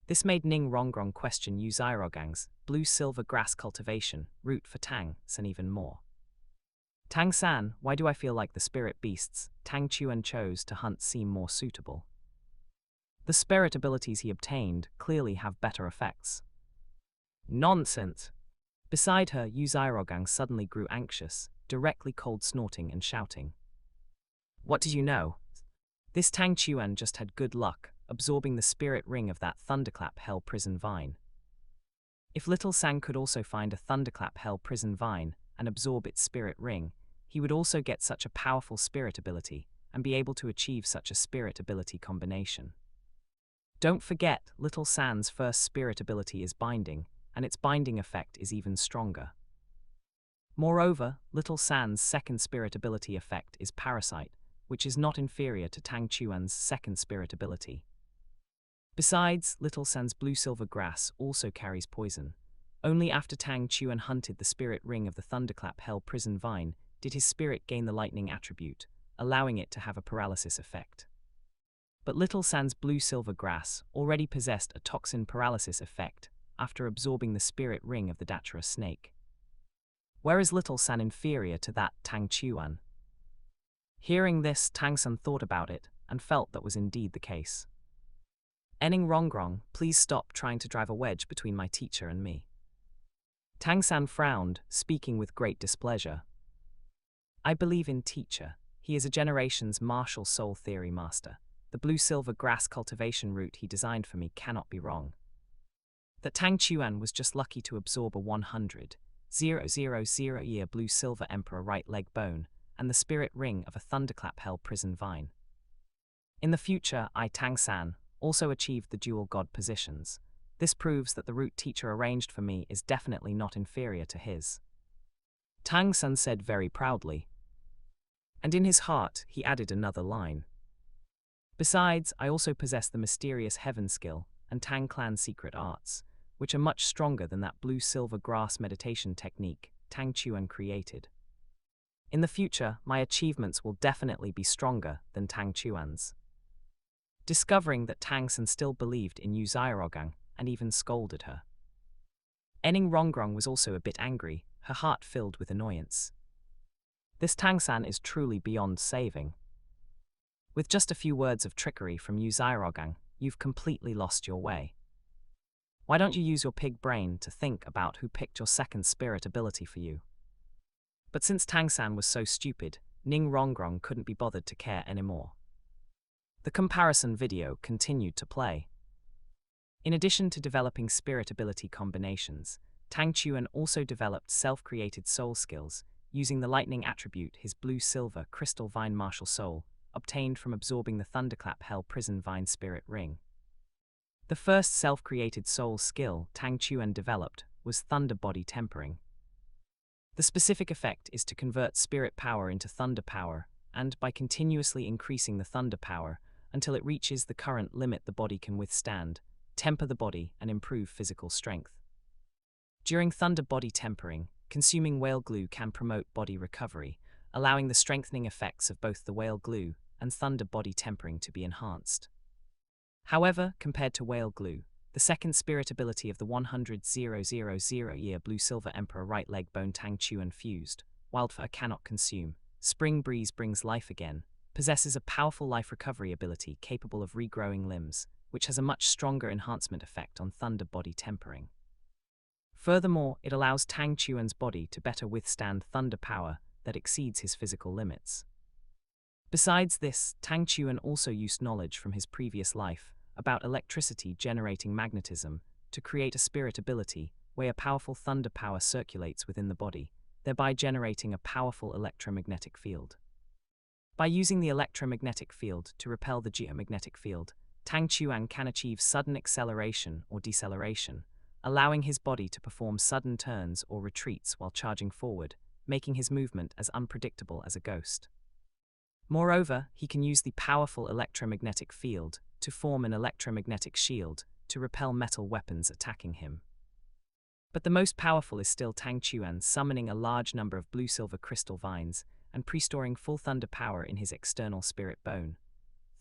This made Ning Rongrong question Yu Zirogang's blue-silver grass cultivation route for Tang San even more. Tang San, why do I feel like the spirit beasts Tang Chuan chose to hunt seem more suitable? The spirit abilities he obtained clearly have better effects. Nonsense! Beside her, Yu Zirogang suddenly grew anxious, directly cold snorting and shouting. What do you know? This Tang Chuan just had good luck, absorbing the spirit ring of that thunderclap hell prison vine. If Little Sang could also find a thunderclap hell prison vine and absorb its spirit ring, he would also get such a powerful spirit ability and be able to achieve such a spirit ability combination. Don't forget, Little San's first spirit ability is binding, and its binding effect is even stronger. Moreover, Little San's second spirit ability effect is parasite, which is not inferior to Tang Chuan's second spirit ability. Besides, Little San's blue-silver grass also carries poison. Only after Tang Chuan hunted the spirit ring of the thunderclap hell prison vine did his spirit gain the lightning attribute, allowing it to have a paralysis effect. But Little San's blue-silver grass already possessed a toxin paralysis effect after absorbing the spirit ring of the Datura snake. Where is Little San inferior to that Tang Chuan? Hearing this, Tang San thought about it and felt that was indeed the case. Ning Rongrong, please stop trying to drive a wedge between my teacher and me. Tang San frowned, speaking with great displeasure. I believe in teacher. He is a generation's martial soul theory master. The blue-silver grass cultivation route he designed for me cannot be wrong. That Tang Chuan was just lucky to absorb a 100,000-year blue-silver emperor right leg bone and the spirit ring of a thunderclap hell prison vine. In the future, I, Tang San, also achieved the dual god positions. This proves that the route teacher arranged for me is definitely not inferior to his. Tang San said very proudly. And in his heart, he added another line. Besides, I also possess the mysterious heaven skill and Tang Clan secret arts, which are much stronger than that blue-silver grass meditation technique Tang Chuan created. In the future, my achievements will definitely be stronger than Tang Chuan's. Discovering that Tang San still believed in Yu Zirogang and even scolded her. Ning Rongrong was also a bit angry, her heart filled with annoyance. This Tang San is truly beyond saving. With just a few words of trickery from Yu Zirogang, you've completely lost your way. Why don't you use your pig brain to think about who picked your second spirit ability for you? But since Tang San was so stupid, Ning Rongrong couldn't be bothered to care anymore. The comparison video continued to play. In addition to developing spirit ability combinations, Tang Chuan also developed self-created soul skills, using the lightning attribute his blue-silver crystal vine martial soul, obtained from absorbing the thunderclap hell prison vine spirit ring. The first self-created soul skill Tang Chuan developed was thunder body tempering. The specific effect is to convert spirit power into thunder power, and by continuously increasing the thunder power until it reaches the current limit the body can withstand, temper the body, and improve physical strength. During thunder body tempering, consuming whale glue can promote body recovery, allowing the strengthening effects of both the whale glue and thunder body tempering to be enhanced. However, compared to whale glue, the second spirit ability of the 100,000-year blue-silver emperor right leg bone Tang Chuan fused, wildfire cannot consume, spring breeze brings life again, possesses a powerful life recovery ability capable of regrowing limbs, which has a much stronger enhancement effect on thunder body tempering. Furthermore, it allows Tang Chuan's body to better withstand thunder power that exceeds his physical limits. Besides this, Tang Chuan also used knowledge from his previous life about electricity generating magnetism to create a spirit ability where a powerful thunder power circulates within the body, thereby generating a powerful electromagnetic field. By using the electromagnetic field to repel the geomagnetic field, Tang Chuan can achieve sudden acceleration or deceleration, allowing his body to perform sudden turns or retreats while charging forward, making his movement as unpredictable as a ghost. Moreover, he can use the powerful electromagnetic field to form an electromagnetic shield to repel metal weapons attacking him. But the most powerful is still Tang Chuan summoning a large number of blue-silver crystal vines and pre-storing full thunder power in his external spirit bone,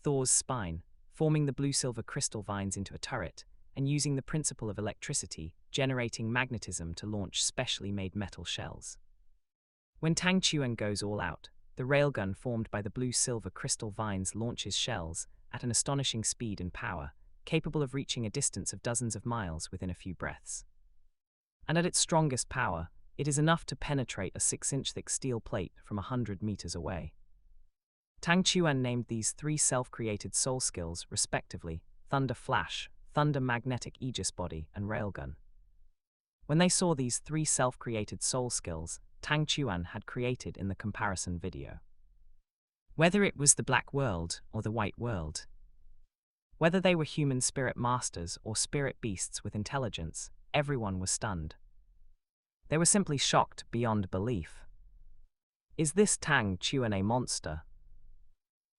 Thor's spine, forming the blue-silver crystal vines into a turret, and using the principle of electricity, generating magnetism to launch specially made metal shells. When Tang Chuan goes all out, the railgun formed by the blue-silver crystal vines launches shells at an astonishing speed and power, capable of reaching a distance of dozens of miles within a few breaths. And at its strongest power, it is enough to penetrate a 6-inch thick steel plate from 100 meters away. Tang Chuan named these 3 self-created soul skills, respectively, Thunder Flash, Thunder Magnetic Aegis Body, and Railgun. When they saw these 3 self-created soul skills Tang Chuan had created in the comparison video. Whether it was the Black World or the White World, whether they were human spirit masters or spirit beasts with intelligence, everyone was stunned. They were simply shocked beyond belief. Is this Tang Chuan a monster?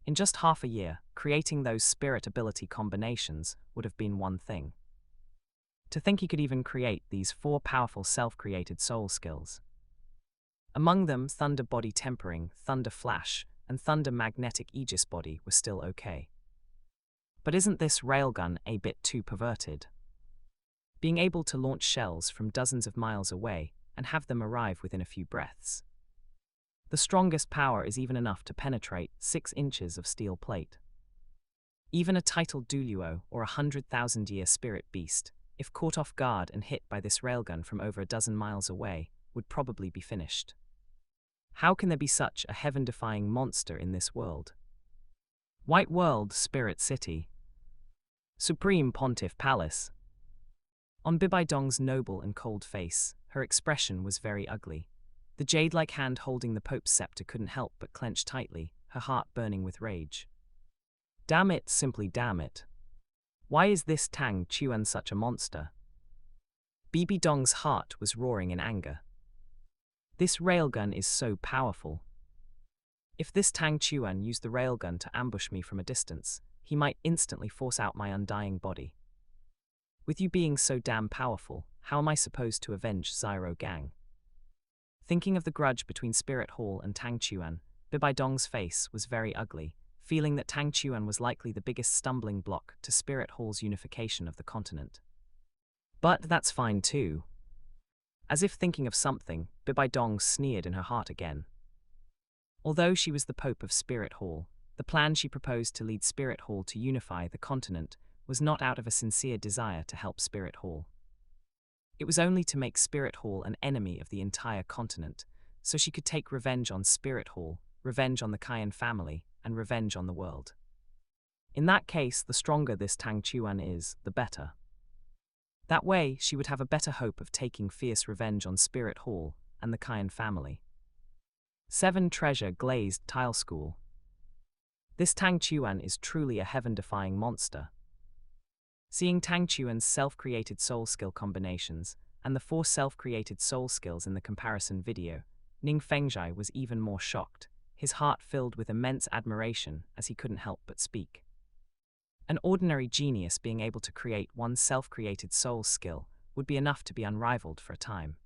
In just half a year, creating those spirit ability combinations would have been one thing. To think he could even create these 4 powerful self-created soul skills. Among them, Thunder Body Tempering, Thunder Flash, and Thunder Magnetic Aegis Body were still okay. But isn't this railgun a bit too perverted? Being able to launch shells from dozens of miles away and have them arrive within a few breaths. The strongest power is even enough to penetrate 6 inches of steel plate. Even a titled Douluo or 100,000-year spirit beast, if caught off guard and hit by this railgun from over a dozen miles away, would probably be finished. How can there be such a heaven-defying monster in this world? White World Spirit City. Supreme Pontiff Palace. On Bibaidong's noble and cold face, her expression was very ugly. The jade-like hand holding the Pope's scepter couldn't help but clench tightly, her heart burning with rage. Damn it, simply damn it. Why is this Tang Chuan such a monster? Bibaidong's heart was roaring in anger. This railgun is so powerful. If this Tang Chuan used the railgun to ambush me from a distance, he might instantly force out my undying body. With you being so damn powerful, how am I supposed to avenge Zyro Gang? Thinking of the grudge between Spirit Hall and Tang Chuan, Bibaidong's face was very ugly, feeling that Tang Chuan was likely the biggest stumbling block to Spirit Hall's unification of the continent. But that's fine too. As if thinking of something, Bibaidong sneered in her heart again. Although she was the Pope of Spirit Hall, the plan she proposed to lead Spirit Hall to unify the continent was not out of a sincere desire to help Spirit Hall. It was only to make Spirit Hall an enemy of the entire continent, so she could take revenge on Spirit Hall, revenge on the Cayenne family, and revenge on the world. In that case, the stronger this Tang Chuan is, the better. That way, she would have a better hope of taking fierce revenge on Spirit Hall and the Cayenne family. 7 Treasure Glazed Tile School. This Tang Chuan is truly a heaven-defying monster. Seeing Tang Chuan's self-created soul skill combinations and the 4 self-created soul skills in the comparison video, Ning Fengzhai was even more shocked, his heart filled with immense admiration as he couldn't help but speak. An ordinary genius being able to create one self-created soul's skill would be enough to be unrivaled for a time.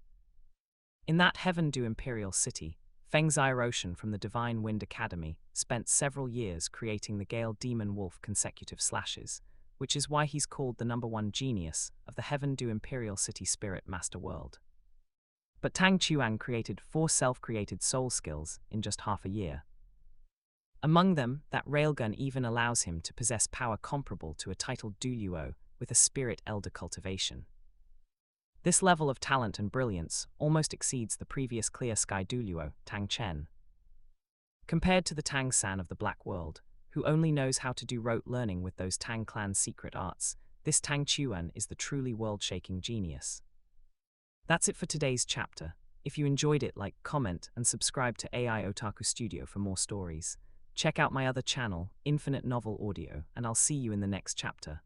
In that Heaven-Do Imperial City, Feng Xiaoroshan from the Divine Wind Academy spent several years creating the Gale Demon Wolf consecutive slashes, which is why he's called the #1 genius of the Heaven-Do Imperial City Spirit Master World. But Tang Chuan created 4 self-created soul skills in just half a year. Among them, that railgun even allows him to possess power comparable to a titled Douluo with a spirit elder cultivation. This level of talent and brilliance almost exceeds the previous Clear Sky Douluo, Tang Chen. Compared to the Tang San of the Black World, who only knows how to do rote learning with those Tang clan's secret arts, this Tang Chuan is the truly world-shaking genius. That's it for today's chapter. If you enjoyed it, like, comment, and subscribe to AI Otaku Studio for more stories. Check out my other channel, Infinite Novel Audio, and I'll see you in the next chapter.